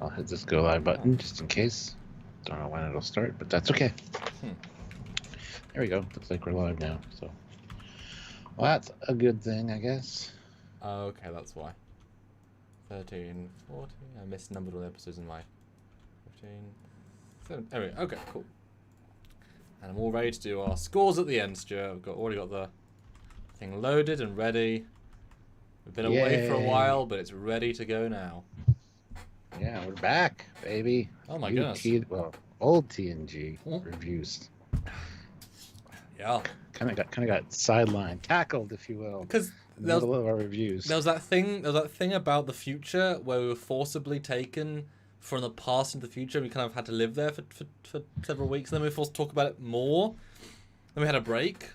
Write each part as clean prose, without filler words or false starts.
I'll hit this go live button just in case. Don't know when it'll start, but that's okay. There we go. Looks like we're live now. So, well, that's a good thing, I guess. Okay, that's why. 13, 14. I misnumbered all the episodes in my 15, 7. Anyway, okay, cool. And I'm all ready to do our scores at the end, Stuart. I've already got the thing loaded and ready. We've been away for a while, but it's ready to go now. Yeah, we're back, baby. Oh my goodness. Old TNG reviews. Yeah. Kind of got sidelined, tackled, if you will. Because in the middle of our reviews. There was that thing about the future where we were forcibly taken from the past into the future. We kind of had to live there for several weeks, and then we were forced to talk about it more. Then we had a break.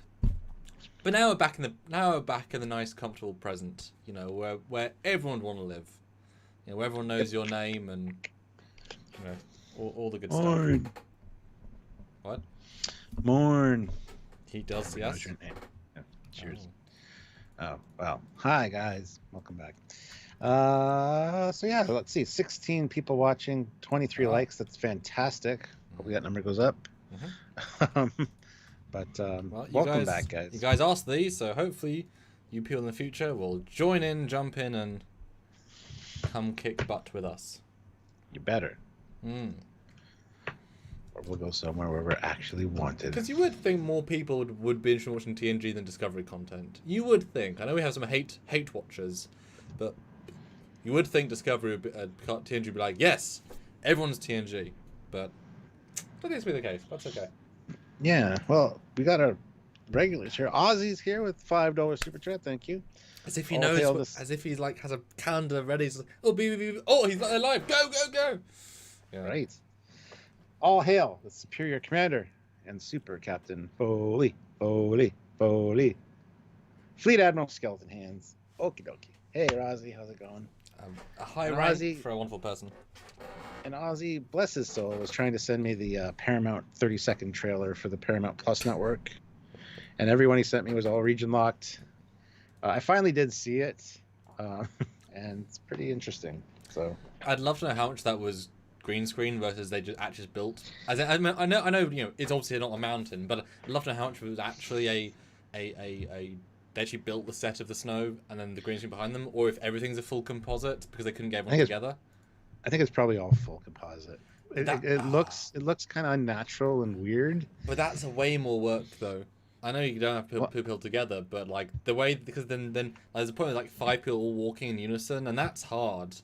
But now we're back in the nice, comfortable present. You know, where everyone would want to live. You know, where everyone knows your name and you know all the good stuff. What? Morn. He does, yes. Your name. Yeah, cheers. Oh, well. Hi, guys. Welcome back. So yeah, let's see. 16 people watching, 23 likes. That's fantastic. Hopefully that number goes up. Well, welcome back, guys. You guys asked these, so hopefully you people in the future will join in, jump in, and come kick butt with us. You better. Or we'll go somewhere where we're actually wanted. Because you would think more people would be interested in watching TNG than Discovery content. You would think. I know we have some hate watchers, but you would think Discovery TNG would be like, yes, everyone's TNG. But I don't think it's be the case. That's okay. Yeah, well, we got our regulars here. Ozzy's here with $5 super chat. Thank you. As if he knows. As if he's like has a calendar ready. He's like, alive. Go. Yeah. Right. All hail the superior commander and super captain Foley. Fleet Admiral Skeleton Hands. Okie dokie. Hey, Rozzy, how's it going? A high rank for a wonderful person. And Ozzy, bless his soul, was trying to send me the Paramount 30-second trailer for the Paramount Plus network. And everyone he sent me was all region locked. I finally did see it, and it's pretty interesting. So I'd love to know how much that was green screen versus they just actually built. I know, you know, it's obviously not a mountain, but I'd love to know how much it was actually they actually built the set of the snow and then the green screen behind them, or if everything's a full composite because they couldn't get everyone together. I think it's probably all full composite. It looks kind of unnatural and weird. But that's way more work, though. I know you don't have to put people together, but like the way, because then there's a point of like 5 people all walking in unison, and that's hard.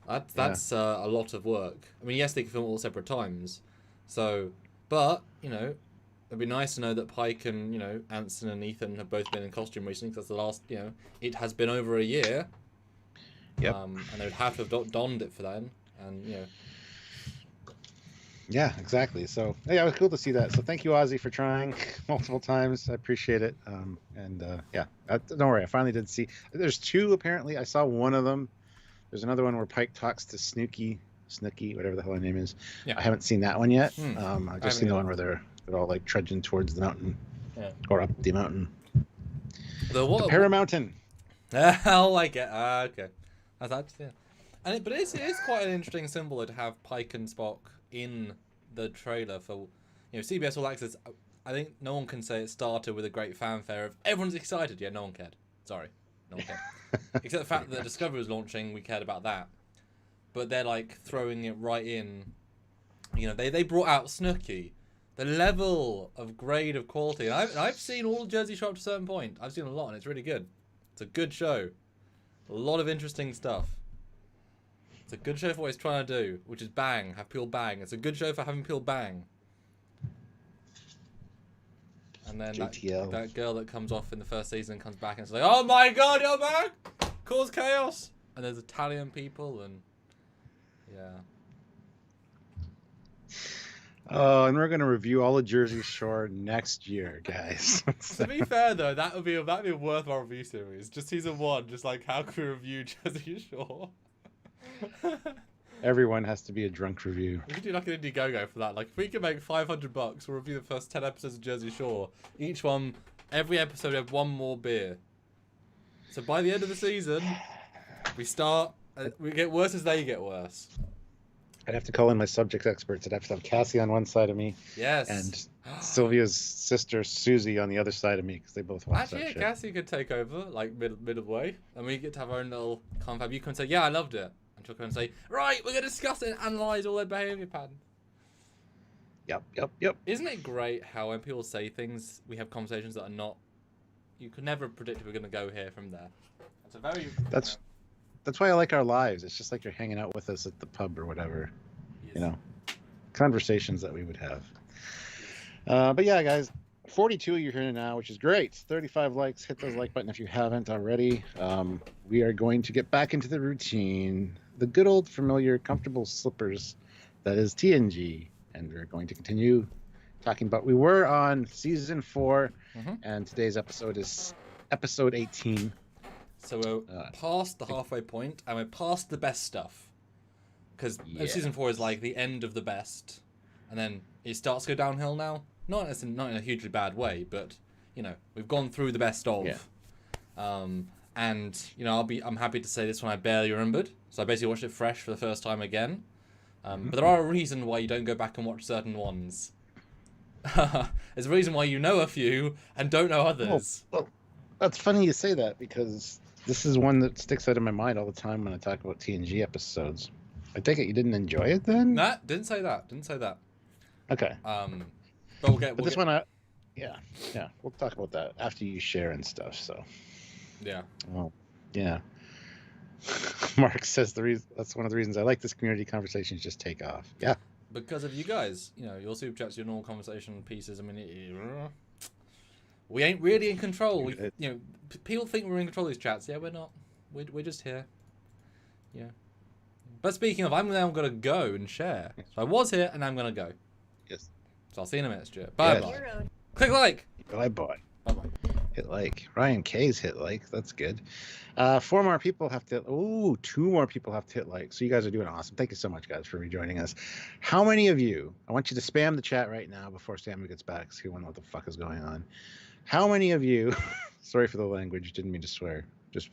That's a lot of work. I mean, yes, they can film all separate times, so, but you know, it'd be nice to know that Pike and, you know, Anson and Ethan have both been in costume recently, because that's the last, you know, it has been over a year. Yep. And they would have to have donned it for then, and you know. Yeah, exactly. So yeah, it was cool to see that. So thank you, Ozzy, for trying multiple times. I appreciate it. Yeah, don't worry. I finally did see. There's 2 apparently. I saw one of them. There's another one where Pike talks to Snooky, whatever the hell her name is. Yeah. I haven't seen that one yet. I've just seen the one where they're all like trudging towards the mountain, or up the mountain. The Paramountain. I like it. Okay. I thought, yeah. But it is quite an interesting symbol to have Pike and Spock in the trailer for, you know, CBS All Access. I think no one can say it started with a great fanfare of everyone's excited. Yeah, no one cared. Sorry, no one cared. Except the fact that Discovery was launching, we cared about that. But they're like throwing it right in. You know, they brought out Snooky. The level of grade of quality. And I've seen all Jersey Shore up to a certain point. I've seen a lot, and it's really good. It's a good show. A lot of interesting stuff. It's a good show for what it's trying to do, which is bang, have people bang. It's a good show for having people bang. And then that girl that comes off in the first season comes back and it's like, oh my god, you're back! Cause chaos! And there's Italian people and yeah. Oh, and we're gonna review all of Jersey Shore next year, guys. To be fair though, that'd be a worthwhile review series. Just season 1, just like how can we review Jersey Shore? Everyone has to be a drunk review. We could do like an Indiegogo for that. Like if we can make $500, we'll review the first 10 episodes of Jersey Shore. Every episode we have 1 more beer. So by the end of the season, we get worse as they get worse. I'd have to call in my subject experts. I'd have to have Cassie on one side of me Yes. and Sylvia's sister Susie on the other side of me because they both watch Actually, that yeah, shit. Cassie could take over, like, midway, and we get to have our own little confab. You can say, yeah, I loved it. And she'll come and say, right, we're going to discuss it and analyse all their behaviour patterns. Yep. Isn't it great how when people say things, we have conversations that are not... You could never predict we're going to go here from there. It's a very... That's why I like our lives. It's just like you're hanging out with us at the pub or whatever. Yes. You know, conversations that we would have. But yeah, guys, 42 you're here now, which is great. 35 likes. Hit those like button if you haven't already. We are going to get back into the routine, the good old familiar, comfortable slippers that is TNG, and we're going to continue talking about. We were on season 4, and today's episode is episode 18. So we're past the halfway point, and we're past the best stuff. Because season 4 is like the end of the best, and then it starts to go downhill now. Not in a hugely bad way, but you know, we've gone through the best of. Yeah. And you know, I'm happy to say this one I barely remembered, so I basically watched it fresh for the first time again. But there are a reason why you don't go back and watch certain ones. There's a reason why you know a few and don't know others. Well, that's funny you say that, because this is one that sticks out in my mind all the time when I talk about TNG episodes. I take it you didn't enjoy it then? Nah, didn't say that. Okay. But we'll get. This one, yeah, we'll talk about that after you share and stuff. So. Yeah. Well, yeah. Mark says that's one of the reasons I like this community conversations just take off. Yeah. Because of you guys, you know, your super chats, your normal conversation pieces. I mean, we ain't really in control. You know, people think we're in control of these chats. Yeah, we're not. We're just here. Yeah. But speaking of, I'm now going to go and share. So I was here, and I'm going to go. Yes. So I'll see you in a minute, Stuart. Bye-bye. Click like. Bye-bye. Bye-bye. Hit like. Ryan K's hit like. That's good. 4 more people have to... 2 more people have to hit like. So you guys are doing awesome. Thank you so much, guys, for rejoining us. How many of you... I want you to spam the chat right now before Samuel gets back, because he won't know what the fuck is going on. How many of you... Sorry for the language. Didn't mean to swear. Just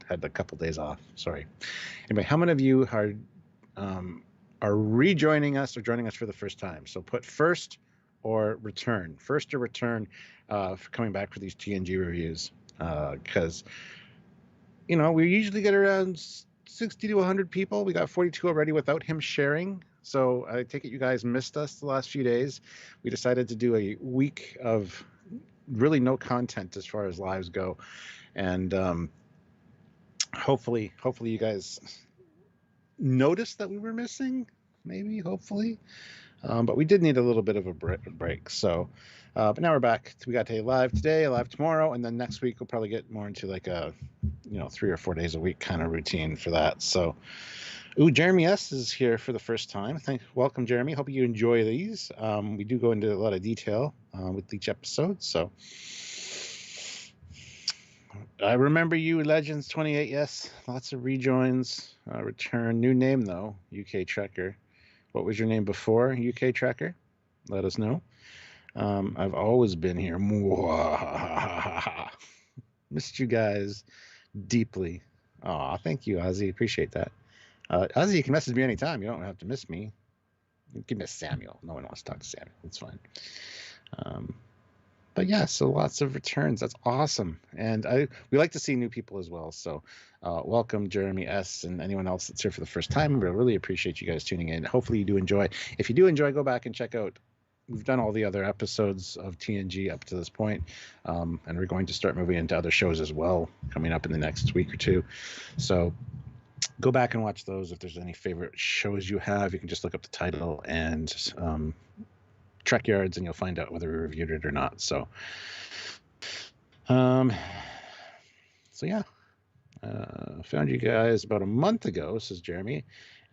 had a couple days off. Sorry. Anyway, how many of you are rejoining us or joining us for the first time? So put first or return. First or return for coming back for these TNG reviews. Because, you know, we usually get around 60 to 100 people. We got 42 already without him sharing. So I take it you guys missed us the last few days. We decided to do a week of really no content as far as lives go. And hopefully you guys noticed that we were missing, maybe, hopefully. But we did need a little bit of a break. So, but now we're back. We got a live today, a live tomorrow, and then next week we'll probably get more into like a, 3 or 4 days a week kind of routine for that. So, Jeremy S is here for the first time. Welcome, Jeremy. Hope you enjoy these. We do go into a lot of detail with each episode. So, I remember you, Legends 28. Yes, lots of rejoins. Return. New name though, UK Trekker. What was your name before, UK Trekker? Let us know. I've always been here. Missed you guys deeply. Aw, thank you, Ozzy. Appreciate that. Ozzy, you can message me anytime. You don't have to miss me. You can miss Samuel. No one wants to talk to Samuel. It's fine. But yeah, so lots of returns. That's awesome. And we like to see new people as well. So welcome, Jeremy S. and anyone else that's here for the first time. We really appreciate you guys tuning in. Hopefully you do enjoy. If you do enjoy, go back and check out. We've done all the other episodes of TNG up to this point, and we're going to start moving into other shows as well coming up in the next week or two. So go back and watch those. If there's any favorite shows you have, you can just look up the title and Trekyards, and you'll find out whether we reviewed it or not. So, yeah, found you guys about a month ago, says Jeremy,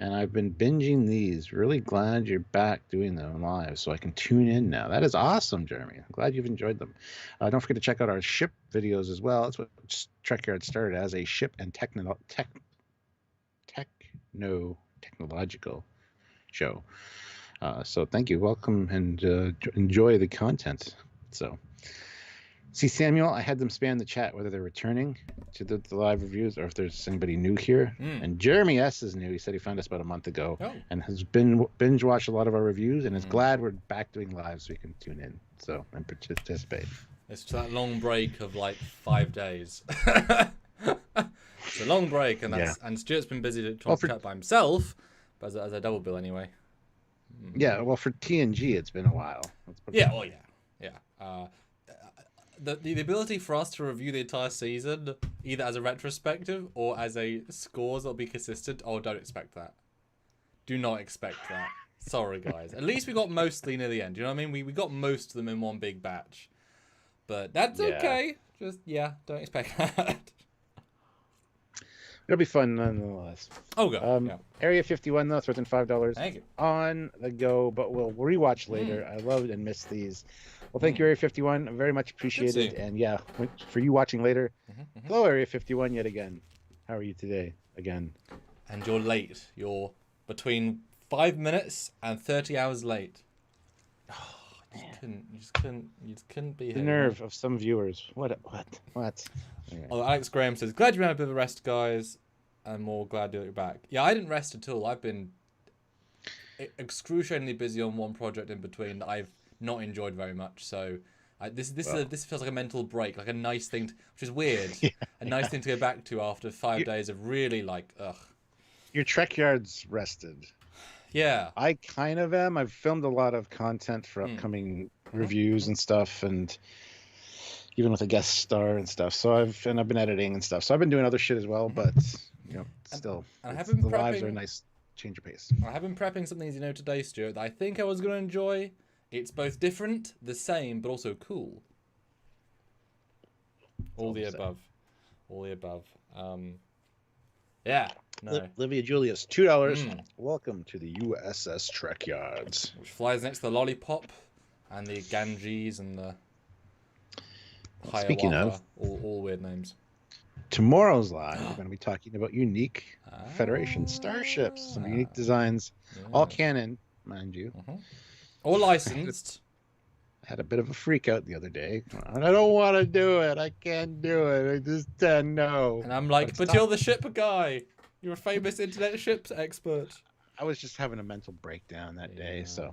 and I've been binging these. Really glad you're back doing them live, so I can tune in now. That is awesome, Jeremy. I'm glad you've enjoyed them. Don't forget to check out our ship videos as well. That's what Trekyards started as, a ship and technological show. So thank you, welcome, and enjoy the content. So See, Samuel, I had them spam the chat whether they're returning to the live reviews or if there's anybody new here. And Jeremy S. is new. He said he found us about a month ago and has been binge watched a lot of our reviews and is glad we're back doing live so he can tune in and participate. It's that long break of like 5 days. It's a long break, and and Stuart's been busy trying to chat by himself, but as a double bill anyway. Yeah, well, for TNG, it's been a while. The ability for us to review the entire season, either as a retrospective or as a scores that'll be consistent, don't expect that. Do not expect that. Sorry, guys. At least we got mostly near the end. You know what I mean? We got most of them in one big batch. But that's okay. Just, don't expect that. It'll be fun nonetheless. Oh, God. Area 51, though, it's worth $5. Thank you. On the go, but we'll rewatch later. I loved and missed these. Well, thank you, Area 51. Very much appreciated. And for you watching later, hello, Area 51 yet again. How are you today? Again. And you're late. You're between 5 minutes and 30 hours late. Oh, you just couldn't be here. The nerve of some viewers. What? Okay. Oh, Alex Graham says, glad you had a bit of a rest, guys. I'm more glad you're back. Yeah, I didn't rest at all. I've been excruciatingly busy on one project in between that I've not enjoyed very much. So this feels like a mental break, like a nice thing, which is weird. A nice thing to go back to after 5 days of really ugh. Your Trekyards rested. Yeah. I kind of am. I've filmed a lot of content for upcoming reviews and stuff, and even with a guest star and stuff. So I've been editing and stuff. So I've been doing other shit as well, but still, the lives are a nice change of pace. I have been prepping something today, Stuart, that I think I was going to enjoy. It's both different, the same, but also cool. All the above. Yeah. No. Livia Julius, $2. Welcome to the USS Trekyards. Which flies next to the Lollipop and the Ganges and the Hiawatha. Speaking of, all weird names. Tomorrow's live, we're going to be talking about unique Federation starships, some unique designs, all canon, mind you. All licensed. I had a bit of a freak out the other day. I don't want to do it. I can't do it. I just know. And I'm like, but you're the ship guy. You're a famous internet ships expert. I was just having a mental breakdown that day, so.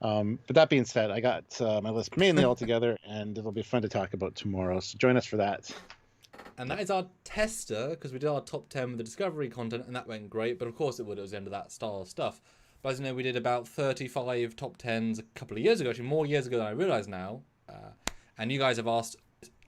But that being said, I got my list mainly all together, and it'll be fun to talk about tomorrow. So join us for that. And that is our tester, because we did our top 10 with the Discovery content, and that went great. But of course it would. It was the end of that style of stuff. But as you know, we did about 35 top 10s a couple of years ago, actually more years ago than I realise now. And you guys have asked,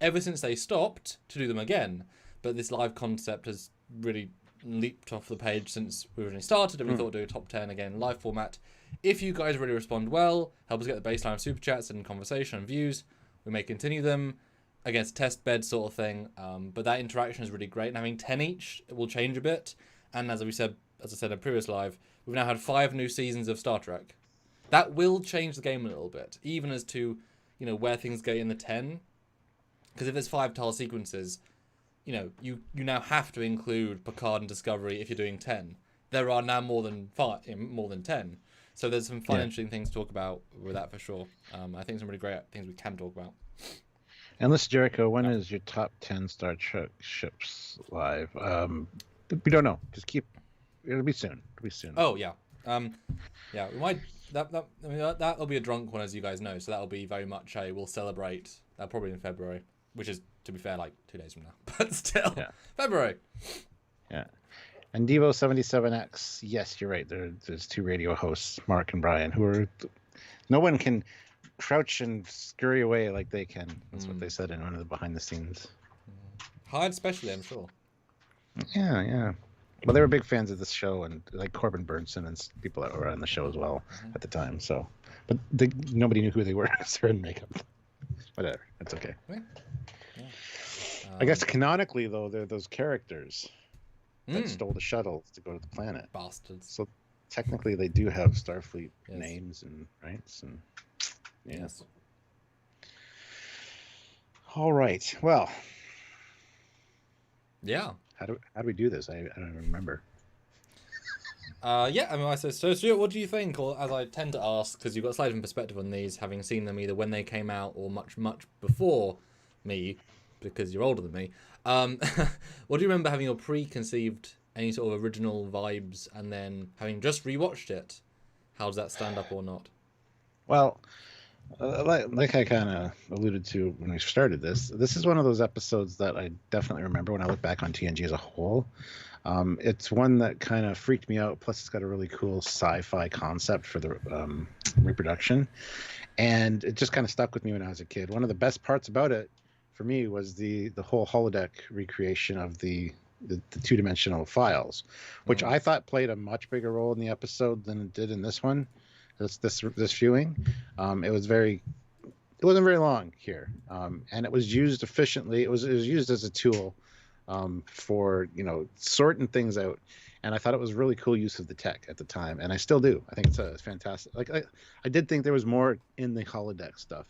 ever since they stopped, to do them again. But this live concept has really leaped off the page since we originally started, and we thought we'd do a top 10 again in live format. If you guys really respond well, help us get the baseline of super chats and conversation and views, we may continue them against test bed sort of thing. But that interaction is really great, and having 10 each, it will change a bit. And as I said in previous live, we've now had 5 new seasons of Star Trek. That will change the game a little bit, even as to where things go in the 10. Because if there's 5 tile sequences, you now have to include Picard and Discovery if you're doing 10. There are now more than 10. So there's some fun, interesting things to talk about with that for sure. I think some really great things we can talk about. And listen, Jericho, when is your top 10 Star Trek ships live? We don't know. Just keep. It'll be soon. Oh yeah, we might. That'll be a drunk one, as you guys know. So that'll be very much we'll celebrate. Probably in February, which is, to be fair, like 2 days from now. But still, February. Yeah. And Devo77X, yes, you're right. There's 2 radio hosts, Mark and Brian, who are. No one can crouch and scurry away like they can. That's what they said in one of the behind the scenes. Hired specially, I'm sure. Yeah. Well, they were big fans of this show, and like Corbin Burnson and people that were on the show as well at the time. So, but nobody knew who they were. They're in makeup. Whatever, that's okay. Yeah. I guess canonically, though, they're those characters that stole the shuttles to go to the planet. Bastards. So technically, they do have Starfleet names and rights, and yes. All right. Well. Yeah. How do we do this? I don't remember. I said, so Stuart, what do you think? Or as I tend to ask, because you've got a slightly different perspective on these, having seen them either when they came out or much, much before me, because you're older than me. What do you remember having your preconceived any sort of original vibes, and then having just rewatched it? How does that stand up or not? Well, like I kind of alluded to when we started this is one of those episodes that I definitely remember when I look back on TNG as a whole. It's one that kind of freaked me out. Plus, it's got a really cool sci-fi concept for the reproduction, and it just kind of stuck with me when I was a kid. One of the best parts about it, for me, was the whole holodeck recreation of the two-dimensional files, which I thought played a much bigger role in the episode than it did in this one. This viewing, it wasn't very long here, and it was used efficiently. It was used as a tool for sorting things out, and I thought it was really cool use of the tech at the time, and I still do. I think it's fantastic. Like I did think there was more in the holodeck stuff.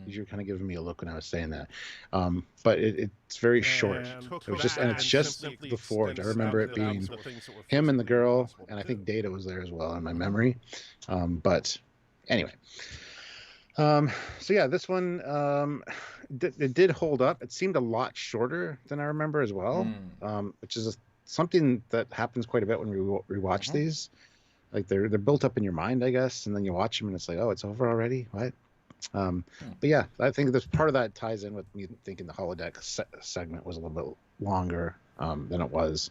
You were kind of giving me a look when I was saying that, but it's very short. It was just, and it's just the Forge. I remember it being him and the girl, and I think Data was there as well in my memory. But anyway, so yeah, this one it did hold up. It seemed a lot shorter than I remember as well, which is something that happens quite a bit when we rewatch these. Like they're built up in your mind, I guess, and then you watch them and it's like, oh, it's over already. What? But yeah, I think this part of that ties in with me thinking the holodeck segment was a little bit longer than it was.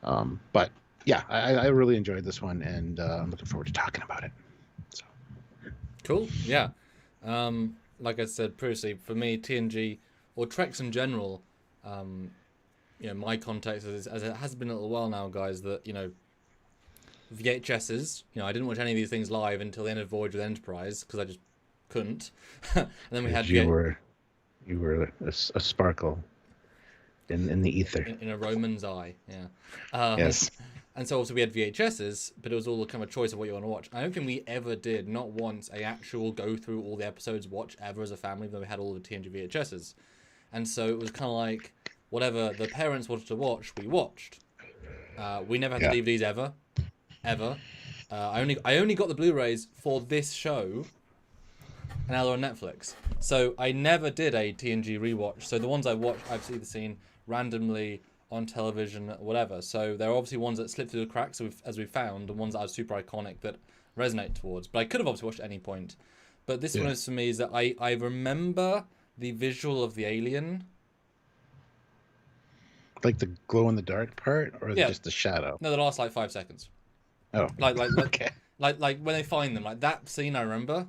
But yeah, I really enjoyed this one, and I'm looking forward to talking about it. So cool. Yeah. Like I said previously, for me, TNG or Treks in general, my context is, as it has been a little while now, guys, that VHSs. I didn't watch any of these things live until the end of Voyage with Enterprise because I just couldn't. And then we had you were a sparkle in the ether, in a Roman's eye. Yeah. Yes. And so also we had VHSs, but it was all kind of a choice of what you want to watch. I don't think we ever did, not once, a actual go through all the episodes watch ever as a family, though we had all the TNG VHSs. And so it was kind of like whatever the parents wanted to watch, we watched. We never had the DVDs ever. I only got the Blu-rays for this show. And now they're on Netflix. So I never did a TNG rewatch. So the ones I watched, I've either seen randomly on television, whatever. So there are obviously ones that slip through the cracks as we found, and ones that are super iconic that resonate towards. But I could have obviously watched at any point. But this one is for me is that I remember the visual of the alien. Like the glow in the dark part, or just the shadow? No, the last 5 seconds. Oh, okay. Like when they find them, like that scene I remember.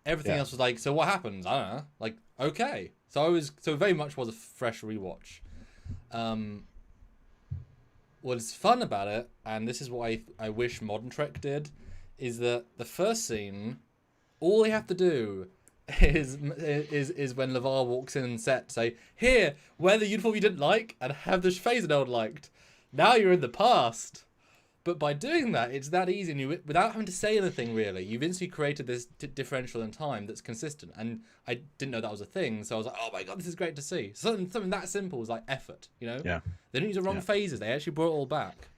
Everything else was like, so what happens? I don't know. Like, okay. So it very much was a fresh rewatch. What's fun about it, and this is what I wish Modern Trek did, is that the first scene, all they have to do is when LeVar walks in and say, here, wear the uniform you didn't like and have the phaser no one liked. Now you're in the past. But by doing that, it's that easy, and without having to say anything really, you've instantly created this differential in time that's consistent. And I didn't know that was a thing, so I was like, "Oh my god, this is great to see." Something that simple is like effort, Yeah. They didn't use the wrong phases; they actually brought it all back.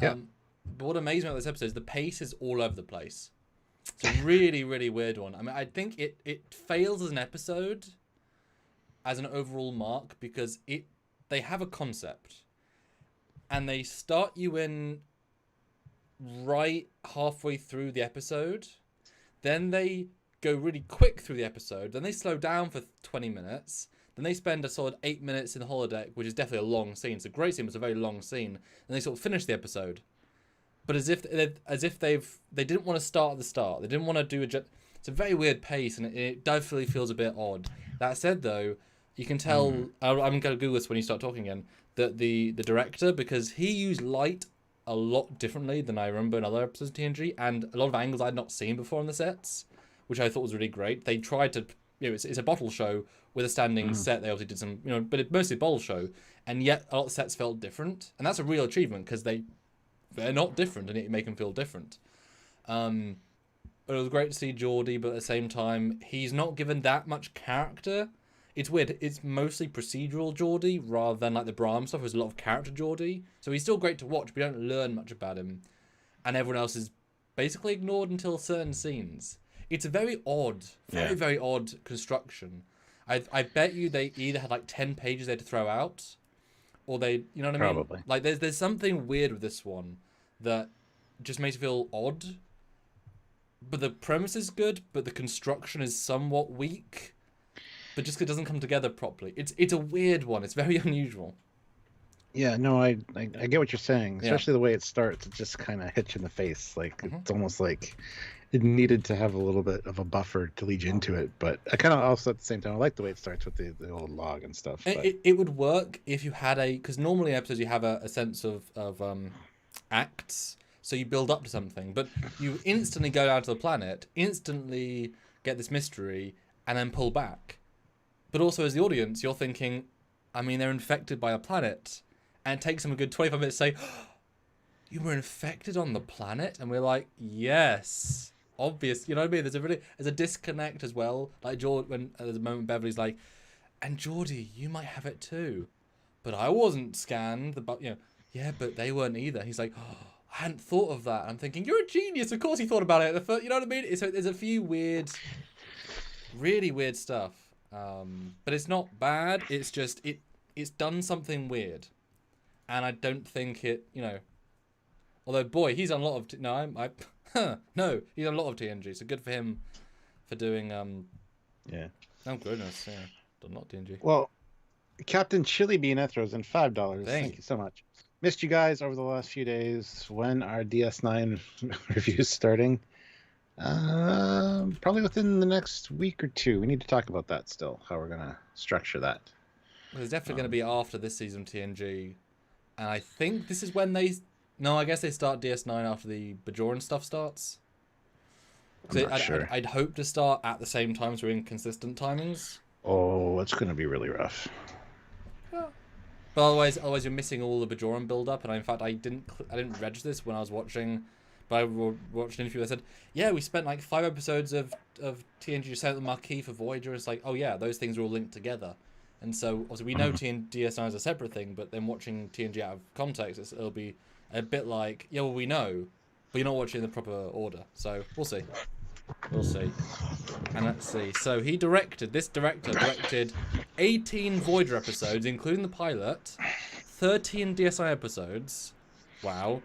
Yeah. But what amazed me about this episode is the pace is all over the place. It's a really, really weird one. I mean, I think it fails as an episode, as an overall mark, because they have a concept. And they start you in right halfway through the episode. Then they go really quick through the episode. Then they slow down for 20 minutes. Then they spend a sort of 8 minutes in the holodeck, which is definitely a long scene. It's a great scene, but it's a very long scene. And they sort of finish the episode. But as if they didn't want to start at the start. They didn't want to do it's a very weird pace, and it definitely feels a bit odd. That said, though, you can tell. I'm going to Google this when you start talking again. That the director, because he used light a lot differently than I remember in other episodes of TNG, and a lot of angles I'd not seen before on the sets, which I thought was really great. They tried to, it's a bottle show with a standing set. They obviously did some, but it's mostly a bottle show, and yet a lot of sets felt different, and that's a real achievement because they're not different, and it make them feel different. But it was great to see Geordi, but at the same time, he's not given that much character. It's weird. It's mostly procedural Geordi rather than like the Brahms stuff. There's a lot of character Geordi. So he's still great to watch, but you don't learn much about him. And everyone else is basically ignored until certain scenes. It's a very odd, very odd construction. I bet you they either had like 10 pages they had to throw out, or they, you know what I mean? Probably. Like there's something weird with this one that just makes it feel odd. But the premise is good, but the construction is somewhat weak. But just 'cause it doesn't come together properly. It's a weird one. It's very unusual. Yeah, no, I get what you're saying. Yeah. Especially the way it starts, it just kind of hits you in the face. Like Mhm. it's almost like it needed to have a little bit of a buffer to lead you into it. But I kind of also at the same time I like the way it starts with the old log and stuff. But... It would work if you had because normally in episodes you have a sense of acts, so you build up to something, but you instantly go down to the planet, instantly get this mystery, and then pull back. But also as the audience, you're thinking, I mean, they're infected by a planet, and it takes them a good 25 minutes to say, oh, you were infected on the planet? And we're like, yes, obvious. You know what I mean? There's a disconnect as well. Like when at the moment Beverly's like, and Geordie, you might have it too, but I wasn't scanned. Yeah, but they weren't either. He's like, oh, I hadn't thought of that. I'm thinking, you're a genius. Of course he thought about it. You know what I mean? So there's a few really weird stuff. But it's not bad. It's just it's done something weird, and I don't think it. Although boy, he's on a lot of no, he's on a lot of TNG. So good for him for doing Yeah. Oh goodness, yeah, not TNG. Well, Captain Chili Bean throws in $5. Thank you so much. Missed you guys over the last few days. When are DS9 reviews starting? Probably within the next week or two. We need to talk about that still, how we're gonna structure that. Well, it's definitely going to be after this season of TNG, and I think this is when I guess they start DS9 after the Bajoran stuff starts. I'm not sure. I'd hope to start at the same time, so we're in consistent timings. Oh, it's gonna be really rough. Yeah. But otherwise you're missing all the Bajoran build-up, and in fact I didn't register this when I was watching. But I watched an interview that said, yeah, we spent like 5 episodes of TNG just set up the marquee for Voyager. It's like, oh yeah, those things are all linked together. And so, obviously, we know DS9 is a separate thing, but then watching TNG out of context, it'll be a bit like, yeah, well, we know, but you're not watching in the proper order. So, we'll see. We'll see. And let's see. So, this director directed 18 Voyager episodes, including the pilot, 13 DSI episodes. Wow.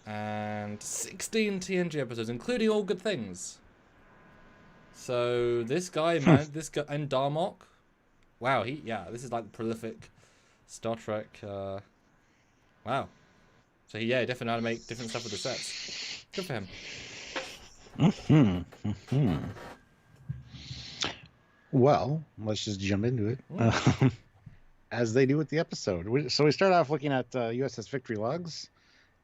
And 16 TNG episodes, including All Good Things. So this guy, and Darmok, wow, this is like the prolific Star Trek. Wow, so he definitely know how to make different stuff with the sets. Good for him. Well, let's just jump into it, as they do with the episode. So we start off looking at USS Victory logs.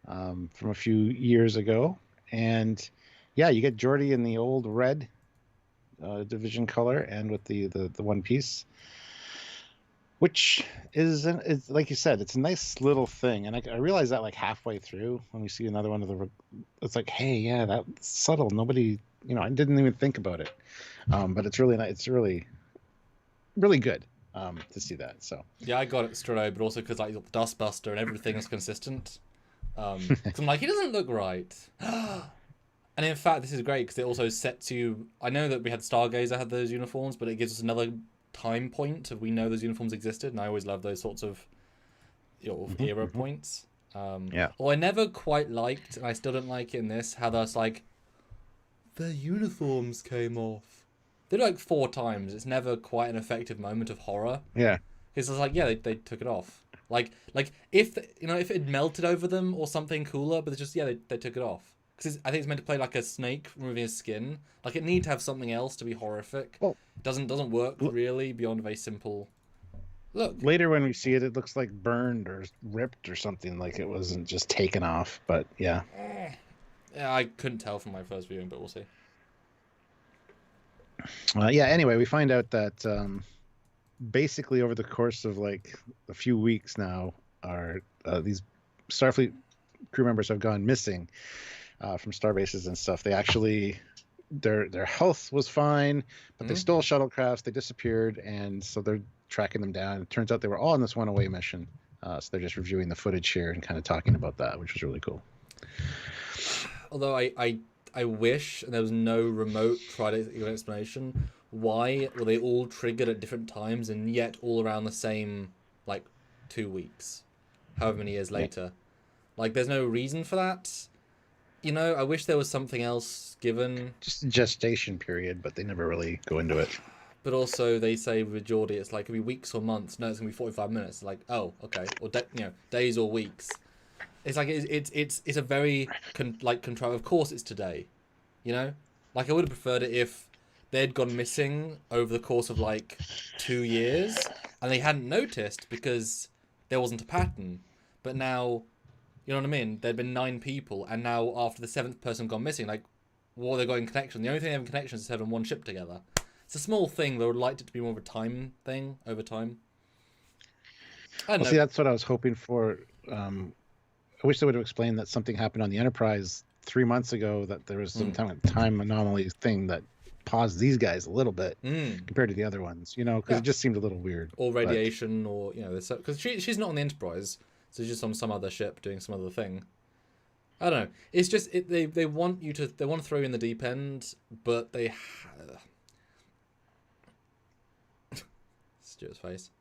From a few years ago, and yeah, you get Geordi in the old red division color and with the one piece, which is like you said, it's a nice little thing. And I realized that like halfway through when we see another one of it's like, hey, yeah, that's subtle. Nobody, I didn't even think about it, but it's really nice. It's really, really good to see that. So yeah, I got it straight away, but also because like the Dustbuster and everything is consistent. So I'm like, he doesn't look right. And in fact, this is great because it also sets you. I know that we had Stargazer had those uniforms, but it gives us another time point of we know those uniforms existed, and I always love those sorts of era points. Yeah. Well, I never quite liked, and I still don't like it in this, how there's like their uniforms came off. They do like 4 times. It's never quite an effective moment of horror. Yeah. It's like, yeah, they took it off. Like if if it had melted over them or something cooler, but it's just they took it off because I think it's meant to play like a snake removing his skin. Like it need to have something else to be horrific. Well, doesn't work really beyond a very simple look. Later when we see it, it looks like burned or ripped or something. Like it wasn't just taken off. But yeah. Yeah, I couldn't tell from my first viewing, but we'll see. Yeah. Anyway, we find out that. Basically over the course of like a few weeks now these Starfleet crew members have gone missing from star bases and stuff. They actually their health was fine, but they stole shuttlecrafts, they disappeared, and so they're tracking them down. It turns out they were all on this one away mission, so they're just reviewing the footage here and kind of talking about that, which was really cool. Although I wish there was no remote tried explanation. why were they all triggered at different times and yet all around the same, like, 2 weeks, however many years later. Like, there's no reason for that. You know, I wish there was something else given. Just a gestation period, but they never really go into it. But also, they say with Geordie, it's like, it'll be weeks or months. No, it's going to be 45 minutes. Like, oh, okay. Or, days or weeks. It's like, it's a very, control. Of course it's today. You know? Like, I would have preferred it if they'd gone missing over the course of, like, 2 years, and they hadn't noticed because there wasn't a pattern. But now, you know what I mean? There'd been 9 people, and now after the 7th person gone missing, like, what are they got in connection? The only thing they have in connection is having one ship together. It's a small thing, but I would like it to be more of a time thing over time. I don't know. See, that's what I was hoping for. I wish they would have explained that something happened on the Enterprise 3 months ago, that there was some time anomaly thing that paused these guys a little bit compared to the other ones, you know, because it just seemed a little weird. Or radiation, or, you know, because she's not on the Enterprise, so she's just on some other ship doing some other thing. I don't know. It's just they want to throw you in the deep end, but they Stuart's face.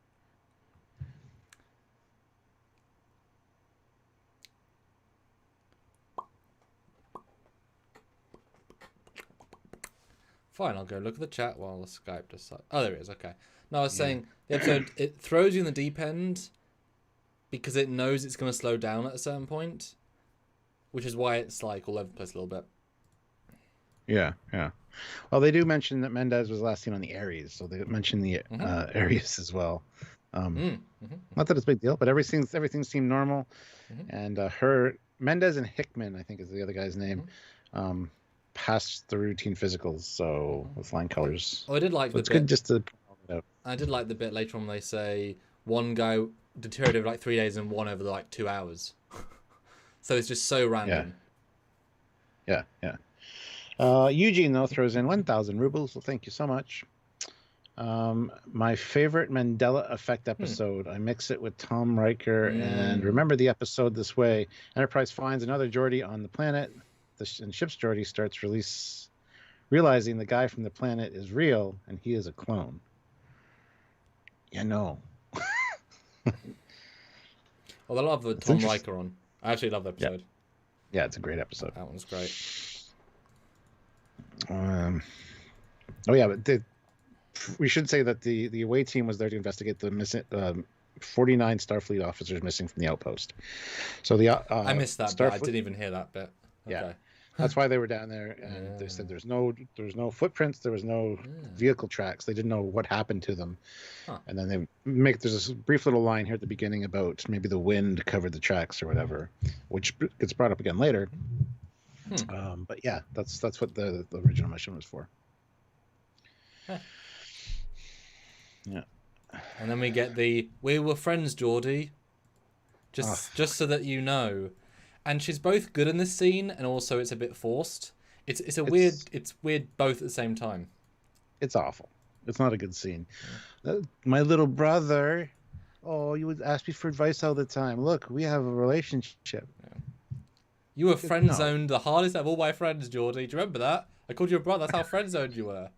Fine, I'll go look at the chat while the Skype decides. Oh, there it is. Okay. No, I was saying the episode, it throws you in the deep end because it knows it's going to slow down at a certain point, which is why it's like all over the place a little bit. Yeah. Well, they do mention that Mendez was last seen on the Aries, so they mention the Aries as well. Not that it's a big deal, but everything seemed normal. And Mendez and Hickman, I think is the other guy's name, passed the routine physicals, so with flying colors. Oh, I did like the it's bit. Good just to. I did like the bit later on when they say one guy deteriorated like 3 days and one over like 2 hours. So it's just so random. Yeah. Eugene though throws in 1,000 rubles. So thank you so much. My favorite Mandela Effect episode. I mix it with Tom Riker and remember the episode this way: Enterprise finds another Geordie on the planet. And ship's Geordie starts realizing the guy from the planet is real and he is a clone. Yeah, no. Well, I love the Tom Riker on. I actually love the episode. Yeah, it's a great episode. That one's great. But we should say that the away team was there to investigate the missing 49 Starfleet officers missing from the outpost. So I missed that bit. I didn't even hear that bit. Okay. Yeah. That's why they were down there, and they said there's no footprints, there was no vehicle tracks. They didn't know what happened to them. And then there's this brief little line here at the beginning about maybe the wind covered the tracks or whatever, which gets brought up again later. But yeah, that's what the original mission was for. Yeah. And then we get we were friends, Geordie. Just so that you know. And she's both good in this scene, and also it's a bit forced. It's weird both at the same time. It's awful. It's not a good scene. My little brother, you would ask me for advice all the time. Look, we have a relationship. Yeah. You were friend zoned the hardest out of all my friends, Geordie. Do you remember that? I called you a brother. That's how friend zoned you were.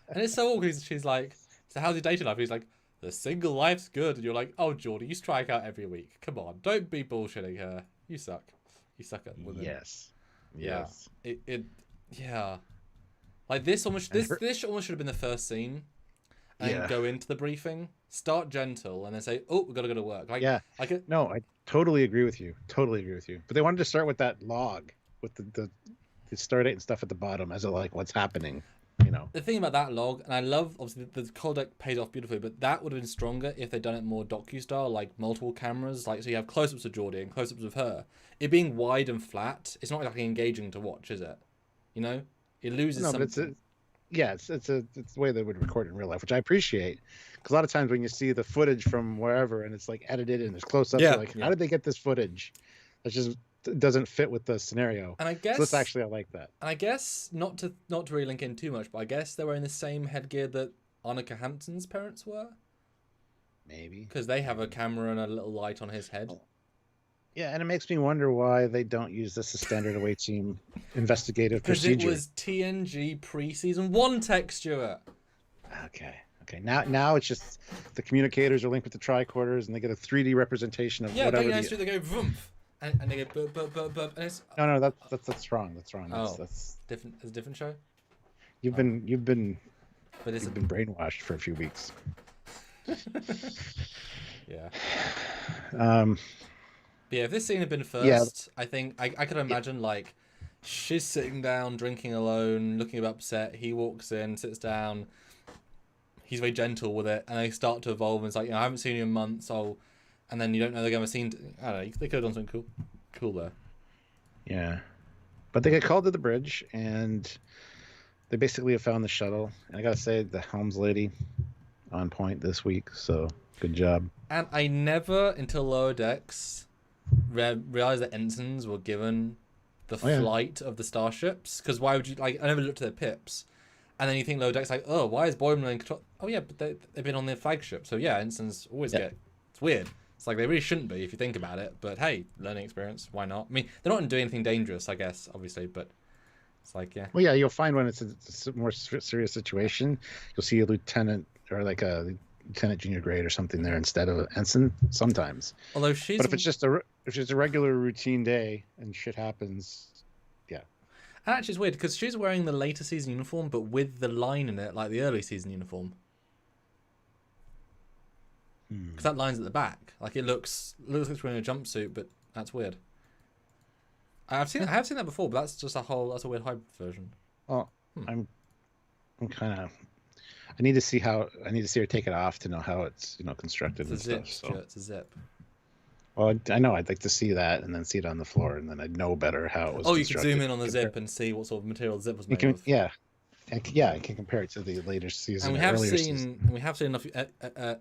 And it's so awkward. She's like, so how's your dating life? And he's like, the single life's good. And you're like, oh, Geordie, you strike out every week. Come on, don't be bullshitting her. You suck. You suck at women. Yes. Yeah. Like this almost should have been the first scene, and go into the briefing. Start gentle, and then say, "Oh, we gotta go to work." No, I totally agree with you. But they wanted to start with that log with the start date and stuff at the bottom as what's happening. You know. The thing about that log, and I love obviously the codec paid off beautifully, but that would have been stronger if they'd done it more docu-style, like multiple cameras, like so you have close-ups of Geordie and close-ups of her. It being wide and flat, it's not exactly engaging to watch, is it? You know, it loses something. But it's the way they would record it in real life, which I appreciate. Because a lot of times when you see the footage from wherever and it's like edited and there's close-ups, how did they get this footage? It just doesn't fit with the scenario. And I guess this I like that. And I guess not to really link in too much, but I guess they were in the same headgear that Annika Hampton's parents were. Maybe because they have a camera and a little light on his head. Yeah, and it makes me wonder why they don't use this as standard away team investigative procedure. Because it was TNG pre-season 1 tech, Stuart. Okay. Now it's just the communicators are linked with the tricorders, and they get a 3D representation of Yeah, whatever. they go vroom, and they go burp burp burp burp, and it's No, that's wrong. That's wrong. oh That's different. It's a different show. you've Oh. been But it's you've been brainwashed for a few weeks. Yeah. Um. But yeah, if this scene had been Yeah. first, I think I could imagine like she's sitting down, drinking alone, looking a bit upset. He walks in, sits down. He's very gentle with it, and they start to evolve. And it's like, I haven't seen you in months, and then you don't know they're going to scene. I don't know. They could have done something cool there. Yeah. But they get called to the bridge, and they basically have found the shuttle. And I gotta say, the helms lady, on point this week. So good job. And I never, until Lower Decks, realized that ensigns were given the flight of the starships. Because why would you I never looked at their pips, and then you think Lower Decks like, oh, why is Boimler in control? Oh yeah, but they've been on their flagship, so yeah, ensigns always get. It's weird. It's like they really shouldn't be if you think about it. But hey, learning experience. Why not? I mean, they're not doing anything dangerous, I guess, obviously, but it's like Well, yeah, you'll find when it's a more serious situation, you'll see a lieutenant or like a lieutenant junior grade or something there instead of an ensign sometimes. Although but if it's just a regular routine day and shit happens, yeah. And actually, it's weird because she's wearing the later season uniform, but with the line in it like the early season uniform. Because that line's at the back. Like it looks like she's wearing a jumpsuit, but that's weird. I have seen that before, but that's a weird hybrid version. Well, I'm kind of. I need to see her take it off to know how it's constructed and stuff. So it's a zip. Well, I know. I'd like to see that and then see it on the floor, and then I'd know better how it was. Oh, you could zoom in on the zip and see what sort of material the zip was made of. Yeah. I can compare it to the later season. And we have seen enough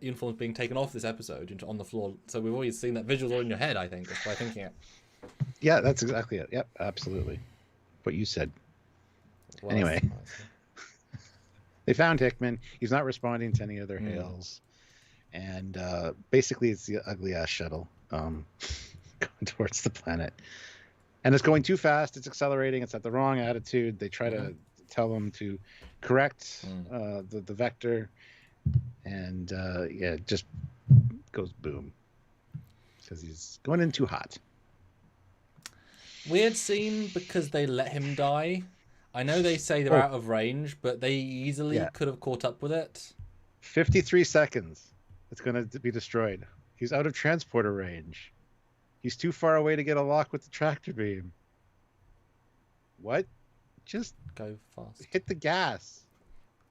uniforms being taken off this episode on the floor, so we've always seen that visuals all in your head. I think just by thinking it. Yeah, that's exactly it. Yep, absolutely. What you said. Well, anyway, they found Hickman. He's not responding to any of their hails, and basically it's the ugly ass shuttle going towards the planet, and it's going too fast. It's accelerating. It's at the wrong attitude. They try to tell them to correct the vector, and it just goes boom because he's going in too hot. Weird scene because they let him die. I know they say they're out of range, but they easily could have caught up with it. 53 seconds. It's going to be destroyed. He's out of transporter range. He's too far away to get a lock with the tractor beam. What? Just go fast. Hit the gas.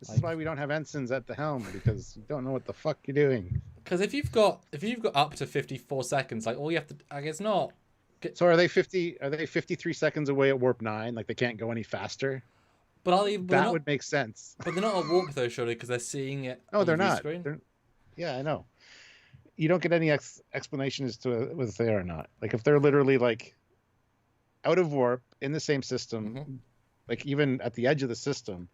This is why we don't have ensigns at the helm, because you don't know what the fuck you're doing. Because if you've got up to 54 seconds, like all you have to, I guess not. So are they 53 seconds away at warp 9? Like they can't go any faster? But that would make sense. But they're not at warp though, surely, because they're seeing it. No, they're not. Screen. Yeah, I know. You don't get any explanation as to whether they are or not. Like if they're literally like out of warp in the same system, like even at the edge of the system,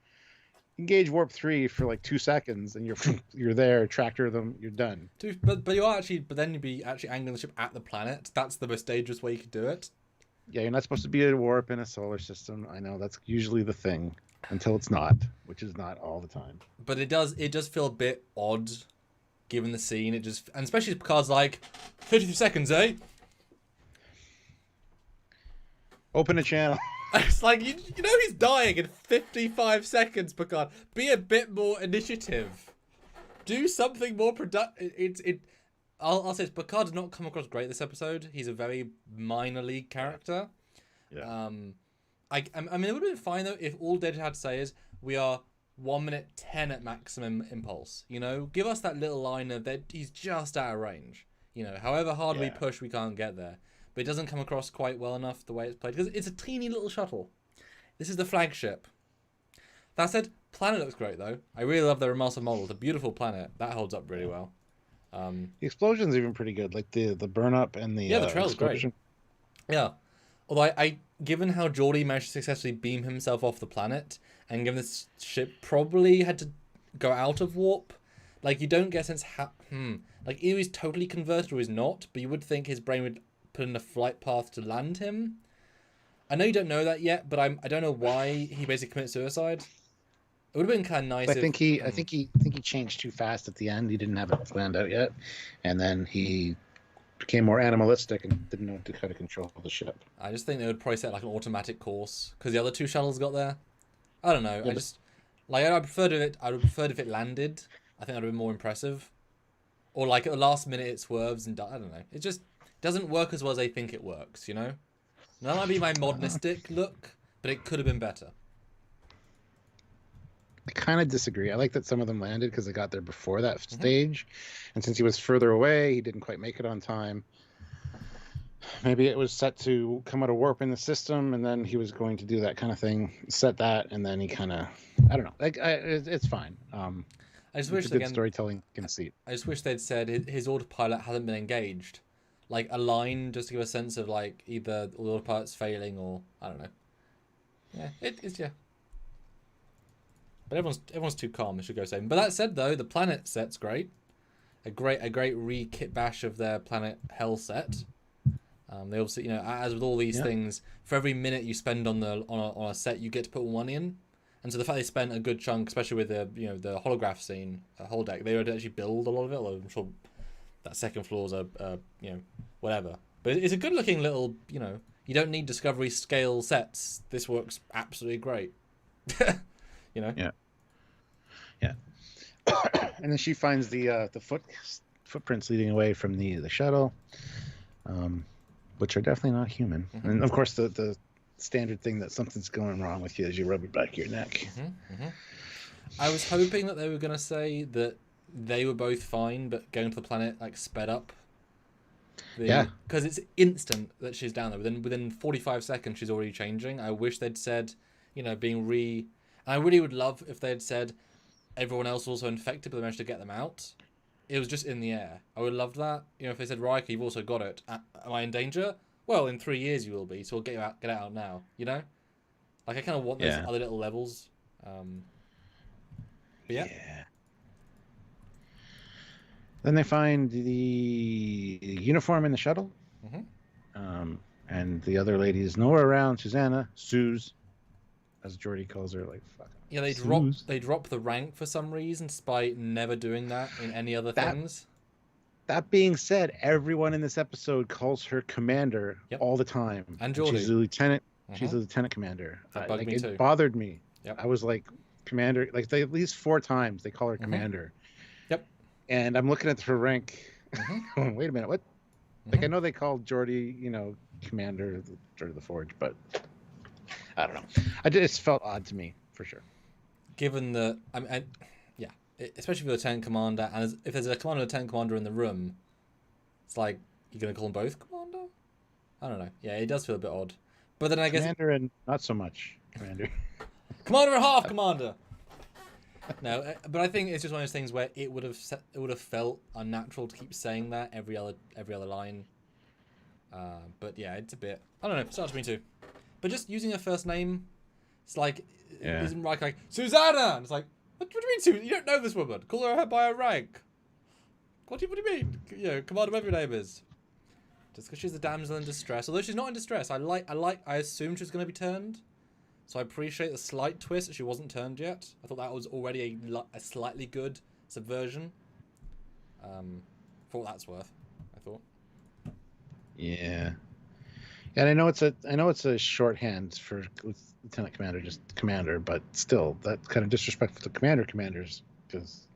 engage warp 3 for like 2 seconds, and you're there, tractor them, you're done. Dude, but then you'd be actually angling the ship at the planet. That's the most dangerous way you could do it. Yeah, you're not supposed to be at warp in a solar system. I know that's usually the thing, until it's not, which is not all the time. But it does feel a bit odd, given the scene. And especially because like 52 seconds, eh? Open a channel. It's like you know he's dying in 55 seconds, Picard. Be a bit more initiative. Do something more productive. I'll say this, Picard did not come across great this episode. He's a very minor league character. Yeah. I mean, it would have been fine though if all Data had to say is we are 1 minute 10 at maximum impulse. Give us that little line of that he's just out of range. However hard we push, we can't get there. But it doesn't come across quite well enough the way it's played. Because it's a teeny little shuttle. This is the flagship. That said, planet looks great, though. I really love the repulsive model. It's a beautiful planet. That holds up really well. The explosion's even pretty good. Like the burn-up and the the trail's explosion. Great. Yeah. Although, given how Geordi managed to successfully beam himself off the planet, and given this ship probably had to go out of warp, like, you don't get a sense how... Like, either he's totally converted or he's not, but you would think his brain would... put in a flight path to land him. I know you don't know that yet, but I don't know why he basically committed suicide. It would have been kind of nice. I think he changed too fast at the end. He didn't have it planned out yet, and then he became more animalistic and didn't know how to control the ship. I just think they would probably set like an automatic course because the other two shuttles got there. I don't know. Yeah, I just like I preferred it. I would preferred if it landed. I think that would have been more impressive. Or like at the last minute it swerves and I don't know. It just doesn't work as well as I think it works. You know, that might be my modernistic look, but it could have been better. I kind of disagree. I like that some of them landed because they got there before that stage, and since he was further away, he didn't quite make it on time. Maybe it was set to come out of warp in the system, and then he was going to do that kind of thing, set that, and then he kind of, I don't know. Like, it's fine. I just wish it's a good storytelling conceit. I just wish they'd said his autopilot hasn't been engaged, like a line just to give a sense of like either the autopilot's failing or I don't know. Yeah, it's yeah. But everyone's too calm. They should go save him. But that said, though, the planet set's great. A great re-kit bash of their planet Hell set. They obviously, as with all these things, for every minute you spend on a set, you get to put one in. And so the fact they spent a good chunk, especially with the holograph scene, holodeck, they would actually build a lot of it. Although I'm sure that second floor's whatever. But it's a good looking little, you don't need Discovery scale sets. This works absolutely great. Yeah. And then she finds the footprints leading away from the shuttle, which are definitely not human. And of course, the standard thing that something's going wrong with you as you rub it back your neck. I was hoping that they were going to say that they were both fine, but going to the planet like sped up. Because it's instant that she's down there. Within 45 seconds, she's already changing. I wish they'd said, I really would love if they had said everyone else was also infected, but they managed to get them out. It was just in the air. I would love that. If they said, Riker, you've also got it. Am I in danger? Well, in 3 years you will be, so we'll get it out now. Like I kind of want those other little levels. But yeah. Then they find the uniform in the shuttle. And the other lady is nowhere around. Suze, as Geordi calls her, like fuck. Yeah, they drop the rank for some reason, despite never doing that in any other things. That being said, everyone in this episode calls her commander all the time. And Geordi. She's a lieutenant. She's a lieutenant commander. That bugged me too. It bothered me. Yep. I was like, commander. Like at least 4 times they call her commander. Yep. And I'm looking at her rank. Going, wait a minute, what? Like I know they called Geordi, commander, Geordi the Forge, but I don't know. It just felt odd to me for sure. Given that, especially for the lieutenant commander, and if there's a commander and lieutenant commander in the room, it's like you're gonna call them both commander. I don't know. Yeah, it does feel a bit odd. But then I guess commander and not so much commander. Commander and half commander. No, but I think it's just one of those things where it would have felt unnatural to keep saying that every other line. But yeah, it's a bit. I don't know. It starts to me too. But just using her first name, it's like isn't right like Susanna. And it's like, what do you mean, Susan? You don't know this woman. Call her by her rank. What do you mean? Commander, whatever your name is. Just because she's a damsel in distress. Although she's not in distress. I assumed she was going to be turned. So I appreciate the slight twist that she wasn't turned yet. I thought that was already a slightly good subversion. For what that's worth, I thought. Yeah. And I know it's a shorthand for lieutenant commander, just commander, but still, that kind of disrespectful to commanders, because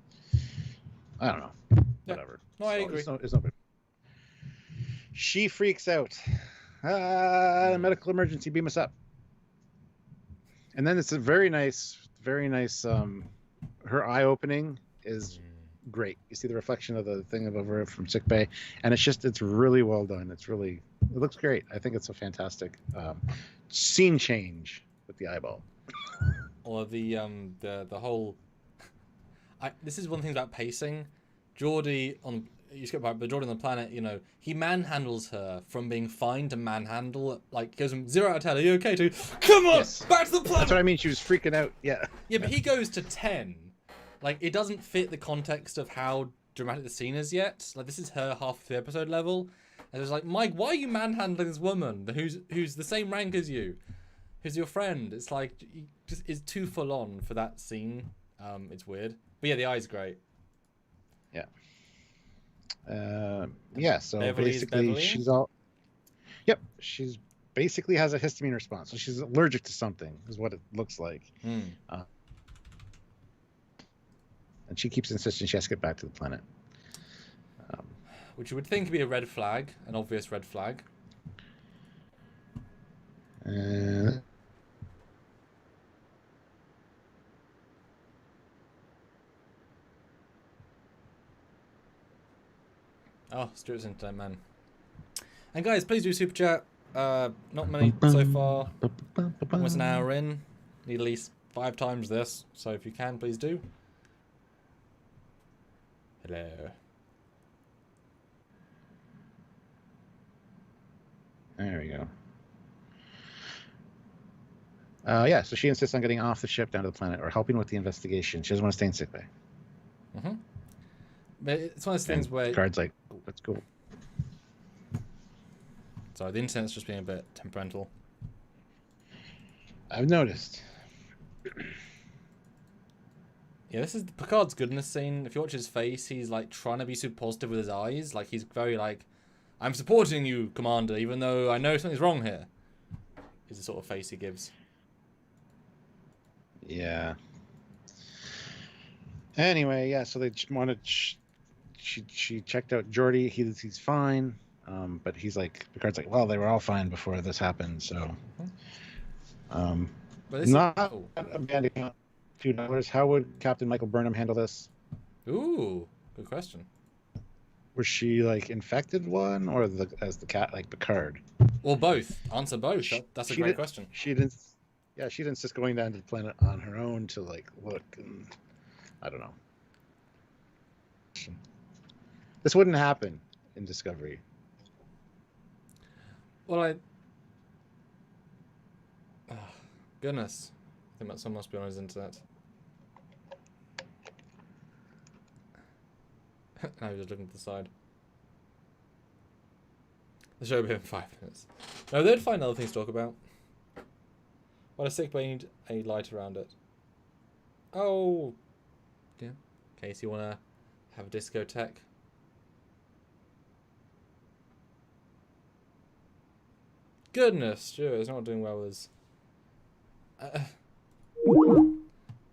I don't know, whatever. No, I agree. It's no big. She freaks out. Medical emergency, beam us up. And then it's a very nice. Her eye opening is great. You see the reflection of the thing above her from sickbay, and it's really well done. It looks great. I think it's a fantastic scene change with the eyeball. Or the whole. This is one thing about pacing. Geordi on Geordi on the planet. He manhandles her from being fine to manhandle. Like goes from 0 out of 10. Are you okay? To come on, back to the planet. That's what I mean. She was freaking out. Yeah. Yeah, but he goes to 10. Like it doesn't fit the context of how dramatic the scene is yet. Like this is her half of the episode level. And it's like, Mike, why are you manhandling this woman who's the same rank as you? who's your friend? It's like you just is too full on for that scene. It's weird, but yeah, the eye's great. Yeah. Yeah. So Beverly's basically, Beverly? she's all. Yep. She's basically has a histamine response, so she's allergic to something, is what it looks like. And she keeps insisting she has to get back to the planet. Which you would think would be a red flag, an obvious red flag. Oh, Stuart's internet, man. And guys, please do super chat. Not many so far. Almost an hour in. Need at least 5 times this. So if you can, please do. Hello. There we go. Yeah, so she insists on getting off the ship down to the planet or helping with the investigation. She doesn't want to stay in sickbay. But it's one of those things where Picard's like, that's cool. Sorry, the internet's just being a bit temperamental. I've noticed. Yeah, this is Picard's good in this scene. If you watch his face, he's like trying to be super positive with his eyes. Like he's very like, I'm supporting you, Commander, even though I know something's wrong here. Is the sort of face he gives. Yeah. Anyway, yeah. So they wanted. She checked out Geordi. He's fine. But he's like, Picard's like, well, they were all fine before this happened. So. But not a bad account. $2. How would Captain Michael Burnham handle this? Ooh, good question. Was she like infected one, or as the cat like Picard? Or both. Answer both. That's a great question. She didn't. Yeah, she didn't just going down to the planet on her own to like look, and I don't know. This wouldn't happen in Discovery. Well, oh, goodness. I think that someone must be on his internet. Now he's just looking to the side. The show will be in 5 minutes. No, they'd find other things to talk about. What a sick bay, need a light around it. Oh. Yeah. In case you want to have a discotheque. Goodness, Stuart is not doing well with his... and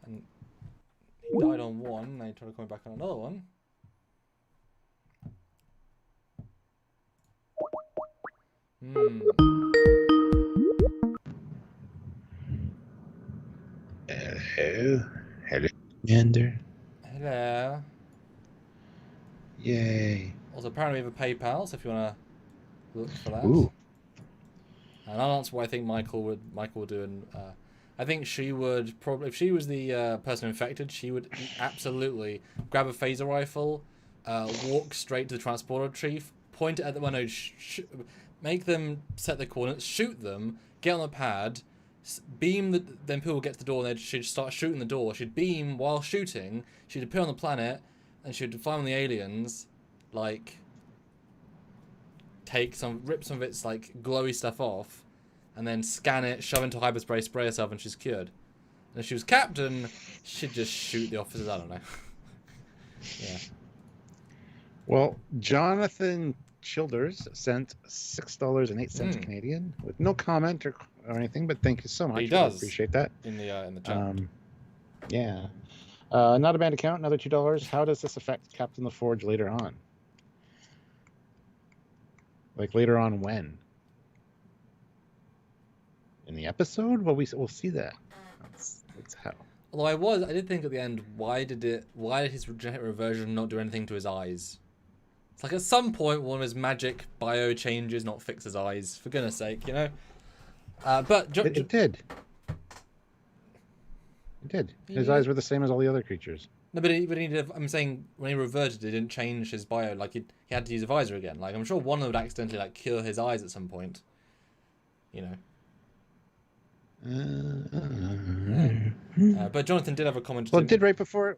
he died on one, now he tried to come back on another one. Hello, Commander. Hello. Yay. Also, apparently we have a PayPal, so if you want to look for that. Ooh. And I'll answer what I think Michael would do. And I think she would probably, if she was the person infected, she would absolutely grab a phaser rifle, walk straight to the transporter retrieve, point it at the window, make them set their coordinates, shoot them, get on the pad, beam then people would get to the door and she'd start shooting the door. She'd beam while shooting. She'd appear on the planet and she'd fly on the aliens, like rip some of its like glowy stuff off, and then scan it, shove into hyperspray, spray herself, and she's cured. And if she was captain, she'd just shoot the officers. I don't know. Yeah. Well, Jonathan Childers sent $6.08 Canadian with no comment or anything, but thank you so much. He does. I appreciate that. In the chat. Yeah. Not a bad account, another $2. How does this affect Captain LaForge later on? Like later on when? In the episode? Well, we'll see that. That's how. Although I did think at the end, why did his genetic reversion not do anything to his eyes? It's like at some point one of his magic bio changes not fix his eyes, for goodness sake, you know? But it did. It did. His eyes were the same as all the other creatures. No, but he did. I'm saying when he reverted, it didn't change his bio. Like he had to use a visor again. Like I'm sure one would accidentally like cure his eyes at some point. You know. But Jonathan did have a comment. Well, it did right before.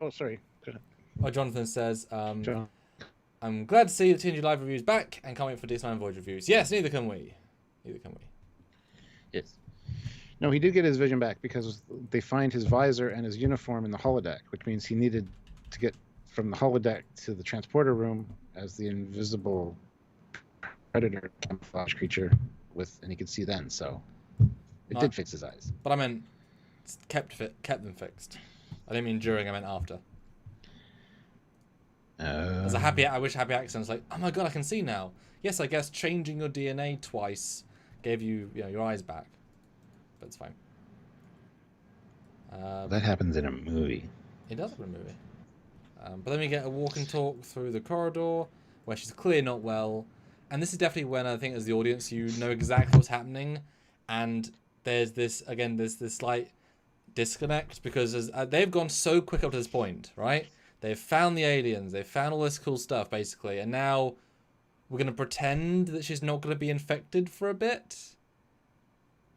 Oh, sorry. Go ahead. Oh, Jonathan says, I'm glad to see the TNG Live reviews back and can't wait for DS9 Voyage reviews. Yes, neither can we. Yes. No, he did get his vision back because they find his visor and his uniform in the holodeck, which means he needed to get from the holodeck to the transporter room as the invisible predator camouflage creature and he could see then, so it did fix his eyes. But I meant kept them fixed. I didn't mean during, I meant after. As I wish happy accidents like, oh my god, I can see now. Yes, I guess changing your DNA twice gave you, your eyes back. But it's fine. That happens in a movie. It does happen in a movie. But then we get a walk and talk through the corridor where she's clearly not well. And this is definitely when I think as the audience you know exactly what's happening. And there's this slight disconnect because they've gone so quick up to this point, right? They've found the aliens. They've found all this cool stuff, basically. And now we're going to pretend that she's not going to be infected for a bit.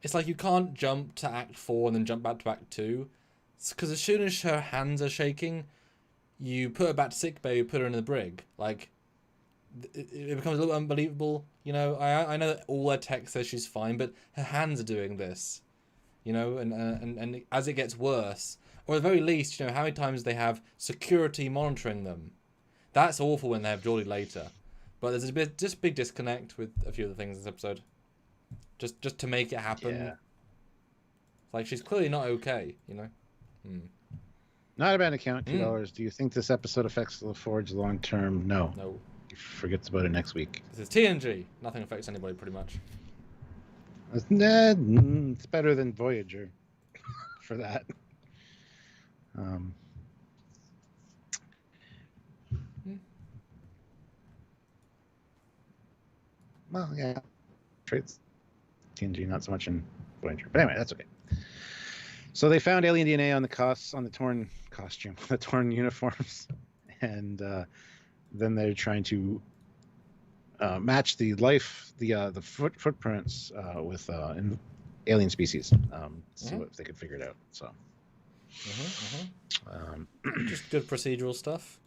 It's like you can't jump to Act 4 and then jump back to Act 2. Because as soon as her hands are shaking, you put her back to sickbay, you put her in the brig. Like, it becomes a little unbelievable. I know that all her text says she's fine, but her hands are doing this. And as it gets worse, or at the very least, how many times they have security monitoring them. That's awful when they have Geordie later. But there's just a big disconnect with a few of the things in this episode. Just to make it happen. Yeah. Like, she's clearly not okay, Not a bad account, $2. Do you think this episode affects LaForge long term? No. No. He forgets about it next week. This is TNG. Nothing affects anybody, pretty much. It's better than Voyager for that. Well, yeah. Traits. TNG, not so much in Voyager. But anyway, that's okay. So they found alien DNA on the torn costume, the torn uniforms. And then they're trying to match the footprints with alien species. See if they could figure it out. So, just good procedural stuff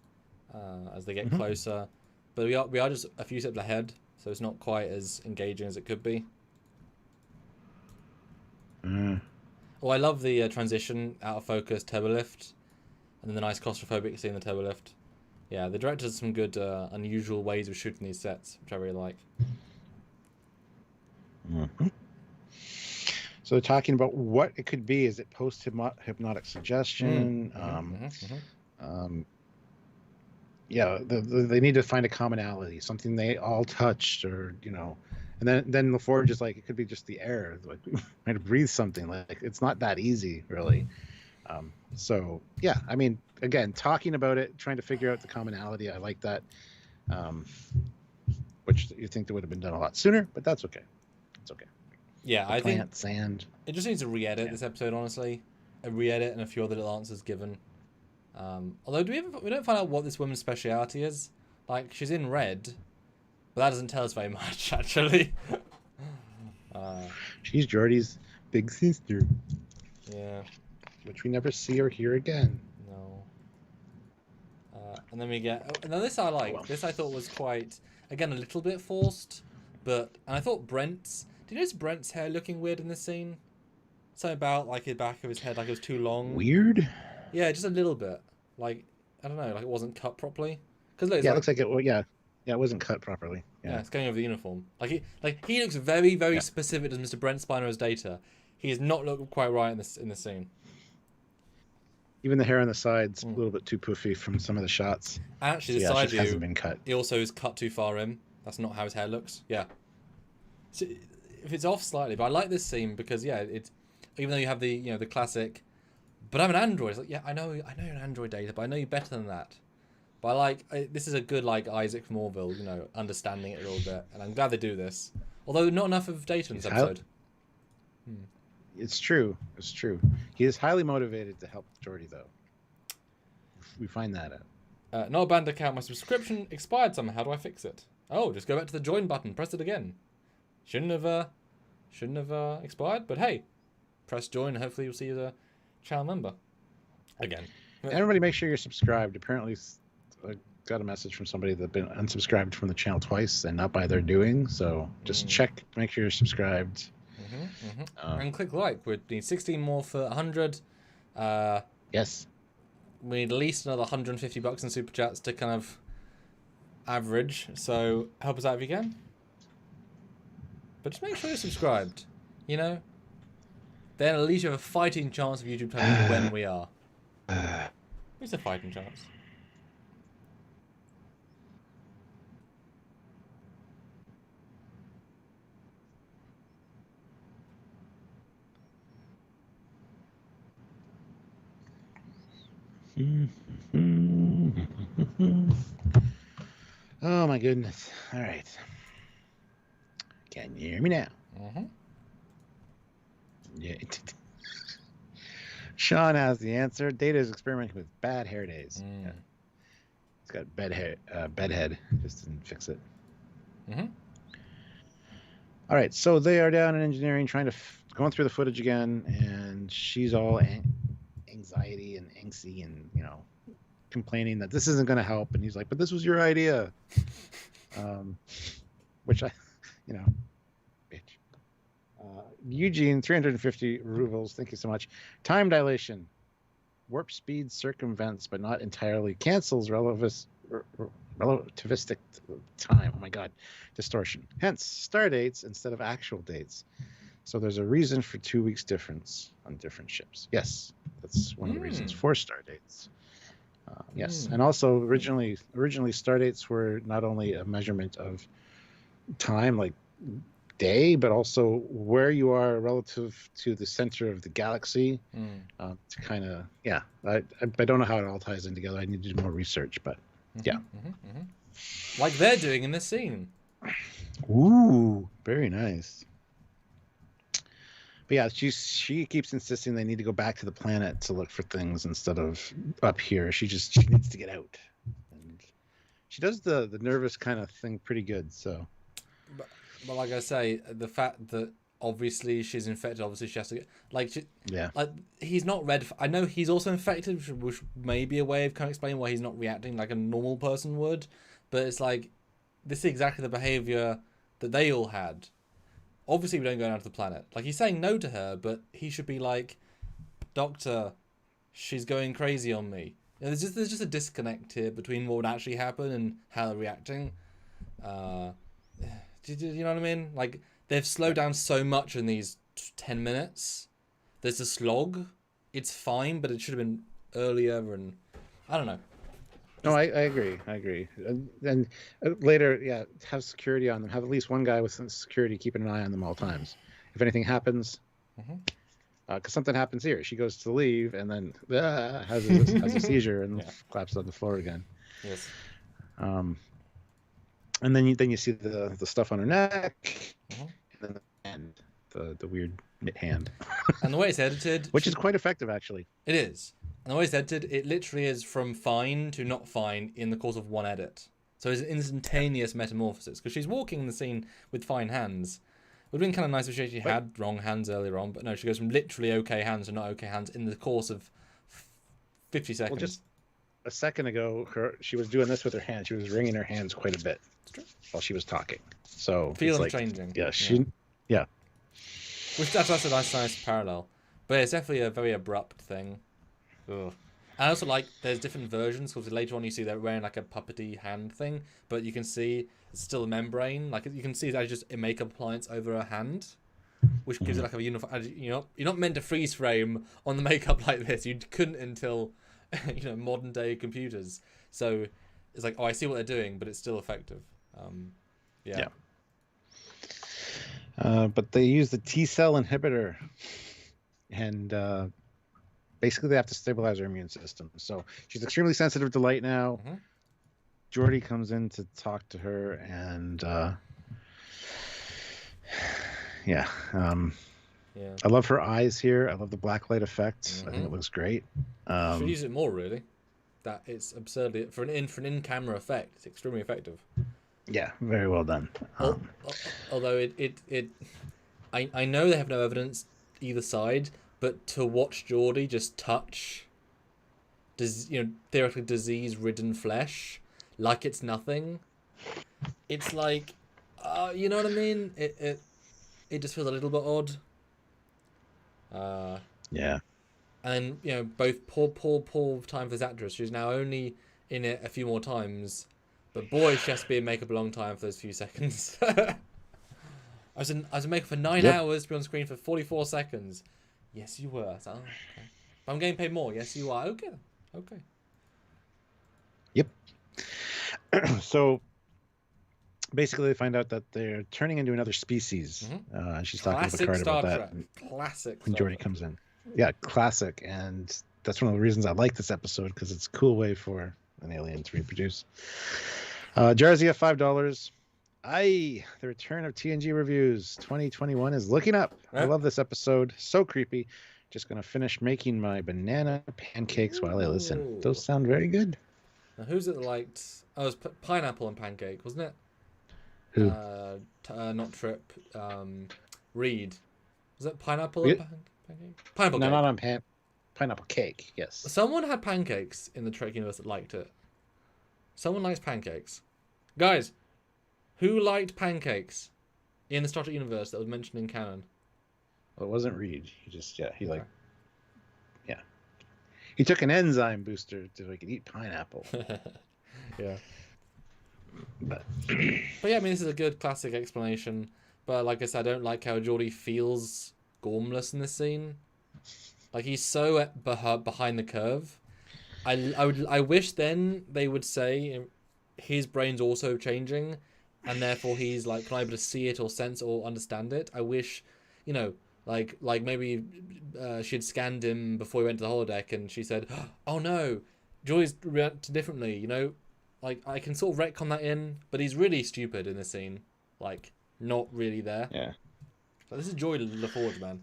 as they get closer, but we are just a few steps ahead, so it's not quite as engaging as it could be. Oh, I love the transition out of focus turbo lift, and then the nice claustrophobic scene in the turbo lift. Yeah, the director has some good, unusual ways of shooting these sets, which I really like. So they're talking about what it could be. Is it post-hypnotic suggestion? Yeah, they need to find a commonality, something they all touched, or and then LaForge is like, it could be just the air, like we might have breathed something. Like, it's not that easy, really. So yeah, I mean, again, talking about it, trying to figure out the commonality, I like that. Which you think that would have been done a lot sooner, but that's okay. It's okay. Yeah, I think sand. It just needs a re-edit this episode, honestly. A re-edit and a few other little answers given. Although we don't find out what this woman's speciality is. Like, she's in red, but that doesn't tell us very much, actually. She's Geordie's big sister. Yeah. Which we never see or hear again. No. And then we get... now this I like. This I thought was quite, again, a little bit forced. And I thought Brent's... Do you notice Brent's hair looking weird in this scene? Something about, like, the back of his head, like it was too long. Weird? Yeah, just a little bit. Like, I don't know, like it wasn't cut properly. Cause look, it looks like it... Well, yeah, it wasn't cut properly. Yeah, it's going over the uniform. Like he looks very, very specific to Mr. Brent Spiner's data. He has not looked quite right in this scene. Even the hair on the side's a little bit too poofy from some of the shots. And actually, the side view hasn't been cut. He also is cut too far in. That's not how his hair looks. Yeah. So if it's off slightly, but I like this scene because it's even though you have the the classic, but I'm an android. It's like, yeah, I know you're an android, Data, but I know you better than that. But this is a good Isaac from Orville, understanding it a little bit, and I'm glad they do this. Although not enough of Data in this episode. It's true. It's true. He is highly motivated to help Geordie, though. We find that out. Not a band account. My subscription expired somehow. How do I fix it? Oh, just go back to the join button. Press it again. Shouldn't have expired. But hey, press join. And hopefully you'll see the channel member again. Everybody, make sure you're subscribed. Apparently, I got a message from somebody that's been unsubscribed from the channel twice, and not by their doing. So just check. Make sure you're subscribed. And click like. We need 16 more for 100. Yes. We need at least another $150 in super chats to kind of average. So help us out if you can. But just make sure you're subscribed. You know? Then at least you have a fighting chance of YouTube telling you when we are. It's a fighting chance. Oh my goodness. All right. Can you hear me now? Yeah. Sean has the answer. Data is experimenting with bad hair days. Yeah. It's got bedhead. Just didn't fix it. All right. So they are down in engineering, trying to going through the footage again, and she's all anxiety and angsty, and complaining that this isn't going to help. And he's like, "But this was your idea," which I, bitch. Eugene, 350 rubles. Thank you so much. Time dilation. Warp speed circumvents, but not entirely cancels relativistic time. Oh my God. Distortion. Hence, star dates instead of actual dates. So there's a reason for 2 weeks difference on different ships. Yes, that's one of the reasons for star dates. Yes, and also originally star dates were not only a measurement of time, like day, but also where you are relative to the center of the galaxy. To kind of I don't know how it all ties in together. I need to do more research, but like they're doing in this scene. Ooh, very nice. But yeah, she keeps insisting they need to go back to the planet to look for things instead of up here. She needs to get out, and she does the nervous kind of thing pretty good. So, but like I say, the fact that obviously she's infected, obviously she has to get like he's not red. I know he's also infected, which may be a way of kind of explaining why he's not reacting like a normal person would. But it's like this is exactly the behavior that they all had. Obviously, we don't go down to the planet. Like, he's saying no to her, but he should be like, Doctor, she's going crazy on me. There's just a disconnect here between what would actually happen and how they're reacting. Do you know what I mean? Like, they've slowed down so much in these 10 minutes. There's a slog. It's fine, but it should have been earlier, and I don't know. No, I agree. And later, have security on them. Have at least one guy with some security keeping an eye on them all times. If anything happens, because something happens here. She goes to leave and then has a seizure and collapses on the floor again. Yes. And then you see the stuff on her neck, and then the weird knit hand. And the way it's edited, which is quite effective, actually. It is. And the way it's edited, it literally is from fine to not fine in the course of one edit. So it's an instantaneous metamorphosis. Because she's walking in the scene with fine hands. It would have been kind of nice if she had wrong hands earlier on. But no, she goes from literally okay hands to not okay hands in the course of 50 seconds. Well, just a second ago, she was doing this with her hands. She was wringing her hands quite a bit while she was talking. So feeling changing. Yeah. Which that's a nice parallel. But it's definitely a very abrupt thing. Ugh. I also like there's different versions because later on you see they're wearing like a puppety hand thing, but you can see it's still a membrane. Like you can see it's just a makeup appliance over a hand, which gives it like a uniform. You're not meant to freeze frame on the makeup like this. You couldn't until modern day computers. So it's like, oh, I see what they're doing, but it's still effective. But they use the T-cell inhibitor, and basically they have to stabilize her immune system. So she's extremely sensitive to light now. Geordi comes in to talk to her, and I love her eyes here. I love the black light effect. I think it looks great. Should use it more, really. That it's absurdly for an in-camera effect. It's extremely effective. Yeah, very well done. Although I know they have no evidence either side, but to watch Geordi just touch, theoretically disease-ridden flesh like it's nothing, it's like, you know what I mean? it just feels a little bit odd. Yeah. And you know, both poor time for this actress. She's now only in it a few more times, but boy, she has to be in makeup a long time for those few seconds. I was in makeup for 9 hours to be on screen for 44 seconds. Yes, you were. So, okay. But I'm getting paid more. Yes, you are. Okay. Okay. Yep. So basically, they find out that they're turning into another species. And she's talking to Picard about that. Classic. When Geordi comes in. Yeah, classic. And that's one of the reasons I like this episode, because it's a cool way for an alien to reproduce. Jarzia, $5. The return of TNG reviews 2021 is looking up. Yeah. I love this episode. So creepy. Just going to finish making my banana pancakes while I listen. Those sound very good. Now, who's it that liked? Oh, it was pineapple and pancake, wasn't it? Who? Not Trip. Reed. Was it pineapple and pancake? Pineapple no, cake. Not on pineapple cake, yes. Someone had pancakes in the Trek universe that liked it. Someone likes pancakes. Guys, who liked pancakes in the Star Trek universe that was mentioned in canon? Well, it wasn't Reed. He took an enzyme booster so he could eat pineapple. Yeah. But yeah, I mean, this is a good classic explanation. But like I said, I don't like how Geordi feels gormless in this scene. Like, he's so behind the curve. I wish then they would say his brain's also changing, and therefore he's like not able to see it or sense or understand it. I wish, you know, like maybe she'd scanned him before he went to the holodeck, and she said, "Oh no, Joy's reacted differently." You know, like I can sort of retcon that in, but he's really stupid in this scene. Like, not really there. Yeah. But this is Joy to look forward to, man.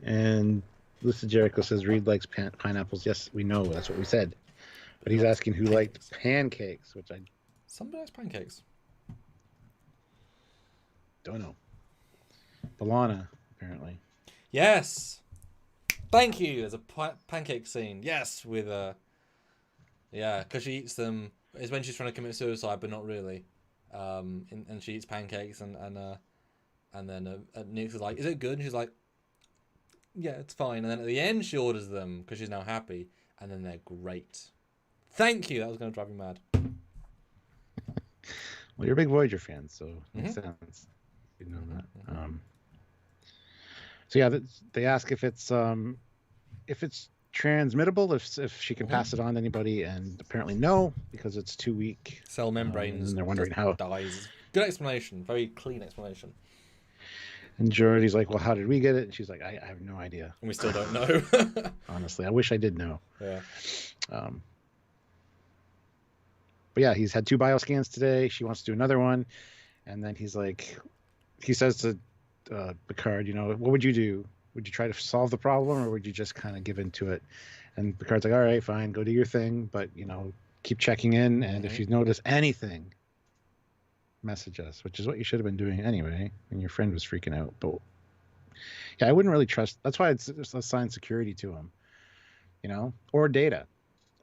And Lisa Jericho says Reed likes pineapples. Yes, we know. That's what we said. But he's asking who liked pancakes, which I... Somebody likes pancakes. Don't know. Balana, apparently. Yes! Thank you! There's a pancake scene. Yes, with... Yeah, because she eats them... It's when she's trying to commit suicide, but not really. And she eats pancakes, and then Nix is like, "Is it good?" And she's like, "Yeah, it's fine." And then at the end, she orders them because she's now happy, and then they're great. Thank you. That was going to drive me mad. Well, you're a big Voyager fan, so it makes sense. You know that. So yeah, they ask if it's transmittable, if she can pass it on to anybody, and apparently no, because it's too weak. Cell membranes. And they're wondering how dies. Good explanation. Very clean explanation. And Geordi's like, "Well, how did we get it?" And she's like, I have no idea. And we still don't know. Honestly, I wish I did know. Yeah. But yeah, he's had 2 bioscans today. She wants to do another one. And then he says to Picard, you know, what would you do? Would you try to solve the problem, or would you just kind of give into it? And Picard's like, all right, fine, go do your thing. But, you know, keep checking in. And if you notice anything, message us, which is what you should have been doing anyway when your friend was freaking out. But yeah, I wouldn't really trust. That's why it's assigned security to him, you know, or Data.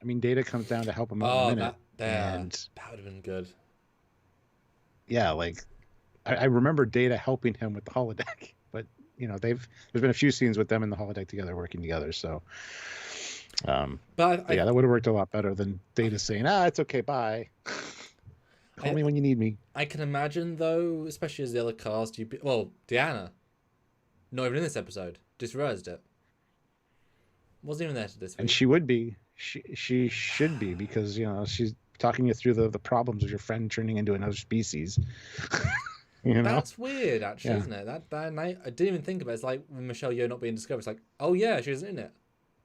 I mean, Data comes down to help him out in a minute. That would have been good. Yeah, like I remember Data helping him with the holodeck, but you know, there's been a few scenes with them in the holodeck together, working together. So, that would have worked a lot better than Data saying, "It's okay, bye. Call me when you need me." I can imagine though, especially as the other cast, Deanna, not even in this episode, just realized it. Wasn't even there to this week. And she would be. She should be, because you know she's talking you through the problems of your friend turning into another species. You know? That's weird, actually, isn't it? That night, I didn't even think about it. It's like with Michelle Yeoh not being discovered. It's like, oh yeah, she's in it.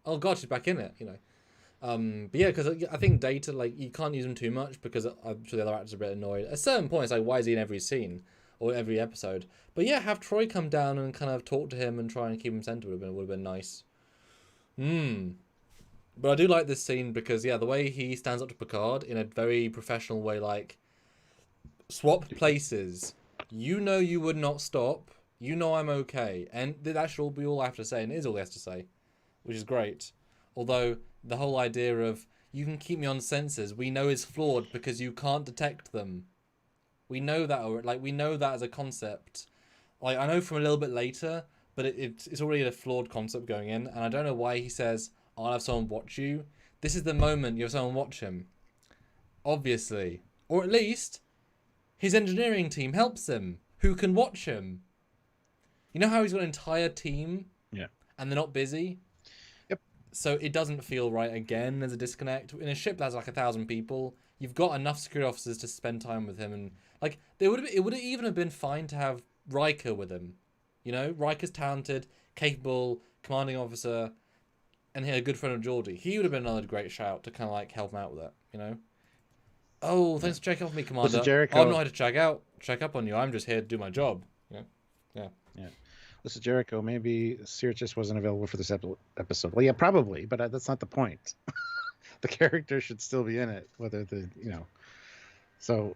Oh god, she's back in it. You know. But yeah, because I think Data, like, you can't use him too much because I'm sure the other actors are a bit annoyed. At a certain point, it's like, why is he in every scene or every episode? But yeah, have Troy come down and kind of talk to him and try and keep him centered would have been nice. But I do like this scene because, yeah, the way he stands up to Picard in a very professional way, like, swap places. You know you would not stop. You know I'm okay. And that should all be all I have to say, and it is all he has to say, which is great. Although, the whole idea of, you can keep me on sensors, we know is flawed because you can't detect them. We know that, we know that as a concept. Like, I know from a little bit later, but it's already a flawed concept going in, and I don't know why he says, I'll have someone watch you. This is the moment you have someone watch him. Obviously. Or at least, his engineering team helps him, who can watch him. You know how he's got an entire team? Yeah. And they're not busy? Yep. So it doesn't feel right again. There's a disconnect. In a ship that's like 1,000 people, you've got enough security officers to spend time with him. And like, it would even have been fine to have Riker with him. You know, Riker's talented, capable, commanding officer, and he had a good friend of Geordi. He would have been another great shout to kind of like help him out with it, you know? Oh, thanks for checking off me, Commander. Listen, Jericho, I'm not here to check up on you. I'm just here to do my job. Yeah. Listen, Jericho, maybe Sears just wasn't available for this episode. Well, yeah, probably, but that's not the point. The character should still be in it, whether so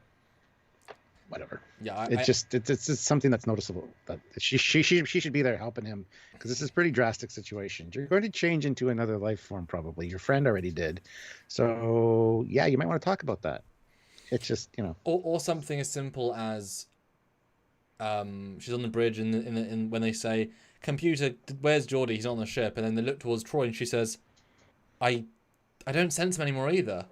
whatever. Yeah, it's just something that's noticeable that she should be there helping him, because this is a pretty drastic situation. You're going to change into another life form, probably. Your friend already did, so yeah, you might want to talk about that. It's just or something as simple as she's on the bridge in when they say, computer, where's Geordi? He's not on the ship, and then they look towards Troy and she says, I don't sense him anymore either.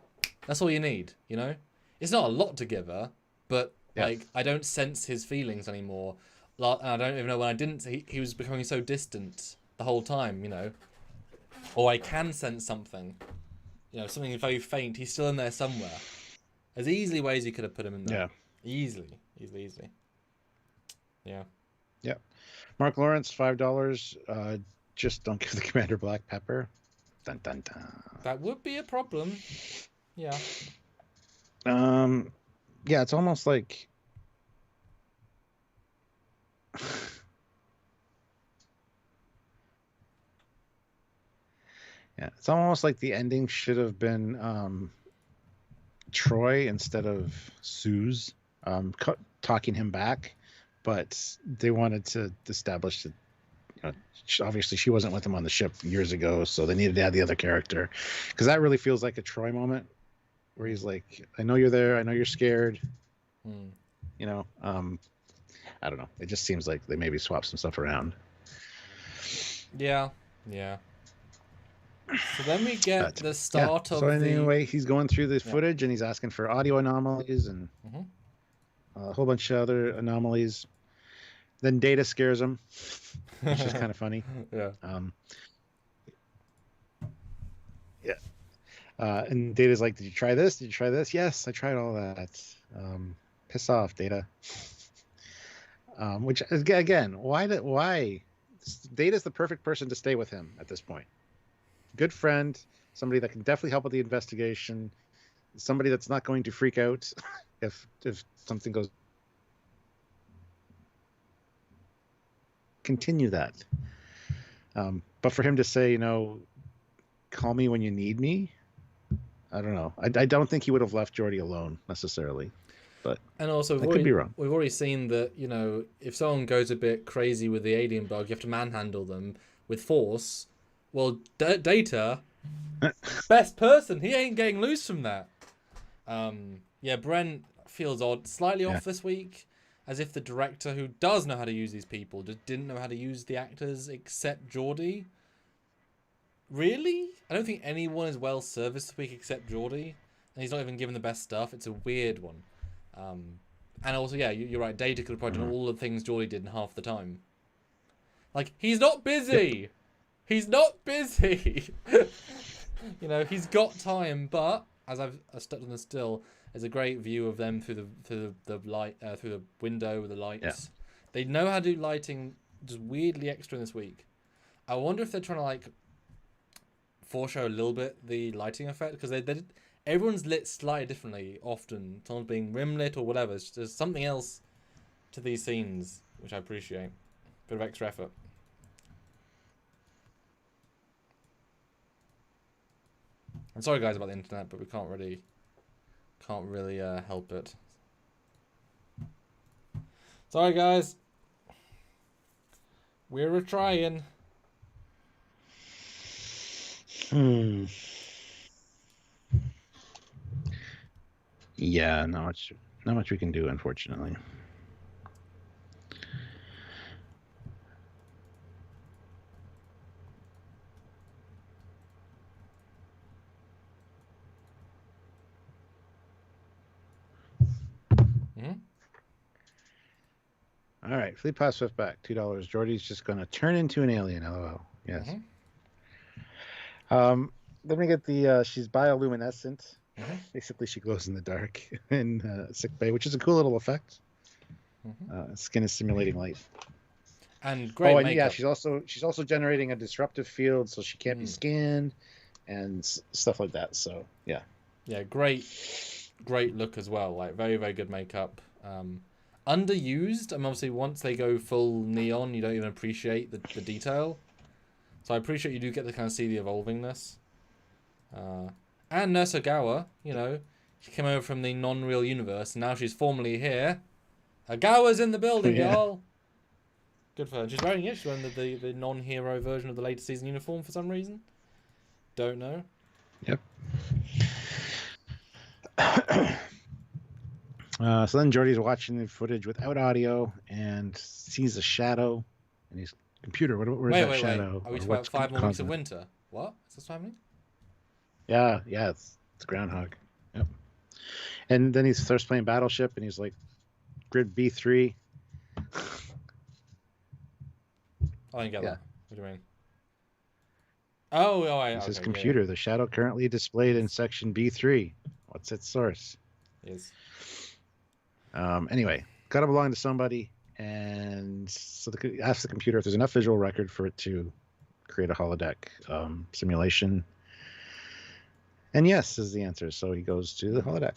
That's all you need, you know? It's not a lot to give her, but like, I don't sense his feelings anymore. And I don't even know when I didn't. He was becoming so distant the whole time, you know? Or I can sense something. You know, something very faint. He's still in there somewhere. There's easily ways you could have put him in there. Yeah. Easily. Yeah. Yeah. Mark Lawrence, $5. Just don't give the commander black pepper. Dun dun dun. That would be a problem. Yeah. Yeah, it's almost like it's almost like the ending should have been Troy instead of Suze talking him back, but they wanted to establish that obviously she wasn't with him on the ship years ago, so they needed to add the other character, because that really feels like a Troy moment where he's like, I know you're there, I know you're scared. I don't know, it just seems like they maybe swapped some stuff around. Yeah. So then we get the start of so anyway, he's going through the footage and he's asking for audio anomalies and a whole bunch of other anomalies. Then Data scares him, which is kind of funny. And Data's like, did you try this? Did you try this? Yes, I tried all that. Piss off, Data. Which, again, why? Data's the perfect person to stay with him at this point. Good friend, somebody that can definitely help with the investigation, somebody that's not going to freak out if something goes. Continue that. But for him to say, call me when you need me, I don't know. I don't think he would have left Geordi alone necessarily. But and also, I could be wrong. We've already seen that, if someone goes a bit crazy with the alien bug, you have to manhandle them with force. Well, Data, best person. He ain't getting loose from that. Brent feels odd, slightly off this week, as if the director, who does know how to use these people, just didn't know how to use the actors except Geordi. Really? I don't think anyone is well serviced this week except Geordi, and he's not even given the best stuff. It's a weird one. And also, you're right. Data could have probably done all the things Geordi did in half the time. Like, he's not busy. Yep. He's not busy. He's got time. But as I've stuck on the still, there's a great view of them through the light, through the window with the lights. Yeah. They know how to do lighting, just weirdly extra in this week. I wonder if they're trying to like foreshadow a little bit the lighting effect, because everyone's lit slightly differently often. Someone's being rim lit or whatever. There's something else to these scenes, which I appreciate. Bit of extra effort. I'm sorry guys about the internet, but we can't really help it. Sorry guys. We're trying. Yeah, not much we can do, unfortunately. All right, Fleet Pass Swift back, $2. Jordy's just gonna turn into an alien. LOL. Yes. Then we get the she's bioluminescent. Basically, she glows in the dark in sick bay, which is a cool little effect. Skin is simulating light. And great makeup. Yeah, she's also generating a disruptive field, so she can't be scanned and stuff like that. So yeah. Yeah, great look as well. Like very, very good makeup. Underused. And obviously, once they go full neon, you don't even appreciate the detail. So I appreciate you do get to kind of see the evolvingness. And Nurse Ogawa, you know, she came over from the non-real universe, and now she's formally here. Ogawa's in the building, y'all. Good for her. She's wearing the non-hero version of the later season uniform for some reason. Don't know. Yep. So then Jordy's watching the footage without audio and sees a shadow in his computer. Where's that shadow? Are we talking about 5 more weeks of winter? What? Is this happening? Yeah, it's Groundhog. Yep. And then he starts playing Battleship, and he's like, grid B3. I didn't get that. What do you mean? It's his computer. Yeah. The shadow currently displayed in section B3. What's its source? Yes. Anyway, gotta belong to somebody, and so ask the computer if there's enough visual record for it to create a holodeck simulation. And yes is the answer. So he goes to the holodeck.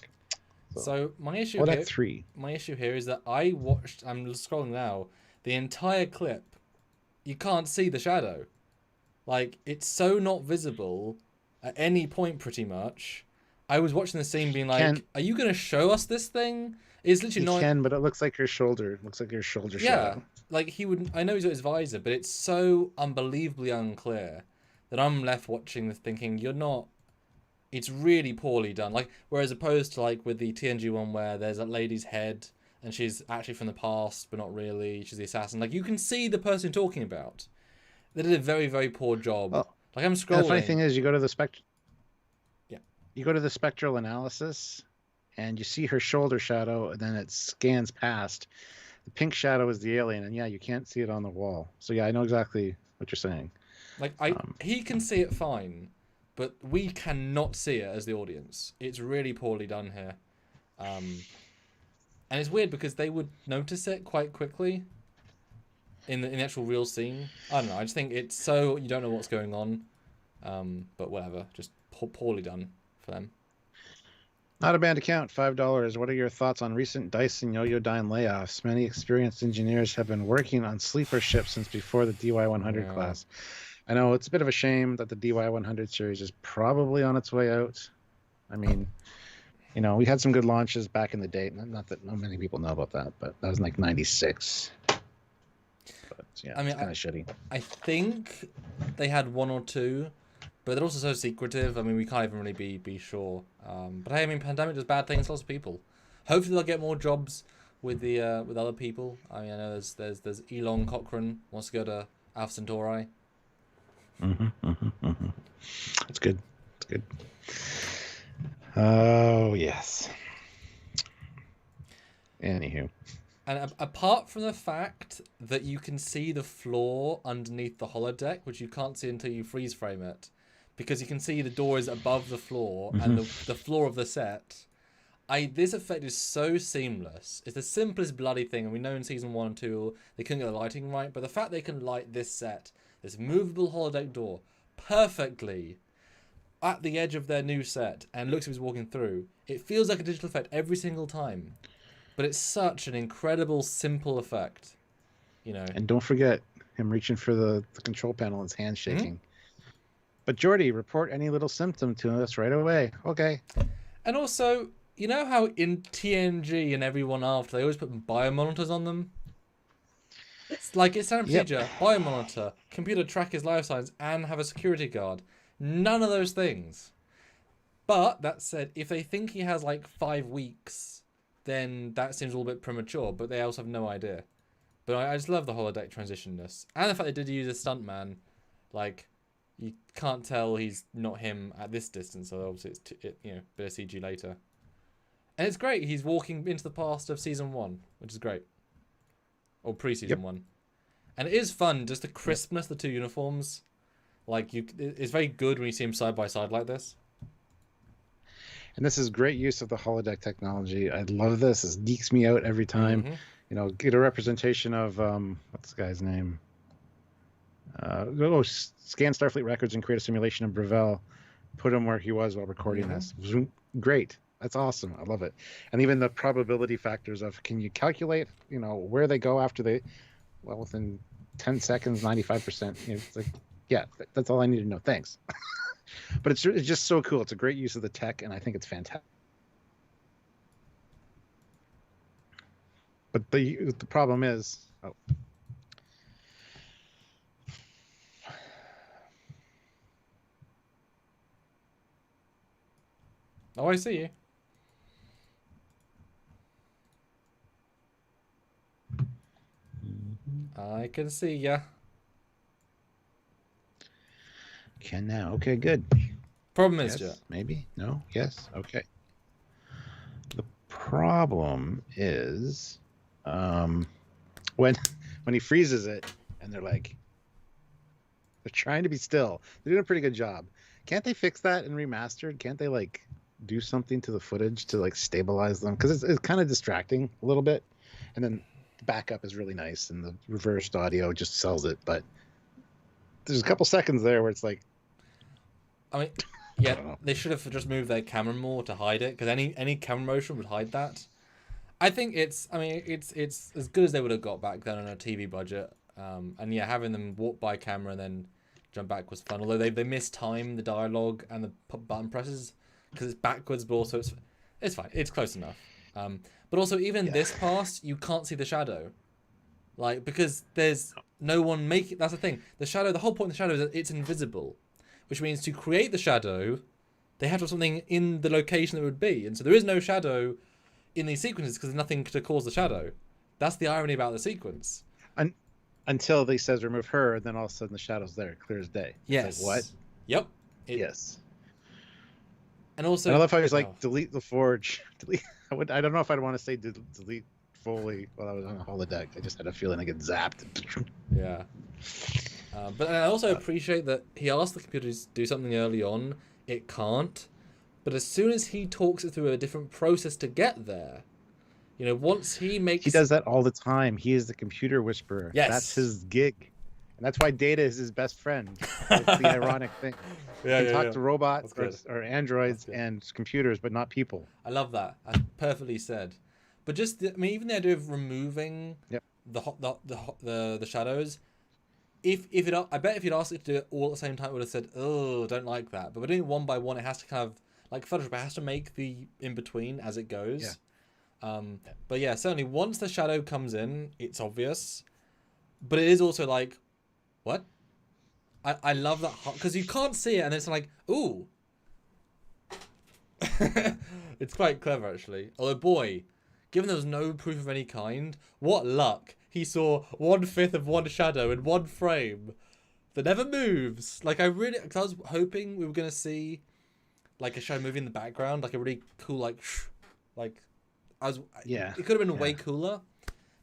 So my issue holodeck here, 3. My issue here is that I'm scrolling now, the entire clip, you can't see the shadow. Like, it's so not visible at any point pretty much. I was watching the scene being like, are you going to show us this thing? It's literally not... He can, but it looks like your shoulder. It looks like your shoulder shadow. Like he would... I know he's got his visor, but it's so unbelievably unclear that I'm left watching this thinking, you're not... It's really poorly done. Like, whereas opposed to like with the TNG one where there's a lady's head and she's actually from the past, but not really. She's the assassin. Like, you can see the person you're talking about. They did a very, very poor job. Well, like, I'm scrolling. The funny thing is, you go to the Yeah. You go to the spectral analysis, and you see her shoulder shadow, and then it scans past. The pink shadow is the alien, and yeah, you can't see it on the wall. So yeah, I know exactly what you're saying. Like, he can see it fine, but we cannot see it as the audience. It's really poorly done here. And it's weird because they would notice it quite quickly in the actual real scene. I don't know. I just think it's so you don't know what's going on. But whatever. Just poorly done for them. Not a bad account, $5. What are your thoughts on recent Dyson Yo-Yo-Dyne layoffs? Many experienced engineers have been working on sleeper ships since before the DY-100 class. I know it's a bit of a shame that the DY-100 series is probably on its way out. I mean, you know, we had some good launches back in the day. Not that not many people know about that, but that was in like 96. But yeah, I mean, it's kind of shitty. I think they had one or two, but they're also so secretive. I mean, we can't even really be sure. But hey, I mean, pandemic does bad things to lots of people. Hopefully, they'll get more jobs with the with other people. I mean, I know there's Elon Cochrane wants to go to Alpha Centauri. That's good. That's good. Oh yes. Anywho. And apart from the fact that you can see the floor underneath the holodeck, which you can't see until you freeze frame it, because you can see the door is above the floor and the floor of the set. This effect is so seamless. It's the simplest bloody thing, and we know in season 1 and 2 they couldn't get the lighting right, but the fact they can light this set, this movable holodeck door, perfectly at the edge of their new set and looks as if he's walking through, it feels like a digital effect every single time. But it's such an incredible, simple effect, you know. And don't forget him reaching for the control panel and his hand shaking. But Jordy, report any little symptom to us right away. Okay. And also, you know how in TNG and everyone after, they always put biomonitors on them? It's like, it's standard procedure, biomonitor, computer track his life signs, and have a security guard. None of those things. But, that said, if they think he has like 5 weeks, then that seems a little bit premature, but they also have no idea. But I just love the holodeck transitionness. And the fact they did use a stuntman. Like, you can't tell he's not him at this distance, so obviously it's you know, bit of CG later. And it's great, he's walking into the past of season 1, which is great. or preseason Yep. one, and it is fun. Just the crispness of the two uniforms, like it's very good when you see them side by side like this. And this is great use of the holodeck technology. I love this. This geeks me out every time. Mm-hmm. You know, get a representation of what's the guy's name? Scan Starfleet records and create a simulation of Brevell. Put him where he was while recording this. Zoom. Great. That's awesome. I love it. And even the probability factors of, can you calculate, you know, where they go after they, well, within 10 seconds, 95%. You know, it's like, yeah, that's all I need to know. Thanks. But it's just so cool. It's a great use of the tech, and I think it's fantastic. But the problem is, Oh, I see you. I can see ya. Can now. Okay, good. Problem is, Yes, maybe. No. Yes. Okay. The problem is, when he freezes it, and they're trying to be still. They're doing a pretty good job. Can't they fix that and remastered? Can't they like do something to the footage to like stabilize them? Because it's kind of distracting a little bit. And then the backup is really nice, and the reversed audio just sells it. But there's a couple seconds there where it's like, I mean, yeah, they should have just moved their camera more to hide it, because any camera motion would hide that. I think it's as good as they would have got back then on a TV budget. And yeah, having them walk by camera and then jump back was fun. Although they mistime the dialogue and the button presses because it's backwards, but also it's fine. It's close enough. But also even this pass, you can't see the shadow, like, because there's no one making. That's the thing. The shadow. The whole point of the shadow is that it's invisible, which means to create the shadow, they have to have something in the location that it would be, and so there is no shadow in these sequences because there's nothing to cause the shadow. That's the irony about the sequence. Until they says remove her, and then all of a sudden the shadow's there, clear as day. Yes. It's like, what? Yep. Yes. And also, and I love how he's like, delete the forge. Delete. I don't know if I'd want to say delete Foley while I was on the holodeck. I just had a feeling I get zapped. Yeah. But I also appreciate that he asked the computer to do something early on. It can't. But as soon as he talks it through a different process to get there, you know, once he makes... He does that all the time. He is the computer whisperer. Yes. That's his gig. And that's why Data is his best friend. It's the ironic thing. He can talk to robots or androids and computers, but not people. I love that. That's perfectly said. But just, even the idea of removing the shadows... I bet if you'd asked it to do it all at the same time, it would have said, "Oh, don't like that." But we're doing it one by one. It has to kind of, like Photoshop, it has to make the in between as it goes. Yeah. But yeah, certainly once the shadow comes in, it's obvious. But it is also like, what? I love that because you can't see it, and it's like, ooh. It's quite clever actually. Although boy, given there was no proof of any kind, what luck. He saw 1/5 of one shadow in one frame that never moves. Like, I was hoping we were going to see, like, a shadow moving in the background, like a really cool, like, it could have been way cooler,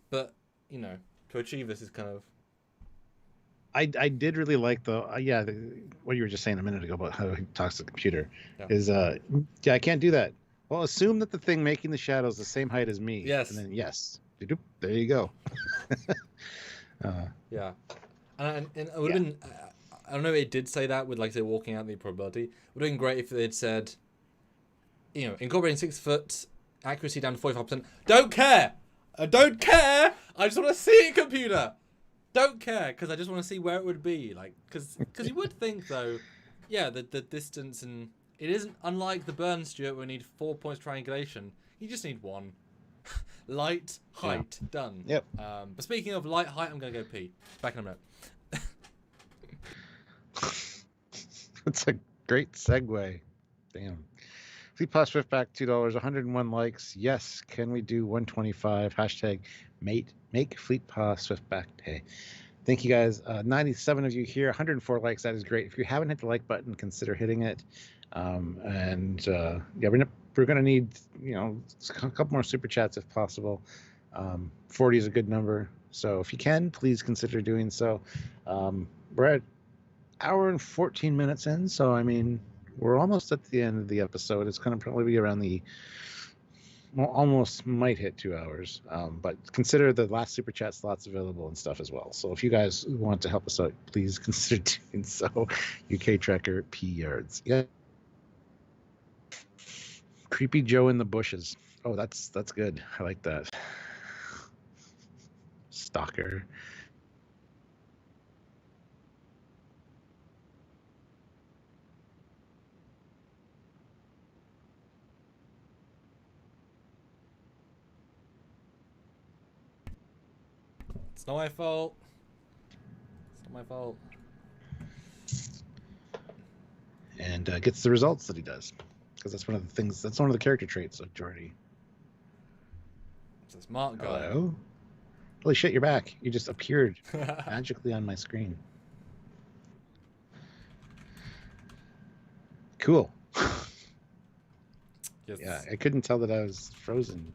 but, you know, to achieve this is kind of... I did really like what you were just saying a minute ago about how he talks to the computer is, I can't do that. Well, assume that the thing making the shadow is the same height as me. Yes. And then, yes. There you go. Yeah. And it would have been... I don't know, it did say that with, like, say, walking out the probability. It would have been great if they'd said, you know, incorporating 6 foot accuracy down to 45%. Don't care! I don't care! I just want to see it, computer! Don't care, because I just want to see where it would be. Like, because you would think, though, yeah, the distance and... It isn't unlike the Burn Stuart where we need 4 points triangulation. You just need 1. Light, height, done. Yep. But speaking of light, height, I'm going to go pee. Back in a minute. That's a great segue. Damn. Fleet Pass Swiftback, $2, 101 likes. Yes. Can we do 125? Hashtag make Fleet Pass Swiftback day. Thank you guys. 97 of you here, 104 likes. That is great. If you haven't hit the like button, consider hitting it. We're going to need, you know, a couple more super chats if possible. 40 is a good number. So if you can, please consider doing so. We're at hour and 14 minutes in, so I mean, we're almost at the end of the episode. It's going to probably be around the almost might hit 2 hours, but consider the last super chat slots available and stuff as well. So if you guys want to help us out, please consider doing so. UK Trekker P Yards. Yeah. Creepy Joe in the bushes. Oh, that's good. I like that. Stalker. It's not my fault. It's not my fault. And gets the results that he does, because that's one of the things. That's one of the character traits of Jordy. It's a smart guy. Hello? Holy shit, you're back. You just appeared magically on my screen. Cool. Yes. Yeah, I couldn't tell that I was frozen.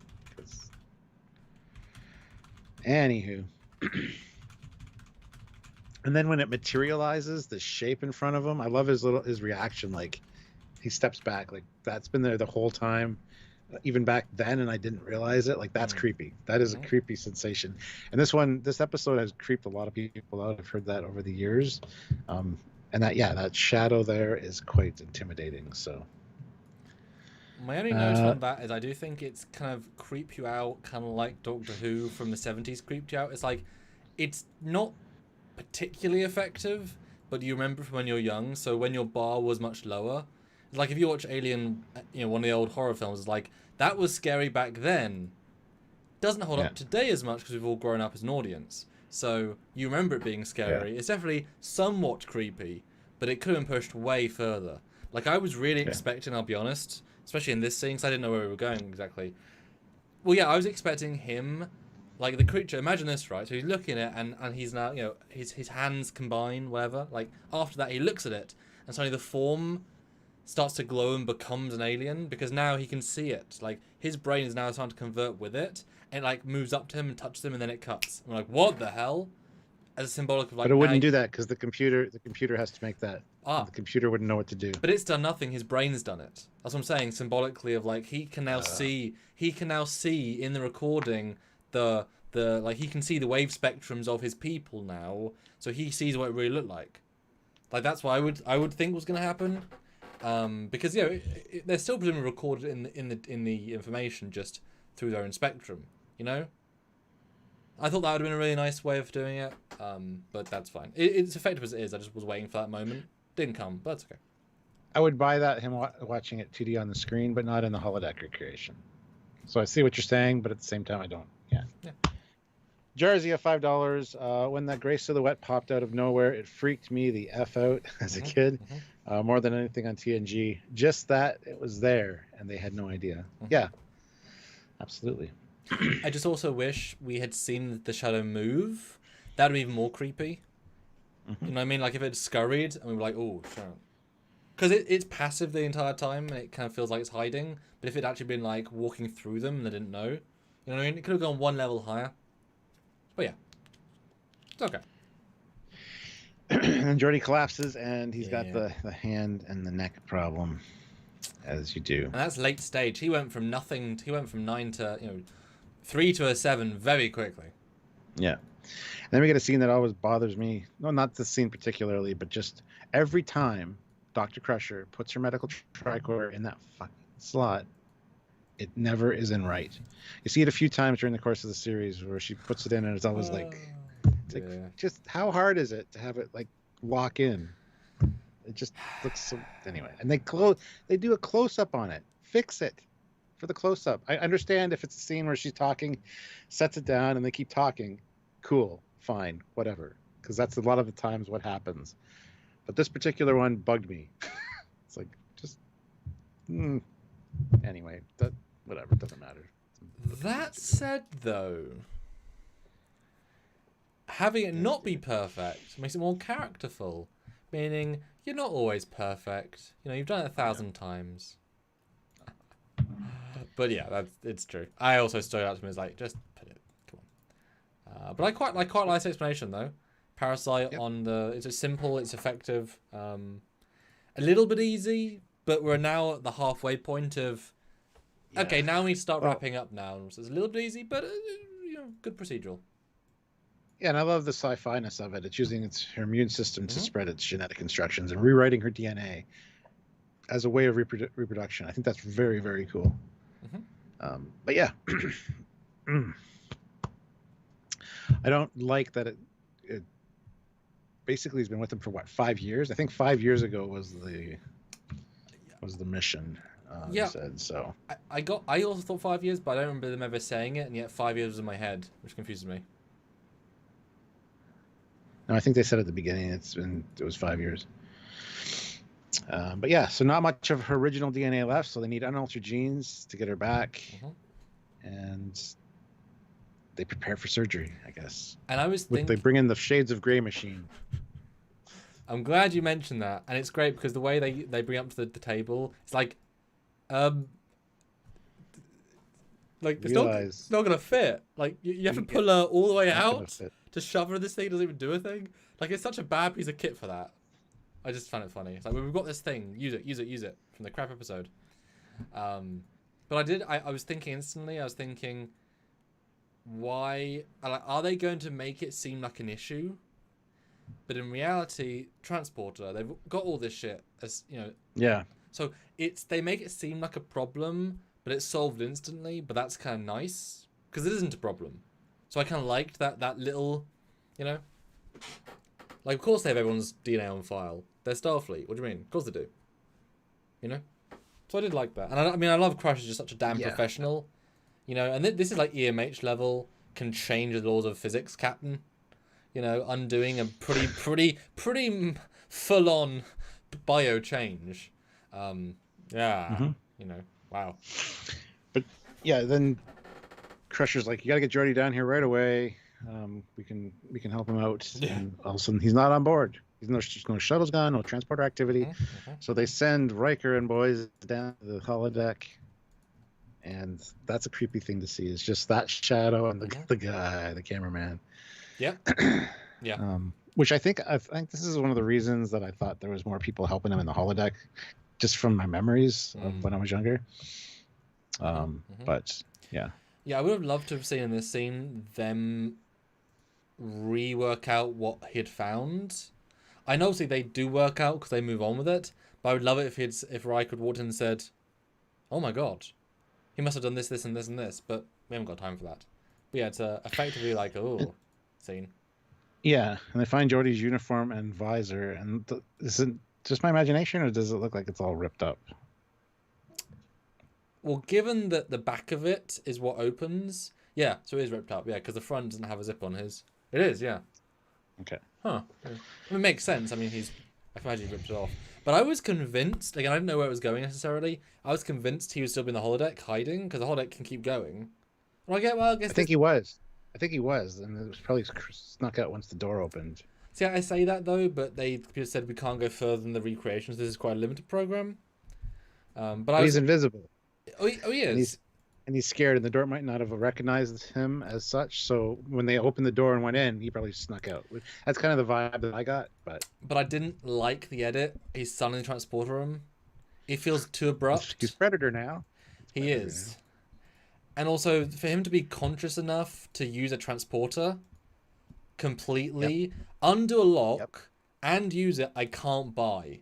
Anywho. And then when it materializes, the shape in front of him, I love his reaction. Like, he steps back. Like, that's been there the whole time, even back then, and I didn't realize it. Like, that's creepy. That is a creepy sensation. And this episode has creeped a lot of people out. I've heard that over the years. And that shadow there is quite intimidating. So my only note on that is I do think it's kind of creep you out, kind of like Doctor Who from the 70s creeped you out. It's like, it's not particularly effective, but you remember from when you're young, so when your bar was much lower. It's like if you watch Alien, one of the old horror films, it's like, that was scary back then. Doesn't hold up today as much because we've all grown up as an audience. So you remember it being scary. Yeah. It's definitely somewhat creepy, but it could have been pushed way further. Like, I was really expecting, I'll be honest, especially in this scene, because I didn't know where we were going exactly. Well, yeah, I was expecting him, like the creature, imagine this, right? So he's looking at it, and he's now, his hands combine, whatever. Like, after that, he looks at it, and suddenly the form starts to glow and becomes an alien, because now he can see it. Like, his brain is now starting to convert with it, and it, like, moves up to him and touches him, and then it cuts. I'm like, what the hell? As a symbolic of, like, but it wouldn't do that, because the computer has to make that. The computer wouldn't know what to do. But it's done nothing. His brain's done it. That's what I'm saying, symbolically, of, like, he can now see in the recording like, he can see the wave spectrums of his people now, so he sees what it really looked like. Like, that's what I would think was going to happen, because they're still presumably recorded in the information just through their own spectrum. I thought that would have been a really nice way of doing it, but that's fine. It's effective as it is. I just was waiting for that moment. Didn't come, but that's okay. I would buy that, him watching it 2D on the screen, but not in the holodeck recreation. So I see what you're saying, but at the same time, I don't. Yeah. Jarzia, $5. When that gray silhouette popped out of nowhere, it freaked me the F out as a kid, more than anything on TNG. Just that it was there, and they had no idea. Yeah, absolutely. I just also wish we had seen the shadow move. That would be even more creepy. You know what I mean? Like, if it scurried, and we were like, oh, shadow. Because it's passive the entire time, and it kind of feels like it's hiding. But if it actually been, like, walking through them, and they didn't know, you know what I mean? It could have gone one level higher. But yeah, it's okay. And Jordy collapses, and he's got the hand and the neck problem, as you do. And that's late stage. He went from 9 to 3 to a 7 very quickly. Yeah. And then we get a scene that always bothers me. No, not this scene particularly, but just every time Dr. Crusher puts her medical tricorder in that fucking slot, it never is in right. You see it a few times during the course of the series where she puts it in, and it's always just how hard is it to have it like lock in? It just looks so. Anyway, and they do a close up on it. Fix it for the close up. I understand if it's a scene where she's talking, sets it down, and they keep talking. Cool, fine, whatever. Because that's a lot of the times what happens. But this particular one bugged me. It's like just. Anyway, whatever, it doesn't matter. That said, though, having it not be perfect makes it more characterful. Meaning, you're not always perfect. You've done it 1,000 times. But yeah, it's true. I also stood out to me as like, just put it. Come But I quite like this explanation though. Parasite on the it's simple, it's effective, a little bit easy, but we're now at the halfway point of okay, now we start wrapping up now. So it's a little bit easy, but good procedural. Yeah, and I love the sci-fi-ness of it. It's using her immune system to spread its genetic instructions and rewriting her DNA as a way of reproduction. I think that's very, very cool. But yeah, I don't like that it basically has been with them for what, 5 years? I think 5 years ago was the mission. He said so. I also thought 5 years, but I don't remember them ever saying it, and yet 5 years was in my head, which confuses me. No, I think they said at the beginning it was 5 years. But yeah, so not much of her original DNA left, so they need unaltered genes to get her back, and they prepare for surgery, I guess. And I was thinking they bring in the Shades of Grey machine. I'm glad you mentioned that, and it's great because the way they bring it up to the table, it's like, it's not gonna fit. Like you have to pull her all the way out to shove her in this thing. It doesn't even do a thing. Like it's such a bad piece of kit for that. I just found it funny. It's like we've got this thing. Use it from the crap episode. But I was thinking instantly. I was thinking, why are they going to make it seem like an issue? But in reality, transporter, they've got all this shit as Yeah. So they make it seem like a problem, but it's solved instantly. But that's kind of nice because it isn't a problem. So I kind of liked that little, like of course they have everyone's DNA on file. They're Starfleet. What do you mean? Of course they do. So I did like that, and I love Crush is just such a damn professional, And this is like EMH level, can change the laws of physics, Captain. Undoing a pretty full on bio change. Wow. But yeah, then Crusher's like, you gotta get Geordi down here right away. We can help him out. And all of a sudden he's not on board. There's no shuttles gone, no transporter activity. So they send Riker and boys down to the holodeck, and that's a creepy thing to see. It's just that shadow and the guy, the cameraman. Yeah. Yeah. Which I think this is one of the reasons that I thought there was more people helping him in the holodeck, just from my memories of when I was younger. But yeah. Yeah, I would have loved to have seen in this scene them rework out what he'd found. I know obviously they do work out because they move on with it, but I would love it if Riker walked in and said, "Oh my god, he must have done this, this, and this, and this," but we haven't got time for that. But yeah, it's effectively like scene. Yeah, and they find Geordi's uniform and visor, and is it just my imagination, or does it look like it's all ripped up? Well, given that the back of it is what opens, yeah, so it is ripped up, yeah, because the front doesn't have a zip on his. It is, yeah. Okay. Huh. It makes sense. I mean, I can imagine he ripped it off. But I was convinced, again, I didn't know where it was going necessarily. I was convinced he was still in the holodeck hiding, because the holodeck can keep going. And I think he was. And it was probably snuck out once the door opened. See, I say that though, but they said we can't go further than the recreations. This is quite a limited program. But he's invisible. Oh, he is. And he's scared, and the door might not have recognized him as such. So when they opened the door and went in, he probably snuck out. That's kind of the vibe that I got. But I didn't like the edit. He's suddenly transporter him. It feels too abrupt. He's Predator now. He is. And also, for him to be conscious enough to use a transporter completely, undo a lock, and use it, I can't buy.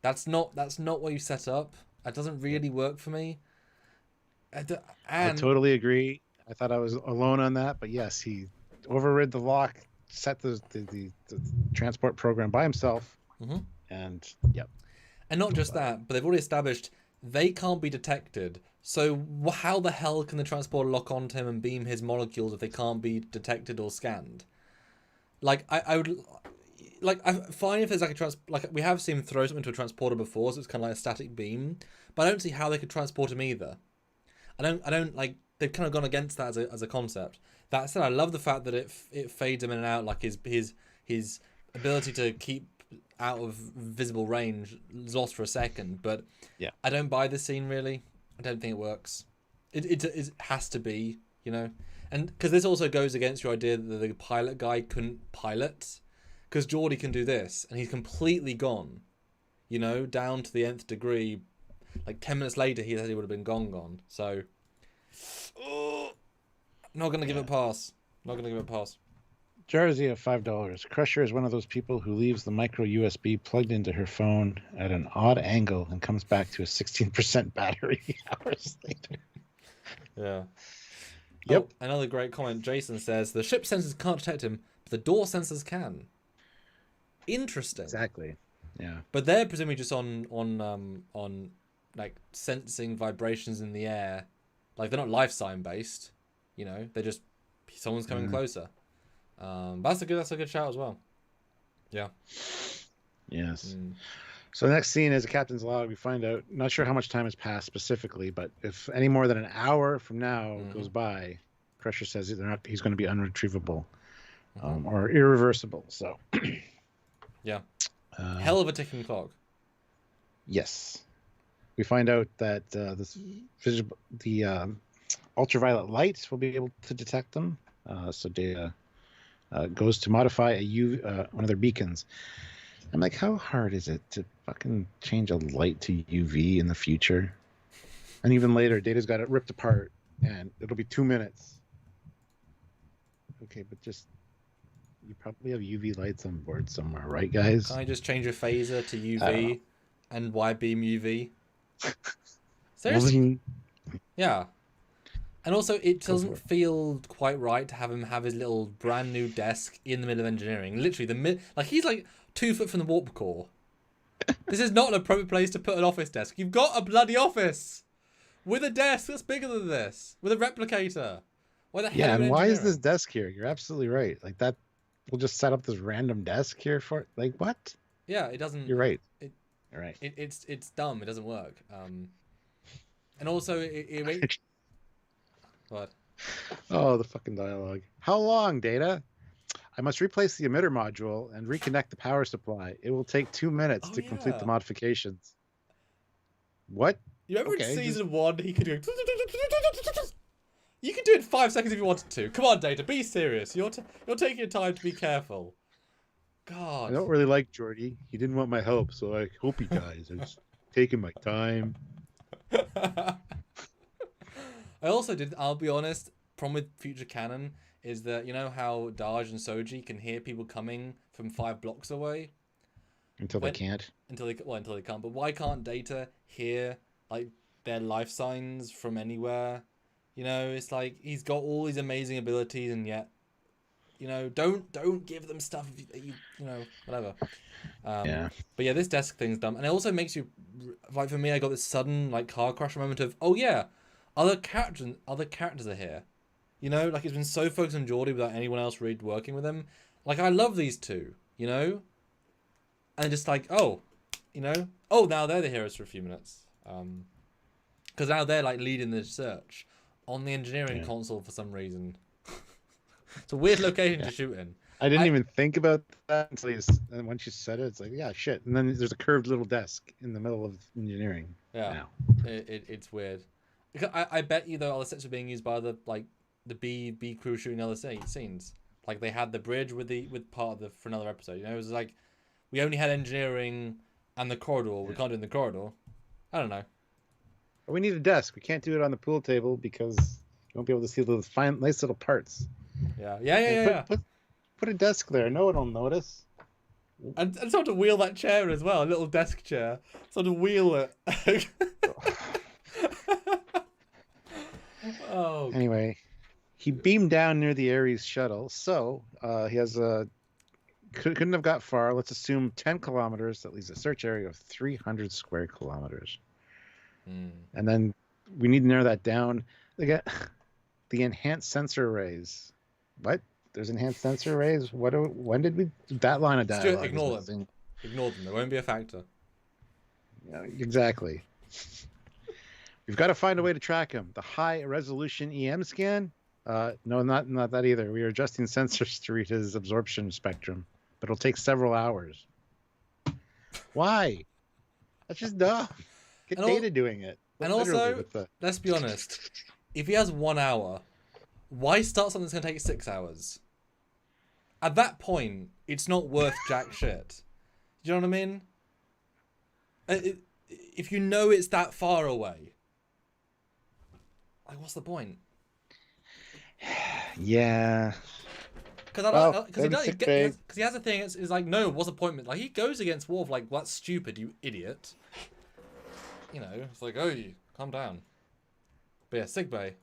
That's not what you set up. That doesn't really work for me. I totally agree. I thought I was alone on that, but yes, he overrid the lock, set the transport program by himself, and And not just that, but they've already established they can't be detected. So how the hell can the transporter lock onto him and beam his molecules if they can't be detected or scanned? Like I would, like I'm fine if there's like we have seen him throw something to a transporter before, so it's kind of like a static beam, but I don't see how they could transport him either. I don't like they've kind of gone against that as a concept. That said, I love the fact that it fades him in and out, like his ability to keep out of visible range is lost for a second. But I don't buy this scene really. I don't think it works. It has to be, And because this also goes against your idea that the pilot guy couldn't pilot, because Geordie can do this, and he's completely gone, you know, down to the nth degree. Like 10 minutes later, he said he would have been gone. So, not gonna give it a pass. Not gonna give it a pass. Jarzia, $5. Crusher is one of those people who leaves the micro USB plugged into her phone at an odd angle and comes back to a 16% battery hours later. Yeah. Yep. Oh, another great comment. Jason says the ship sensors can't detect him, but the door sensors can. Interesting. Exactly. Yeah. But they're presumably just on like sensing vibrations in the air. Like they're not life sign based, you know. They're just someone's coming closer. That's a good shout as well. Yeah. Yes. So the next scene is a captain's log. We find out, not sure how much time has passed specifically, but if any more than an hour from now goes by, Crusher says he's going to be unretrievable or irreversible. So, yeah, hell of a ticking clock. Yes, we find out that the ultraviolet light will be able to detect them. So Data goes to modify one of their beacons. I'm like, how hard is it to fucking change a light to UV in the future? And even later, Data's got it ripped apart, and it'll be 2 minutes. Okay, but you probably have UV lights on board somewhere, right, guys? Can I just change a phaser to UV and wide beam UV? Seriously? Yeah. And also, it doesn't feel quite right to have him have his little brand new desk in the middle of engineering. Literally, he's like 2 foot from the warp core. This is not an appropriate place to put an office desk. You've got a bloody office with a desk that's bigger than this, with a replicator. Why the hell? Yeah, and why is this desk here? You're absolutely right. Like that, we'll just set up this random desk here for it. Like what? Yeah, it doesn't. You're right. You're right. It's dumb. It doesn't work. And also it makes. What? Oh, the fucking dialogue. How long, Data? I must replace the emitter module and reconnect the power supply. It will take 2 minutes to complete the modifications. What? You remember in season 1 he could go. You could do it in 5 seconds if you wanted to. Come on, Data, be serious. You're taking your time to be careful. God. I don't really like Geordie. He didn't want my help, so I hope he dies. I'm just taking my time. I also did. I'll be honest. Problem with future canon is that you know how Daj and Soji can hear people coming from 5 blocks away until they can't. Until they can't. But why can't Data hear like their life signs from anywhere? You know, it's like he's got all these amazing abilities, and yet, you know, don't give them stuff. You know, whatever. Yeah. But yeah, this desk thing's dumb, and it also makes you like for me. I got this sudden like car crash moment of other characters are here. You know, like it's been so focused on Geordie without anyone else really working with him. Like I love these two, you know, and just like now they're the heroes for a few minutes. Because now they're like leading the search on the engineering console for some reason. It's a weird location to shoot in. I didn't even think about that until once you said it. It's like, yeah, shit. And then there's a curved little desk in the middle of engineering. Yeah, it's weird. I bet you though all the sets are being used by the B crew shooting other scenes. Like they had the bridge with part of for another episode. You know, it was like we only had engineering and the corridor. We can't do it in the corridor. I don't know. But we need a desk. We can't do it on the pool table because you won't be able to see those nice little parts. Yeah. Put a desk there. No one will notice. And sort to wheel that chair as well, a little desk chair. Sort of wheel it. Anyway, he beamed down near the Ares shuttle, so he has couldn't have got far. Let's assume 10 kilometers. That leaves a search area of 300 square kilometers. And then we need to narrow that down. They got the enhanced sensor arrays. What? There's enhanced sensor arrays? When did we... That line of dialogue. Ignore them. Ignore them. They won't be a factor. Yeah, exactly. We've got to find a way to track him. The high-resolution EM scan? No, not that either. We are adjusting sensors to read his absorption spectrum, but it'll take several hours. Why? That's just dumb. Get Data doing it. And also, let's be honest. If he has 1 hour, why start something that's going to take 6 hours? At that point, it's not worth jack shit. Do you know what I mean? If you know it's that far away, like, what's the point? Yeah. Because he has a thing. It's like, no, what's the point? Like, he goes against Worf. Like, that's stupid, you idiot. You know, it's like, oh, you calm down. But yeah, sickbay.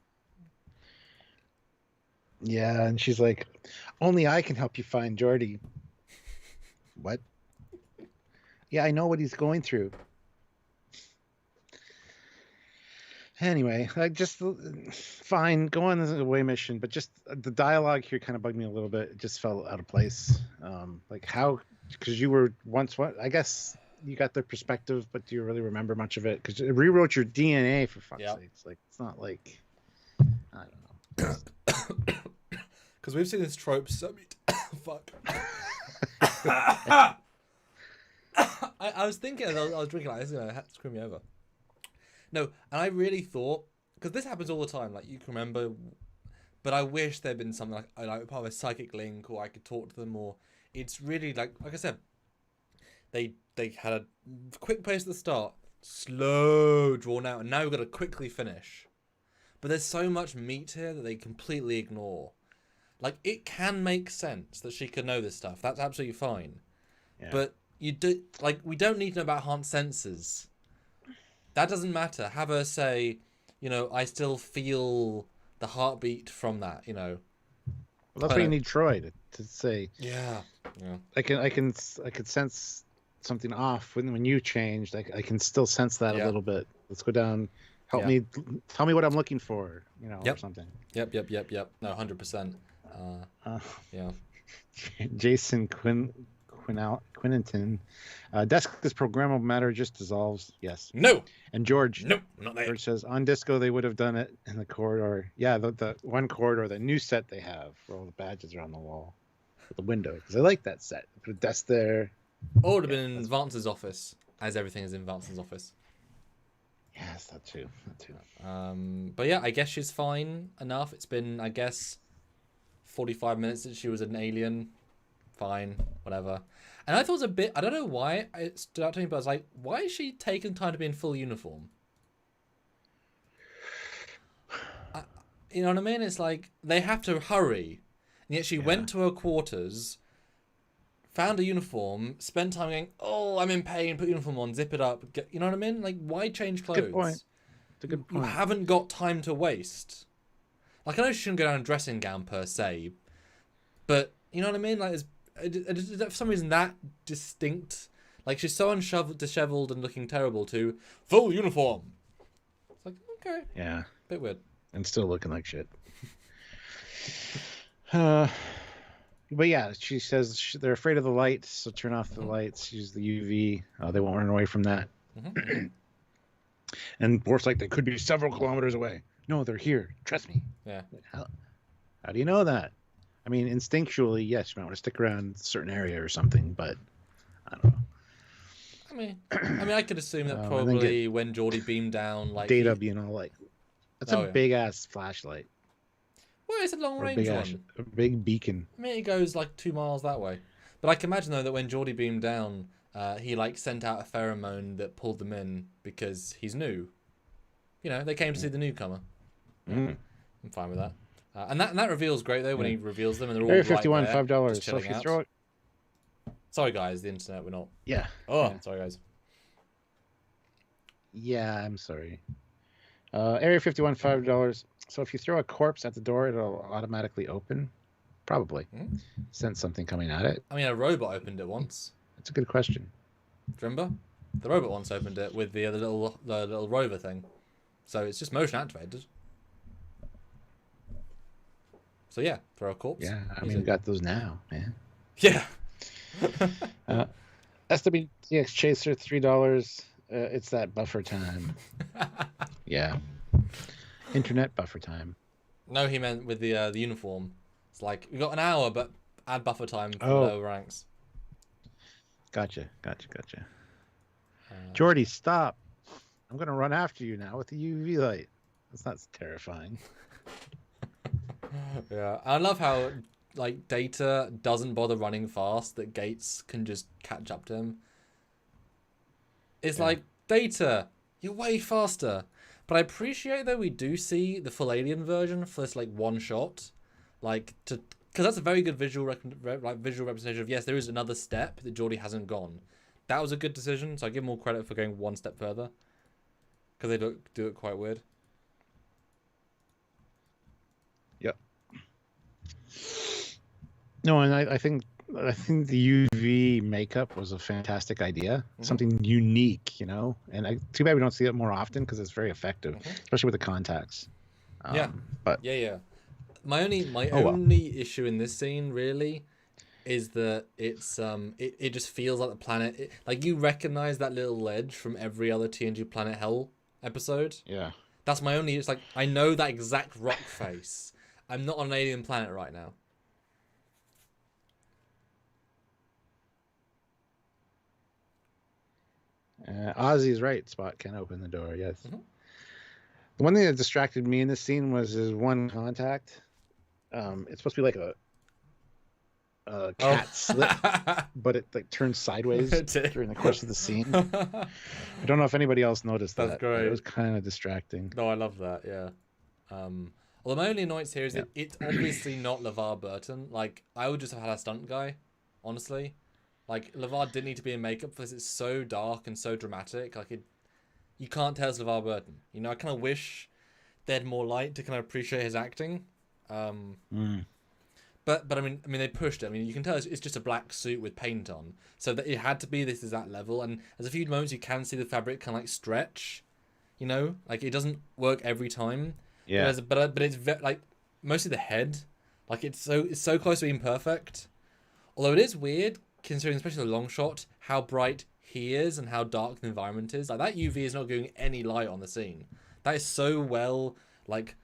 Yeah, and she's like, only I can help you find Geordi. What? Yeah, I know what he's going through. Anyway, like, just fine, go on this away mission, but just the dialogue here kind of bugged me a little bit. It just felt out of place. Like, how? Because you were once what? I guess you got the perspective, but do you really remember much of it? Because it rewrote your DNA, for fuck's sake. It's like, it's not like, I don't know. Because we've seen this trope so many fuck. I was thinking as I was drinking, like, this is gonna screw me over. No, and I really thought, because this happens all the time, like, you can remember, but I wish there'd been something like part of a psychic link, or I could talk to them, or it's really like I said, they had a quick pace at the start, slow drawn out, and now we've got to quickly finish. But there's so much meat here that they completely ignore. Like, it can make sense that she could know this stuff. That's absolutely fine. Yeah. But we don't need to know about Hans' senses. That doesn't matter. Have her say, you know, I still feel the heartbeat from that, you know. Well, that's why you need Troy to say. Yeah. I could sense something off when you changed. I can still sense that a little bit. Let's go down. Help me. Tell me what I'm looking for, you know, or something. Yep. No, 100%. Yeah. Jason Quinninton. Desk is programmable matter just dissolves. Yes. No. And George. No, not that. George says on Disco they would have done it in the corridor. Yeah, the one corridor, the new set they have where all the badges are on the wall, with the window. Because I like that set. Put a desk there. Or it would have been in Vance's office, as everything is in Vance's office. Yes, that too. But yeah, I guess she's fine enough. It's been, I guess, 45 minutes since she was an alien. Fine, whatever. And I thought it was a bit, I don't know why it stood out to me, but I was like, why is she taking time to be in full uniform? You know what I mean? It's like, they have to hurry. And yet she went to her quarters, found a uniform, spent time going, oh, I'm in pain, put uniform on, zip it up. You know what I mean? Like, why change clothes? Good point. It's a good point. You haven't got time to waste. Like, I know she shouldn't go down in a dressing gown per se, but you know what I mean? Like, for some reason, that distinct, like, she's so disheveled and looking terrible to full uniform. It's like, okay. Yeah. Bit weird. And still looking like shit. But yeah, she says they're afraid of the light, so turn off the lights, use the UV. They won't run away from that. And Worf's like, they could be several kilometers away. No, they're here. Trust me. Yeah. How do you know that? I mean, instinctually, yes, you might want to stick around a certain area or something, but I don't know. I mean, I could assume that probably when Geordi beamed down, like data being all like, that's a big ass flashlight. Well, it's a long range one. A big beacon. I mean, it goes like 2 miles that way. But I can imagine though that when Geordi beamed down, he like sent out a pheromone that pulled them in because he's new. You know, they came to see the newcomer. I'm fine with that. And that reveal's great though when he reveals them and they're all Area 51, right there, $5. So if you throw it. Sorry guys, the internet, we're not. Yeah. Oh, yeah. Sorry guys. Yeah, I'm sorry. Area 51, $5. So if you throw a corpse at the door, it'll automatically open. Probably. Sense something coming at it. I mean, a robot opened it once. That's a good question. Remember? The robot once opened it with the little rover thing. So it's just motion activated. So yeah, throw a corpse. Yeah, I mean, we got those now, man. Yeah. SWTX Chaser, $3. It's that buffer time. Yeah. Internet buffer time. No, he meant with the uniform. It's like, we got an hour, but add buffer time for lower ranks. Gotcha. Geordi, stop. I'm going to run after you now with the UV light. That's not terrifying. Yeah, I love how like Data doesn't bother running fast. That Gates can just catch up to him. It's Yeah. like Data, you're way faster. But I appreciate that we do see the full alien version for this like one shot, like to because that's a very good visual representation of yes, there is another step that Geordie hasn't gone. That was a good decision, so I give him all credit for going one step further because they do it quite weird. Yep. No, and I think the UV makeup was a fantastic idea, something unique, you know. And too bad we don't see it more often because it's very effective, especially with the contacts. Yeah, but yeah. My only well. issue in this scene really is that it's it just feels like the planet like you recognize that little ledge from every other TNG Planet Hell episode. Yeah. That's my only. It's like I know that exact rock face. I'm not on an alien planet right now. Ozzy's right. Spot can open the door. Yes. The one thing that distracted me in this scene was his one contact. It's supposed to be like a cat slip, but it like turns sideways during the course of the scene. I don't know if anybody else noticed that. That's great. It was kind of distracting. No, I love that. Yeah. Although my only annoyance here is it's obviously not LeVar Burton. Like I would just have had a stunt guy, honestly. Like LeVar didn't need to be in makeup for this. It's so dark and so dramatic. Like you can't tell it's LeVar Burton. You know, I kind of wish they had more light to kind of appreciate his acting. But I mean they pushed it. I mean you can tell it's just a black suit with paint on, so that it had to be this is that level. And there's a few moments you can see the fabric kind of like stretch, you know, like it doesn't work every time. Yeah. But it's like mostly the head, like it's so close to being perfect. Although it is weird considering, especially the long shot, how bright he is and how dark the environment is. Like that UV is not giving any light on the scene. That is so well like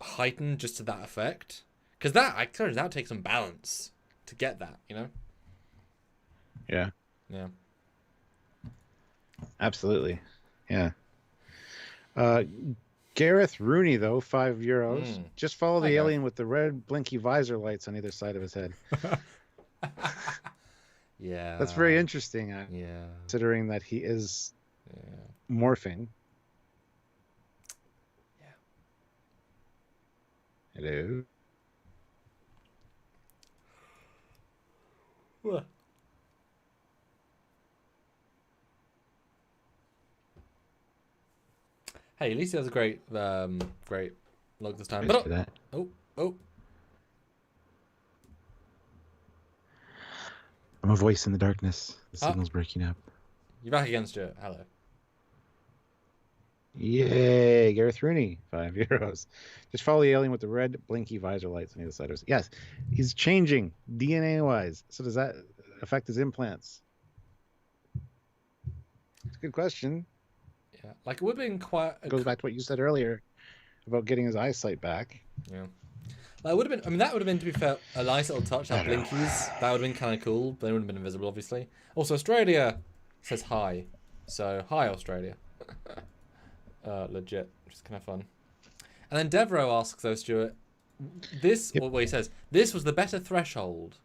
heightened just to that effect. Because that takes some balance to get that, you know? Yeah. Yeah. Absolutely. Yeah. Gareth Rooney, though, €5. Just follow the alien with the red blinky visor lights on either side of his head. Yeah. That's very interesting. Yeah. Considering that he is morphing. Yeah. Hello. What? Hey, at least he has a great look this time. But oh. I'm a voice in the darkness. The signal's breaking up. You're back again, Stuart. Hello. Yay, Gareth Rooney, €5. Just follow the alien with the red blinky visor lights on either side of his. Yes, he's changing DNA-wise. So does that affect his implants? It's a good question. Yeah, like it would have been quite. It goes back to what you said earlier about getting his eyesight back. Yeah. That would have been. I mean, that would have been, to be fair, a nice little touch. That blinkies. That would have been kind of cool, but they would have been invisible, obviously. Also, Australia says hi, so hi, Australia. Legit, just kind of fun. And then Devereaux asks, though, Stuart, what he says, this was the better threshold.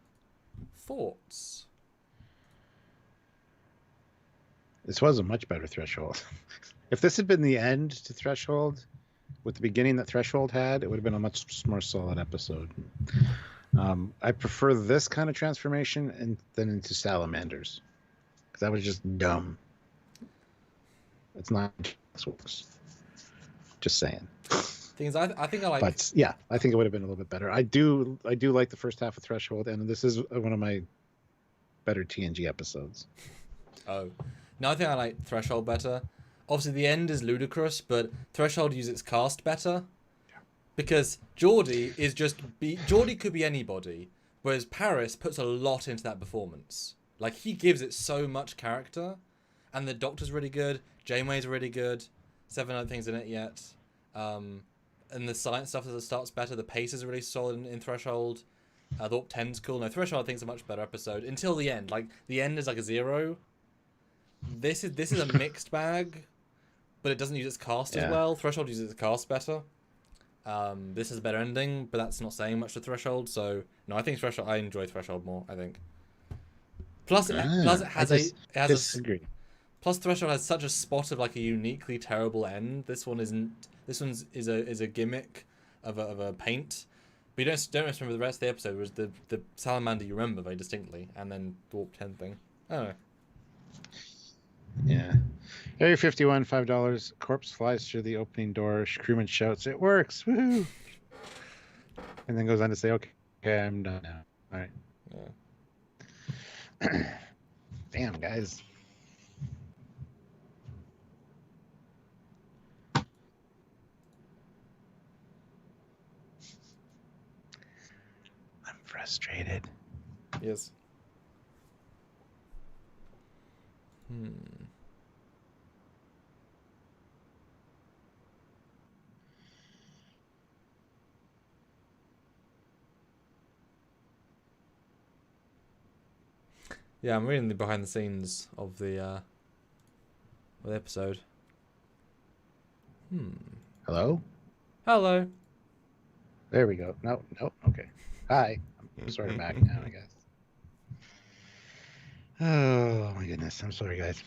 Thoughts? This was a much better threshold. If this had been the end to Threshold, with the beginning that Threshold had, it would have been a much more solid episode. I prefer this kind of transformation than into Salamanders, because that was just dumb. It's not works. Just saying. Things I think I like. But yeah, I think it would have been a little bit better. I do like the first half of Threshold, and this is one of my better TNG episodes. Oh, no, I think I like Threshold better. Obviously, the end is ludicrous, but Threshold uses its cast better. Because Geordie could be anybody, whereas Paris puts a lot into that performance. Like, he gives it so much character, and the Doctor's really good, Janeway's really good, 7 other things in it yet. And the science stuff as it starts better, the pace is really solid in Threshold. The Warp 10's cool. No, Threshold I think is a much better episode, until the end. Like, the end is like a 0. This is a mixed bag, but it doesn't use its cast as well. Threshold uses its cast better. This is a better ending, but that's not saying much to Threshold. So no, I think Threshold. I enjoy Threshold more. I think. Plus, plus it has it has disagree. Plus Threshold has such a spot of like a uniquely terrible end. This one isn't. This one's is a gimmick of a paint. But you don't remember the rest of the episode. It was the salamander you remember very distinctly, and then the warp 10 thing. I don't know. Yeah. Area 51, $5. Corpse flies through the opening door. Crewman shouts, "It works! Woohoo!" And then goes on to say, "Okay, I'm done now." All right. Yeah. Damn, guys. I'm frustrated. Yes. Yeah, I'm reading the behind the scenes of the episode. Hello? Hello. There we go. No, okay. Hi. I'm sort of back now, I guess. Oh, my goodness. I'm sorry, guys.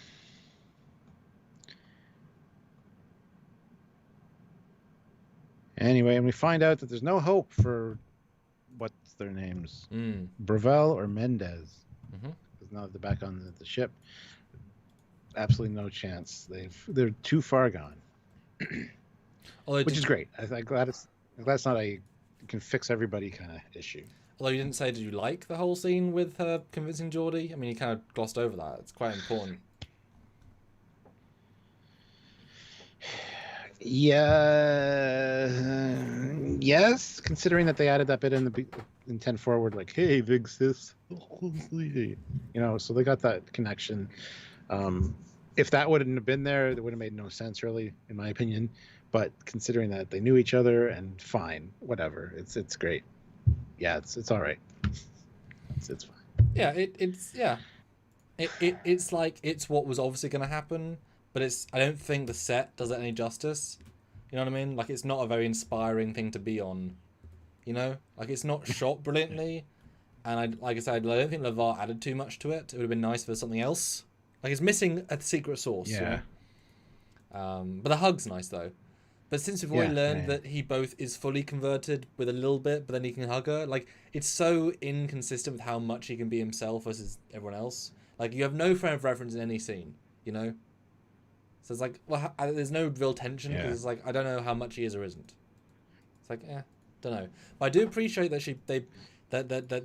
Anyway, and we find out that there's no hope for what's their names? Brevel or Mendez. Because now that they're back on the ship, absolutely no chance. They're too far gone. Which is great. I'm glad it's not a can fix everybody kind of issue. Although you didn't say, did you like the whole scene with her convincing Geordie? I mean, you kind of glossed over that. It's quite important. Yeah. Yes, considering that they added that bit in 10 forward, like, "Hey, big sis," so they got that connection. If that wouldn't have been there, it would have made no sense, really, in my opinion. But considering that they knew each other, and fine, whatever, it's great. Yeah, it's all right. It's fine. Yeah, it's like it's what was obviously going to happen, but I don't think the set does it any justice. You know what I mean? Like, it's not a very inspiring thing to be on. You know, like, it's not shot brilliantly, and like I said, I don't think LeVar added too much to it. It would have been nice for something else. Like, it's missing a secret source. Yeah. You know? But the hug's nice though. But since we've already learned that he both is fully converted with a little bit, but then he can hug her, like, it's so inconsistent with how much he can be himself versus everyone else. Like, you have no frame of reference in any scene, you know? So it's like, well, there's no real tension, because it's like, I don't know how much he is or isn't. It's like, don't know. But I do appreciate that they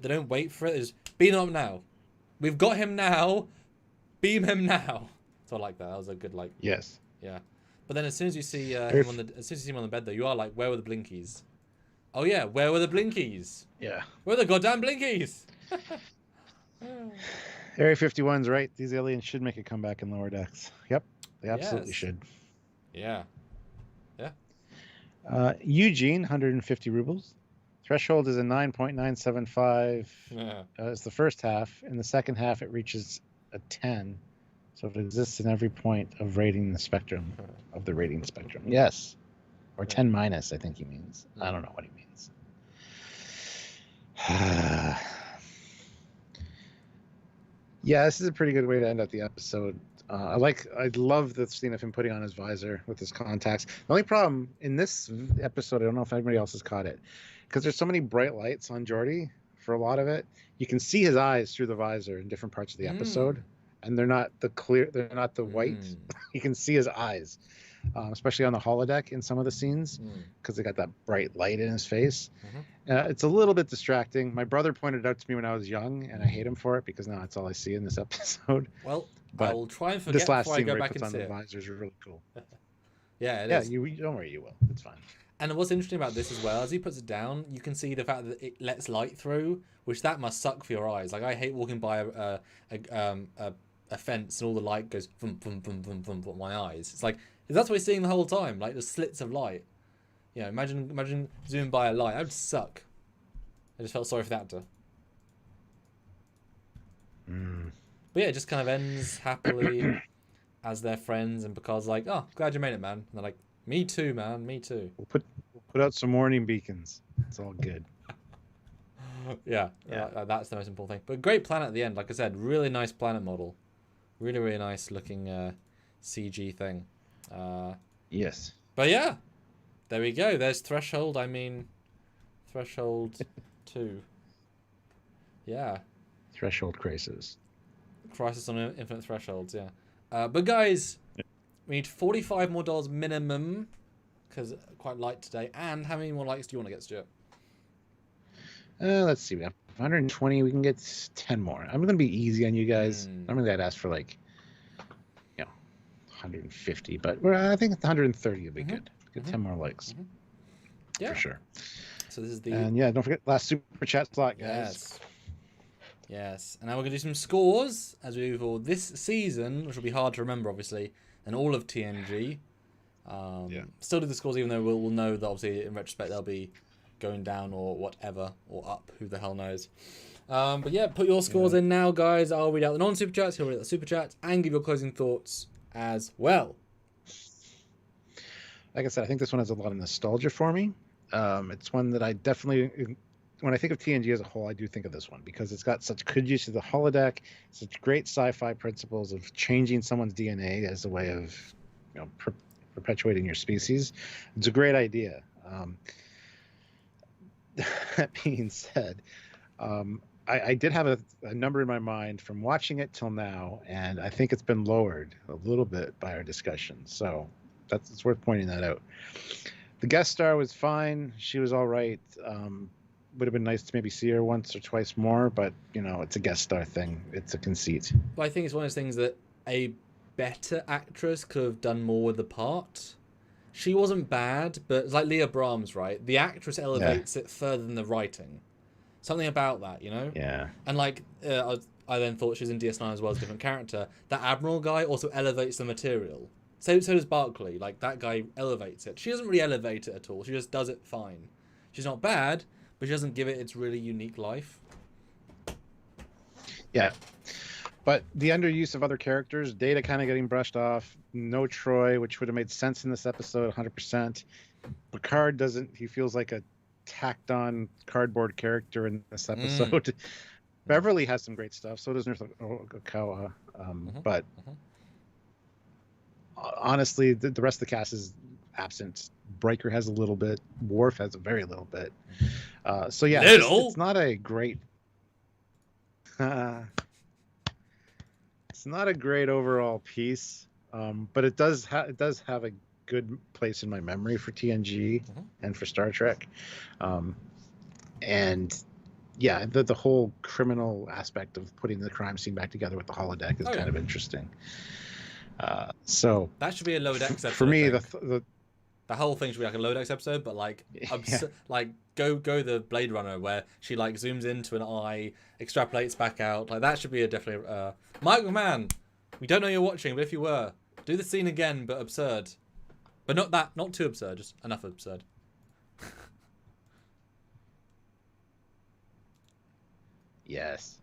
don't wait for it. They just beam him up now. We've got him now. Beam him now. So I like that. That was a good, like... Yes. Yeah. But then as soon as you see him on the bed, though, you are like, where were the blinkies? Oh yeah, where were the blinkies? Yeah. Where are the goddamn blinkies? Area 51's right. These aliens should make a comeback in lower decks. Yep, they absolutely should. Yeah. Yeah. Eugene, 150 rubles. Threshold is a 9.975. It's the first half. In the second half, it reaches a 10. So it exists in every point of rating the spectrum, of the rating spectrum. Yes. Or 10 minus, I think he means. I don't know what he means. Yeah, this is a pretty good way to end up the episode. I love the scene of him putting on his visor with his contacts. The only problem in this episode, I don't know if anybody else has caught it, because there's so many bright lights on Geordie for a lot of it. You can see his eyes through the visor in different parts of the episode. And they're not the white. You can see his eyes, especially on the holodeck in some of the scenes, because they got that bright light in his face. It's a little bit distracting. My brother pointed it out to me when I was young, and I hate him for it because now that's all I see in this episode. Well, but I will try and forget this last before I scene go where he back puts and on see the it. visor is really cool. It is. You don't worry, you will. It's fine. And what's interesting about this as well, as he puts it down, you can see the fact that it lets light through, which that must suck for your eyes. Like, I hate walking by a fence and all the light goes boom, boom, boom, boom, boom, boom, my eyes. It's like, that's what we're seeing the whole time, like the slits of light. You know, imagine zooming by a light. That would suck. I just felt sorry for the actor. But yeah, it just kind of ends happily as they're friends, and Picard's like, "Oh, glad you made it, man." And they're like, "Me too, man. Me too." We'll put Put out some warning beacons. It's all good. Yeah, that's the most important thing. But great planet at the end. Like I said, really nice planet model. Really, really nice looking CG thing. Yes. But yeah, there we go. There's Threshold. I mean, Threshold 2. Yeah. Threshold Crisis. Crisis on Infinite Thresholds, yeah. But guys, we need $45 more minimum, because quite light today. And how many more likes do you want to get, Stuart? Let's see. We have 120. We can get 10 more. I'm going to be easy on you guys. Normally I'd ask for like, 150, but I think 130 would be good. Get 10 more likes. Yeah. For sure. So this is the... And yeah, don't forget last super chat slot, guys. Yes. And now we're going to do some scores as we move forward this season, which will be hard to remember, obviously, and all of TNG. Still do the scores, even though we'll know that, obviously, in retrospect, they'll be going down or whatever, or up. Who the hell knows? But yeah, put your scores in now, guys. I'll read out the non-super chats, he'll read out the super chats, and give your closing thoughts as well. Like I said, I think this one has a lot of nostalgia for me. It's one that I definitely, when I think of TNG as a whole, I do think of this one because it's got such good use of the holodeck, such great sci-fi principles of changing someone's DNA as a way of, perpetuating your species. It's a great idea. That being said, I did have a number in my mind from watching it till now, and I think it's been lowered a little bit by our discussion. So it's worth pointing that out. The guest star was fine. She was all right. Would have been nice to maybe see her once or twice more, but, it's a guest star thing. It's a conceit. But I think it's one of those things that a better actress could have done more with the part. She wasn't bad, but it's like Leah Brahms, right? The actress elevates it further than the writing. Something about that, Yeah. And like, I then thought she was in DS9 as well as a different character. That Admiral guy also elevates the material. So does Barclay. Like, that guy elevates it. She doesn't really elevate it at all. She just does it fine. She's not bad, but she doesn't give it its really unique life. Yeah. But the underuse of other characters, Data kind of getting brushed off, no Troy, which would have made sense in this episode 100%. Picard doesn't, he feels like a tacked on cardboard character in this episode. Beverly has some great stuff, so does Nurse Okawa. But honestly, the rest of the cast is absent. Breaker has a little bit. Worf has a very little bit. So yeah, it's not a great... It's not a great overall piece, but it does have a good place in my memory for TNG and for Star Trek. And yeah, the whole criminal aspect of putting the crime scene back together with the holodeck is kind of interesting. So that should be a Lower Decks episode. For me, the whole thing should be like a Lower Decks episode, but like like go the Blade Runner where she like zooms into an eye, extrapolates back out. Like that should be a definitely Mike McMahon. We don't know you're watching, but if you were, do the scene again, but absurd. But not too absurd, just enough absurd. Yes.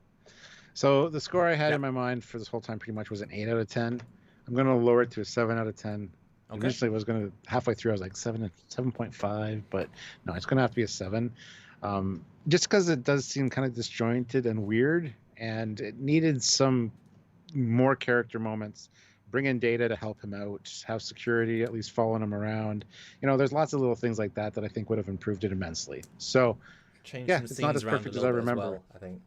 So the score I had in my mind for this whole time pretty much was an 8 out of 10. I'm going to lower it to a 7 out of 10. Okay. Initially, I was going to, halfway through, I was like 7.5, but no, it's going to have to be a 7. Just because it does seem kind of disjointed and weird, and it needed some more character moments. Bring in Data to help him out, have security at least following him around. There's lots of little things like that I think would have improved it immensely. So, it's not as perfect as I remember. As well, I think,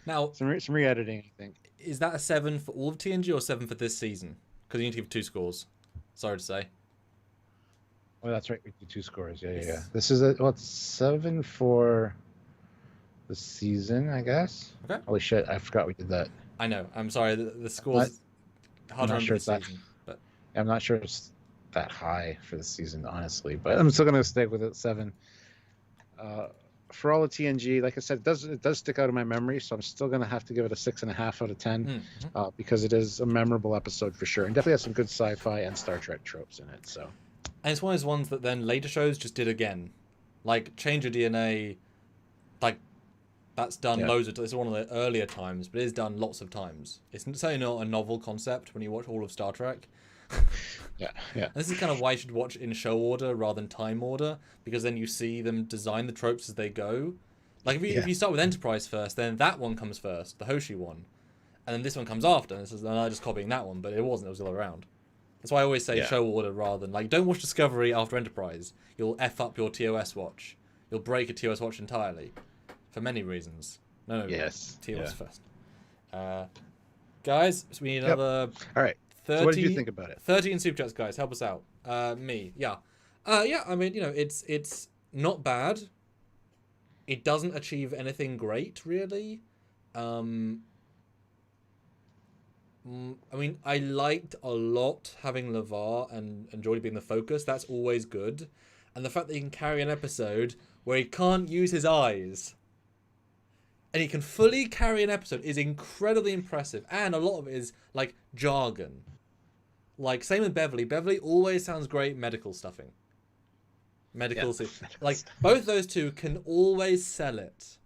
Now, some re-editing, I think. Is that a 7 for all of TNG or 7 for this season? Because you need to give 2 scores. Sorry to say. Oh, that's right. We do 2 scores. Yeah. This is it's 7 for the season, I guess. Okay. Holy shit! I forgot we did that. I know. I'm sorry. The scores hard to remember this season, but I'm not sure it's that high for the season, honestly. But I'm still gonna stick with it 7. For all of TNG, like I said, it does stick out in my memory, so I'm still gonna have to give it a 6.5 out of 10 because it is a memorable episode for sure, and definitely has some good sci-fi and Star Trek tropes in it. So, and it's one of those ones that then later shows just did again, like change your DNA, like that's done loads of. It's one of the earlier times, but it is done lots of times. It's certainly not a novel concept when you watch all of Star Trek, Yeah, yeah, And this is kind of why you should watch in show order rather than time order, because then you see them design the tropes as they go. Like if yeah, you start with Enterprise first, then that one comes first, the Hoshi one, and then this one comes after. And this is just copying that one, but it wasn't. It was the other way around. That's why I always say yeah. show order rather than like don't watch Discovery after Enterprise. You'll f up your TOS watch. You'll break a TOS watch entirely, for many reasons. No, Yes. TOS Yeah. first. Guys, so we need another All right. 30, So what did you think about it? 30 in super chats, guys. Help us out. Me, yeah. Yeah, I mean, it's not bad. It doesn't achieve anything great, really. I mean, I liked a lot having LeVar and Geordi being the focus. That's always good. And the fact that he can carry an episode where he can't use his eyes and he can fully carry an episode is incredibly impressive. And a lot of it is, like, jargon. Like, same with Beverly. Beverly always sounds great medical stuffing. Like, both those two can always sell it.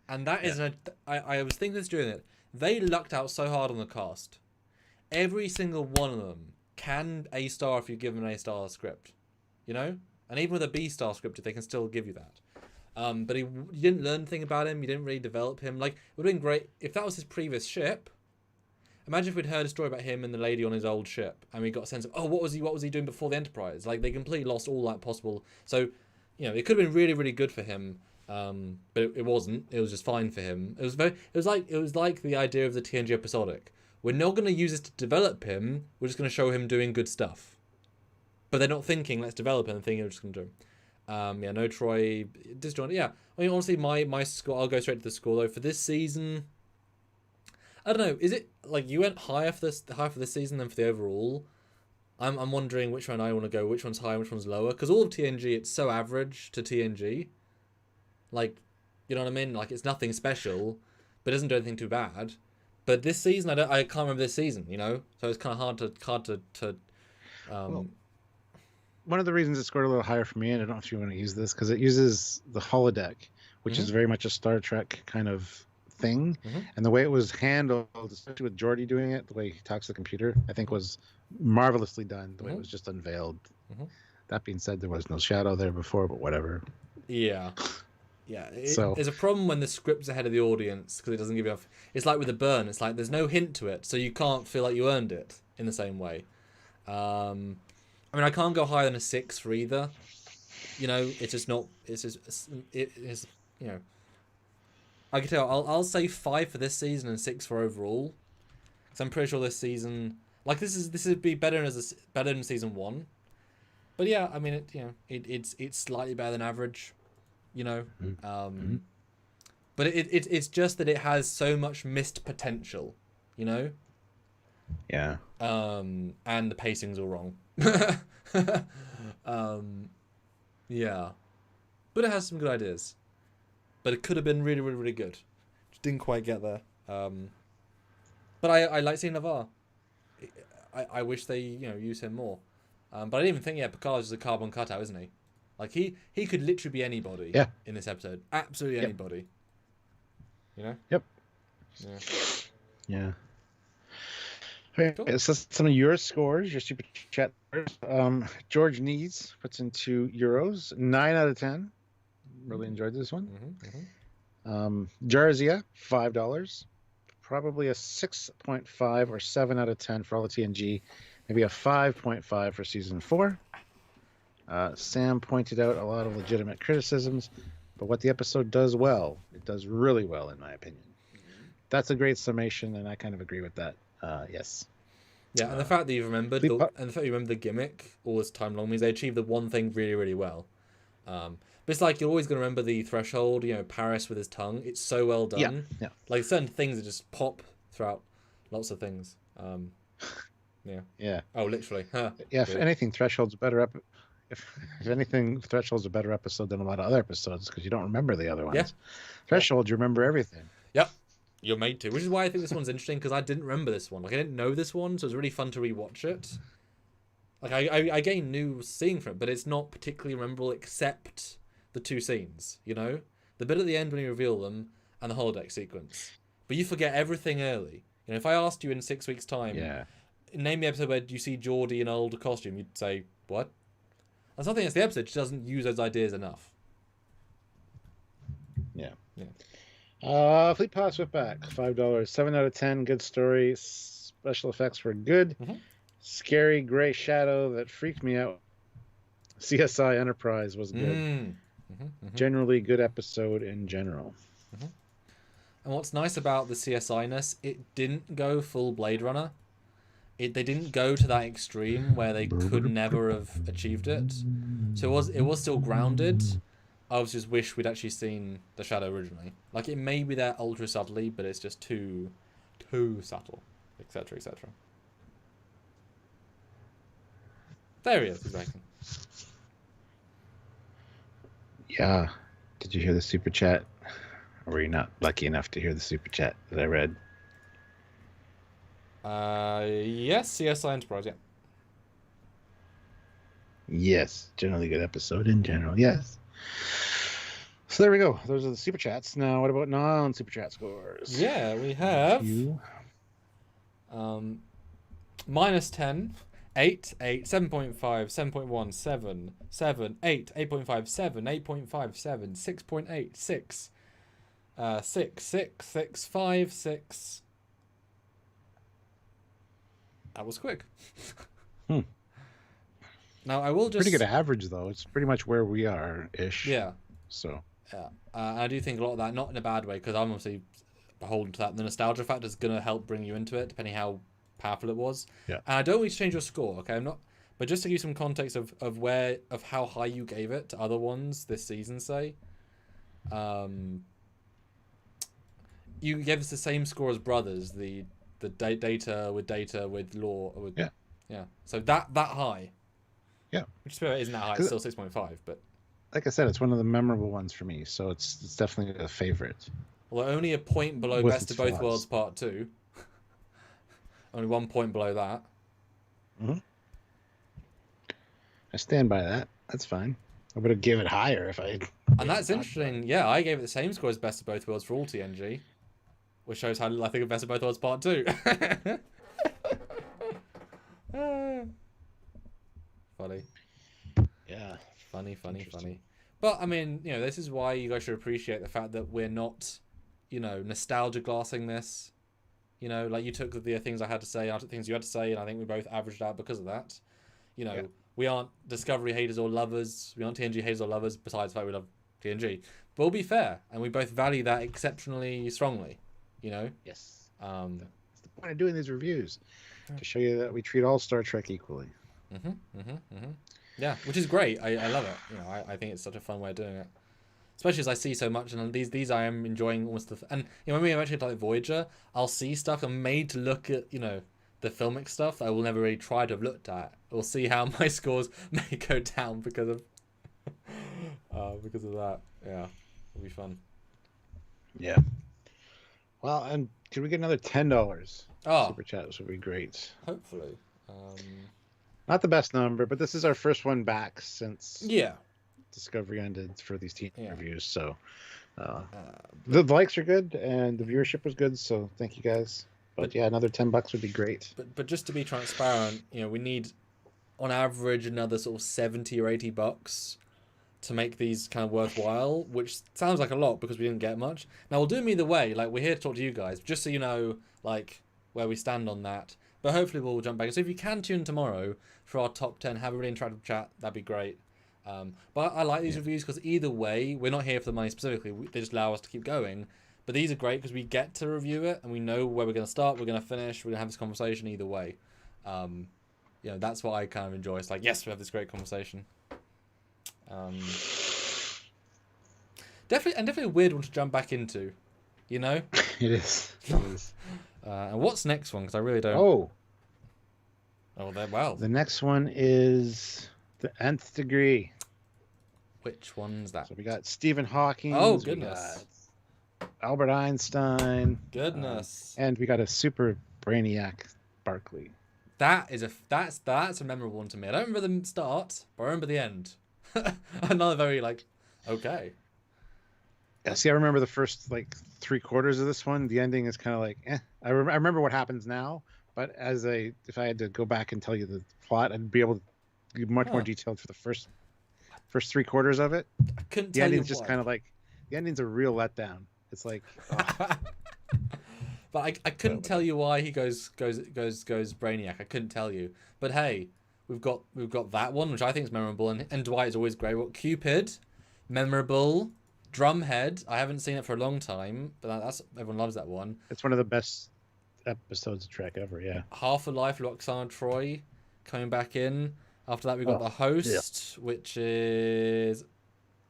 And that is... I was thinking this during it. They lucked out so hard on the cast. Every single one of them can A-star if you give them an A-star script. You know? And even with a B-star script, they can still give you that. But you didn't learn anything about him. You didn't really develop him. Like, it would have been great if that was his previous ship. Imagine if we'd heard a story about him and the lady on his old ship, and we got a sense of, oh, what was he doing before the Enterprise? Like, they completely lost all that possible. So, it could have been really, really good for him, but it wasn't. It was just fine for him. It was like the idea of the TNG episodic. We're not going to use this to develop him. We're just going to show him doing good stuff. But they're not thinking, let's develop him. They're thinking, we're just going to do him. No Troy disjointed. Yeah, I mean, honestly, my score. I'll go straight to the score though. For this season, I don't know. Is it like you went higher for this season than for the overall? I'm wondering which one I want to go. Which one's higher, which one's lower? Because all of TNG, it's so average to TNG. Like, you know what I mean? Like, it's nothing special, but it doesn't do anything too bad. But this season, I can't remember this season. So it's kind of hard to. Well, one of the reasons it scored a little higher for me, and I don't know if you want to use this, because it uses the holodeck, which is very much a Star Trek kind of thing. And the way it was handled, especially with Geordi doing it, the way he talks to the computer, I think was marvelously done. The way it was just unveiled. That being said, there was no shadow there before, but whatever. Yeah. There's a problem when the script's ahead of the audience because it doesn't give you enough. It's like with the burn. It's like there's no hint to it, so you can't feel like you earned it in the same way. I mean, I can't go higher than a 6 for either. It's just not. It's just it's. I can tell. I'll say 5 for this season and 6 for overall. Because I'm pretty sure this season, like this would be better than season 1. But yeah, I mean it's slightly better than average. But it's just that it has so much missed potential. Yeah. And the pacing's all wrong. Yeah. But it has some good ideas. But it could have been really, really, really good. Just didn't quite get there. But I like seeing LeVar. I wish they, use him more. But I didn't even think, Picard's just a carbon cutout, isn't he? Like, he could literally be anybody in this episode. Absolutely anybody. Yep. Yeah. Okay, cool. So some of your scores, your super chat. George Needs puts in €2, 9 out of 10. Really enjoyed this one. Jarzia, $5. Probably a 6.5 or 7 out of 10 for all the TNG. Maybe a 5.5 for season 4. Sam pointed out a lot of legitimate criticisms, but what the episode does well, it does really well, in my opinion. That's a great summation, and I kind of agree with that. Yes. Yeah, and the fact that you remembered the gimmick all this time long means they achieved the one thing really, really well. But it's like you're always going to remember the threshold. Paris with his tongue. It's so well done. Yeah. Like certain things that just pop throughout lots of things. Yeah. Oh, literally. Huh. Yeah. If anything, Threshold's a better If anything, Threshold's a better episode than a lot of other episodes because you don't remember the other ones. Yeah. Threshold, you remember everything. Yep. You're made to, which is why I think this one's interesting because I didn't remember this one. Like I didn't know this one, so it was really fun to rewatch it. Like I gained new seeing from it, but it's not particularly memorable except the 2 scenes. The bit at the end when you reveal them and the holodeck sequence. But you forget everything early. If I asked you in 6 weeks' time, name the episode where you see Geordie in an older costume, you'd say, what? That's not the episode. She doesn't use those ideas enough. Yeah. Fleet Pass went back. $5. 7 out of 10. Good story. Special effects were good. Mm-hmm. Scary gray shadow that freaked me out. CSI Enterprise was good. Generally good episode in general. And what's nice about the CSI-ness, it didn't go full Blade Runner. They didn't go to that extreme where they could never have achieved it. So it was still grounded. I was just wish we'd actually seen the shadow originally. Like, it may be there ultra subtly, but it's just too subtle, etc., etc. There he is, he's back. Yeah. Did you hear the super chat? Or were you not lucky enough to hear the super chat that I read? Yes, CSI Enterprise, yeah. Yes. Generally good episode in general, yes. So there we go. Those are the super chats. Now, what about non-super chat scores? Yeah, we have -10, 8, 8, 7.5, 7.1, 7, 7, 8, 8.5, 7, 8.5, 7, 6.8, 6, 6, 6, 6, 5, 6. That was quick. Now, I will just... Pretty good average, though. It's pretty much where we are-ish. Yeah. So... Yeah, I do think a lot of that, not in a bad way, because I'm obviously beholden to that. The nostalgia factor is going to help bring you into it, depending how powerful it was. Yeah. And I don't want you to change your score, okay? I'm not, but just to give you some context of how high you gave it to other ones this season, say. You gave us the same score as Brothers, the data with law with yeah. So that high. Yeah. Which isn't that high. It's still 6.5, but. Like I said, it's one of the memorable ones for me, so it's definitely a favorite. Well, only a point below With Best of Both Worlds Part 2. Only 1 point below that. I stand by that. That's fine. I would have given it higher if I... And that's interesting. Yeah, I gave it the same score as Best of Both Worlds for all TNG. Which shows how little I think of Best of Both Worlds Part 2. Funny. Yeah. Funny. But, I mean, this is why you guys should appreciate the fact that we're not, nostalgia glassing this. Like you took the things I had to say, I took things you had to say, and I think we both averaged out because of that. We aren't Discovery haters or lovers. We aren't TNG haters or lovers, besides the fact we love TNG. But we'll be fair, and we both value that exceptionally strongly, Yes. That's the point of doing these reviews, to show you that we treat all Star Trek equally. Yeah, which is great. I love it. I think it's such a fun way of doing it. Especially as I see so much, and these I am enjoying almost. And when we eventually like Voyager, I'll see stuff I'm made to look at. The filmic stuff that I will never really try to have looked at. We'll see how my scores may go down because of that. Yeah, it'll be fun. Yeah. Well, and could we get another $10? Super chats would be great. Hopefully. Not the best number, but this is our first one back since Discovery ended for these team reviews. So the likes are good and the viewership was good. So thank you guys. But yeah, another $10 would be great. But just to be transparent, we need on average another sort of $70 or $80 to make these kind of worthwhile, which sounds like a lot because we didn't get much. Now we'll do them either way. Like, we're here to talk to you guys, just so you know, like, where we stand on that. But hopefully we'll jump back. So if you can tune tomorrow for our top 10, have a really interactive chat, that'd be great. But I like these reviews because either way, we're not here for the money specifically. They just allow us to keep going. But these are great because we get to review it and we know where we're going to start, we're going to finish, we're going to have this conversation either way. That's what I kind of enjoy. It's like, yes, we have this great conversation. Definitely a weird one to jump back into, It is. And what's next one? Because I really don't. Oh, wow. The next one is The Nth Degree. Which one's that? So we got Stephen Hawking. Oh, goodness. We got Albert Einstein. Goodness. And we got a super brainiac, Barclay. That's a memorable one to me. I don't remember the start, but I remember the end. Another very okay. Yeah, see, I remember the first 3/4 of this one. The ending is kind of I remember what happens now, but if I had to go back and tell you the plot, I'd be able to be much more detailed for the first 3/4 of it. I couldn't The tell you ending's just why. kind of like the ending's a real letdown. It's like, But I couldn't tell you why he goes Brainiac. I couldn't tell you. But hey, we've got that one, which I think is memorable, and Dwight is always great. What Cupid, memorable. Drumhead, I haven't seen it for a long time, but that's everyone loves that one. it's one of the best episodes of Trek ever. Yeah. Half a Life, Roxana Troy coming back in. After that, we got The Host, which is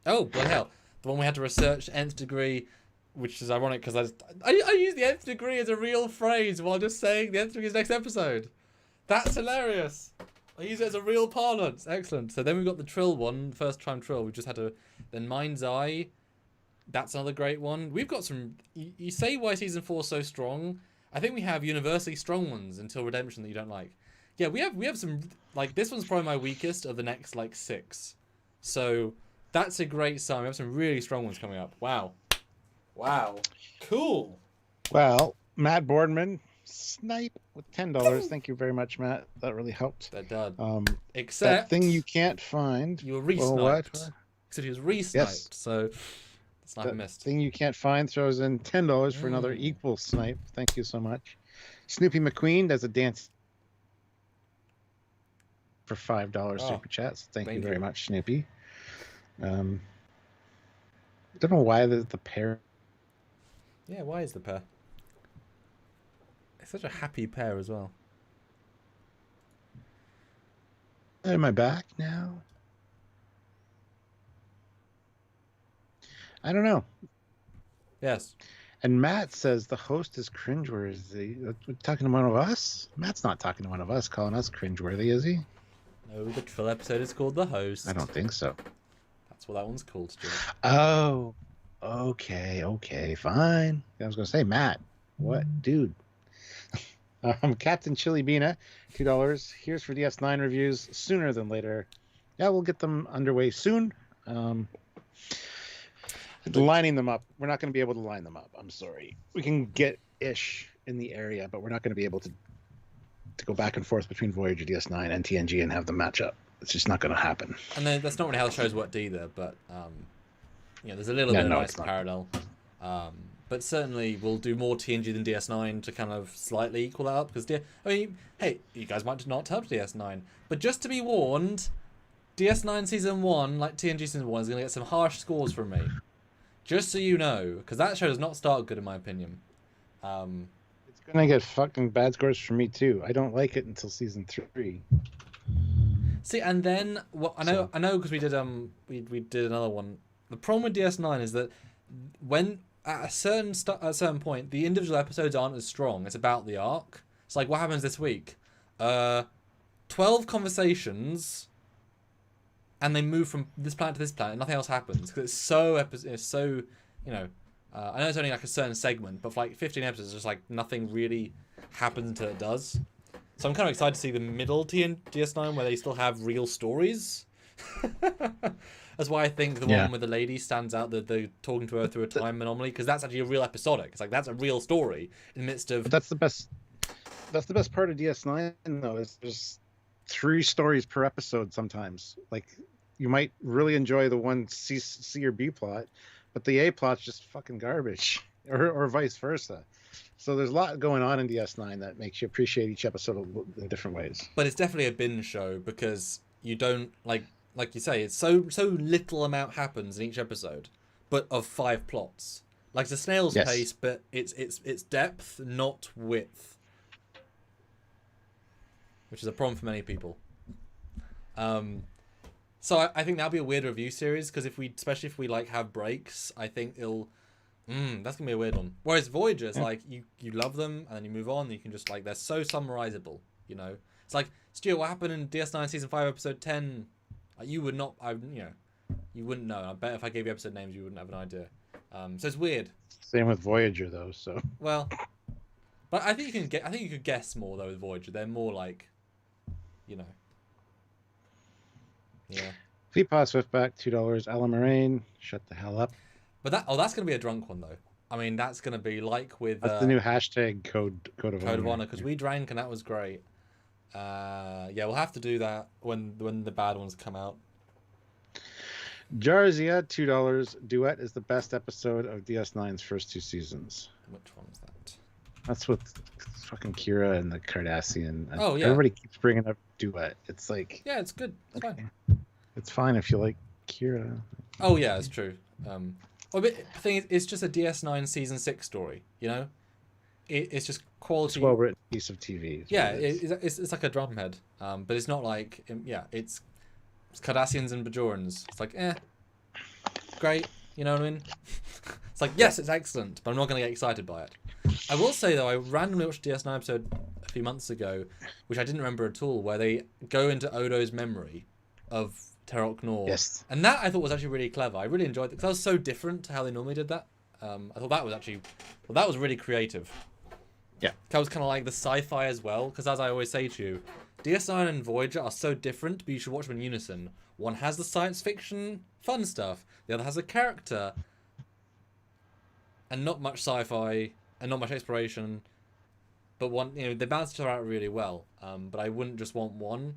bloody hell, the one we had to research Nth Degree, which is ironic because I use the Nth Degree as a real phrase while just saying the Nth Degree is next episode. That's hilarious. I use it as a real parlance. Excellent. So then we got the Trill one, first time Trill. We just had then Mind's Eye. That's another great one. We've got some. You say why season 4 is so strong. I think we have universally strong ones until Redemption that you don't like. Yeah, we have some. Like this one's probably my weakest of the next 6. So that's a great sign. We have some really strong ones coming up. Wow, cool. Well, Matt Boardman, snipe with $10. Thank you very much, Matt. That really helped. That did. that Except thing you can't find. You were re-sniped. What? Except he was re-sniped. Yes. So sniper missed. Thing you can't find throws in $10 for another equal snipe. Thank you so much. Snoopy McQueen does a dance for $5 super chats. Thank you very much, Snoopy. Don't know why the pair. Yeah, why is the pair? It's such a happy pair as well. Am I back now? I don't know. Yes. And Matt says the host is cringeworthy. We're talking to one of us? Matt's not talking to one of us, calling us cringeworthy, is he? No, the Trill episode is called The Host. I don't think so. That's what that one's called, Stuart. Oh, okay, fine. I was going to say, Matt, what? Dude. Captain Chili Beana, $2. Here's for DS9 reviews sooner than later. Yeah, we'll get them underway soon. Lining them up. We're not going to be able to line them up. I'm sorry. We can get ish in the area, but we're not going to be able to go back and forth between Voyager, DS9, and TNG and have them match up. It's just not going to happen. And then that's not really how the shows worked either. But there's a little bit of nice parallel. But certainly we'll do more TNG than DS9 to kind of slightly equal that up. Because hey, you guys might not touch DS9, but just to be warned, DS9 season 1, like TNG season 1, is going to get some harsh scores from me. Just so you know, because that show does not start good in my opinion. It's going to get fucking bad scores from me too. I don't like it until season 3. See, and then I know because we did another one. The problem with DS9 is that when at a certain point the individual episodes aren't as strong. It's about the arc. It's like what happens this week. 12 conversations. And they move from this planet to this planet, and nothing else happens because it's so I know it's only like a certain segment, but for like 15 episodes, just like nothing really happens until it does. So I'm kind of excited to see the middle DS9 where they still have real stories. That's why I think the one with the lady stands out. The talking to her through a time anomaly, because that's actually a real episodic. It's like that's a real story in the midst of. But that's the best. That's the best part of DS9 though. Is there's 3 stories per episode sometimes. Like. You might really enjoy the one C or B plot, but the A plot's just fucking garbage, or vice versa. So there's a lot going on in DS9 that makes you appreciate each episode in different ways. But it's definitely a binge show because you don't like you say it's so little amount happens in each episode, but of 5 plots. Like it's a snail's pace, but it's depth, not width, which is a problem for many people. So I think that'll be a weird review series because especially if we like have breaks, I think it'll. That's gonna be a weird one. Whereas Voyager, it's like you love them and then you move on. And you can just like they're so summarizable. You know, it's like Stuart, what happened in DS9 season 5 episode 10? You would not. You wouldn't know. I bet if I gave you episode names, you wouldn't have an idea. So it's weird. Same with Voyager though. So. Well, but I think you can get. I think you could guess more though with Voyager. They're more like, Yeah. Fleetpaw Swiftback, $2. Alan Moraine, shut the hell up. But that's gonna be a drunk one though. I mean, that's gonna be like with That's the new hashtag code of Code of honor. Honor, because we drank and that was great. Yeah, we'll have to do that when the bad ones come out. Jarzia, $2. Duet is the best episode of DS9's first 2 seasons. Which one's that? That's with fucking Kira and the Cardassian. Oh, yeah. Everybody keeps bringing up Duet. It's like, Yeah, it's good. It's fine. it's fine if you like Kira. Oh yeah, it's true. Well, but the thing is, it's just a DS9 season 6 story. You know, it's just quality. It's a well-written piece of TV. Yeah, it's like a drumhead. But it's not like it's Cardassians and Bajorans. It's like great. You know what I mean? It's like yes, it's excellent, but I'm not going to get excited by it. I will say though, I randomly watched a DS9 episode a few months ago, which I didn't remember at all, where they go into Odo's memory of Terok Nor. Yes. And that I thought was actually really clever. I really enjoyed it because that was so different to how they normally did that. I thought that was actually, that was really creative. Yeah. That was kind of like the sci-fi as well, because as I always say to you, DS9 and Voyager are so different, but you should watch them in unison. One has the science fiction fun stuff, the other has a character, and not much sci-fi, and not much exploration, but one, they balance each other out really well. But I wouldn't just want one,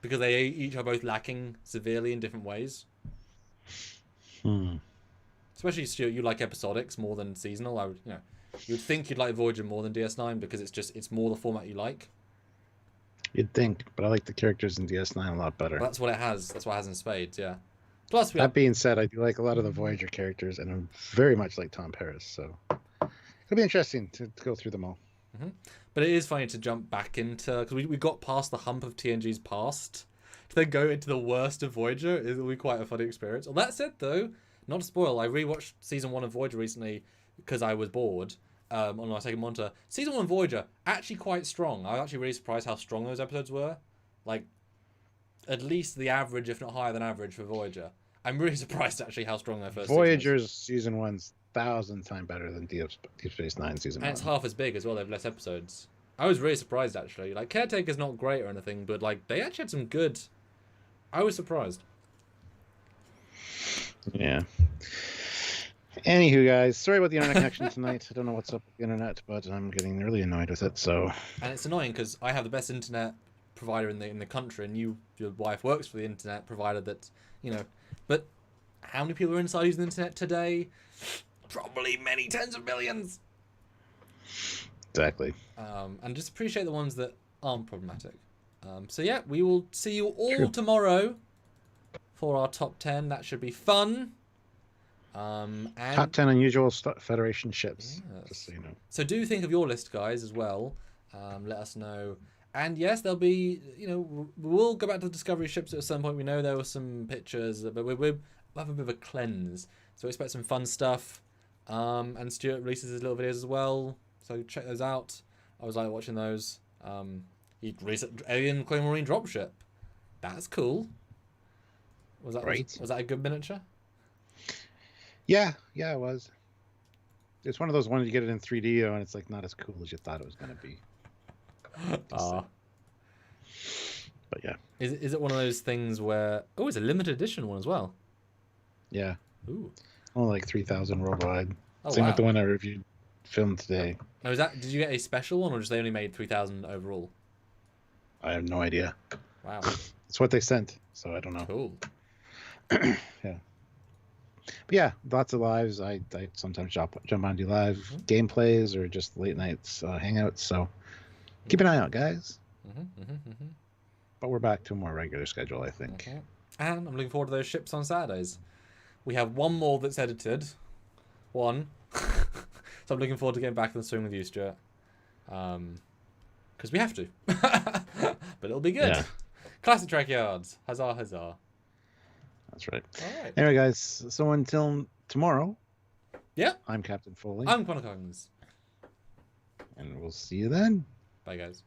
because they each are both lacking severely in different ways. Especially Stuart, you like episodics more than seasonal. You'd think you'd like Voyager more than DS9 because it's more the format you like. You'd think, but I like the characters in DS9 a lot better. But that's what it has. That's what it has in spades. Yeah. Plus, that being said, I do like a lot of the Voyager characters, and I'm very much like Tom Paris, so it'll be interesting to go through them all. But it is funny to jump back into, because we got past the hump of TNG's past, to then go into the worst of Voyager. It'll be quite a funny experience. Well, that said, though, not to spoil, I rewatched season 1 of Voyager recently because I was bored on my second monitor. Season 1 of Voyager, actually quite strong. I was actually really surprised how strong those episodes were. Like, at least the average, if not higher than average, for Voyager. I'm really surprised, actually, how strong their first Voyager's season 1's 1,000 times better than Deep Space Nine season 1. And it's half as big as well. They have less episodes. I was really surprised, actually. Like, Caretaker's not great or anything, but, like, they actually had some good... I was surprised. Yeah. Anywho, guys, sorry about the internet connection tonight. I don't know what's up with the internet, but I'm getting really annoyed with it, so... And it's annoying, because I have the best internet provider in the country, and your wife works for the internet provider that, But how many people are inside using the internet today? Probably many tens of millions. Exactly. And just appreciate the ones that aren't problematic. So yeah, we will see you all tomorrow for our top 10. That should be fun. And top 10 unusual Federation ships, just so you know. So do think of your list, guys, as well. Let us know. And yes, there'll be, we'll go back to the Discovery ships at some point. We know there were some pictures, but we'll have a bit of a cleanse. So expect some fun stuff. And Stuart releases his little videos as well. So check those out. I was like watching those. He released Alien Clone Marine dropship. That's cool. Was that right? Was that a good miniature? Yeah, it was. It's one of those ones you get it in 3D and it's like not as cool as you thought it was going to be. But yeah. Is it one of those things where it's a limited edition one as well? Yeah. Ooh. Only like 3,000 worldwide. Oh, Same wow. with the one I reviewed filmed today. Now did you get a special one or just they only made 3,000 overall? I have no idea. Wow. It's what they sent, so I don't know. Cool. Yeah. But yeah, lots of lives. I sometimes jump on and do live gameplays or just late nights hangouts. So keep an eye out, guys. But we're back to a more regular schedule, I think. And I'm looking forward to those ships on Saturdays. We have one more that's edited. One. So I'm looking forward to getting back in the swing with you, Stuart. Because we have to. But it'll be good. Yeah. Classic Trekyards. Huzzah, huzzah. That's right. All right. Anyway, guys, so until tomorrow. Yeah. I'm Captain Foley. I'm Connor Coggins. And we'll see you then. Bye, guys.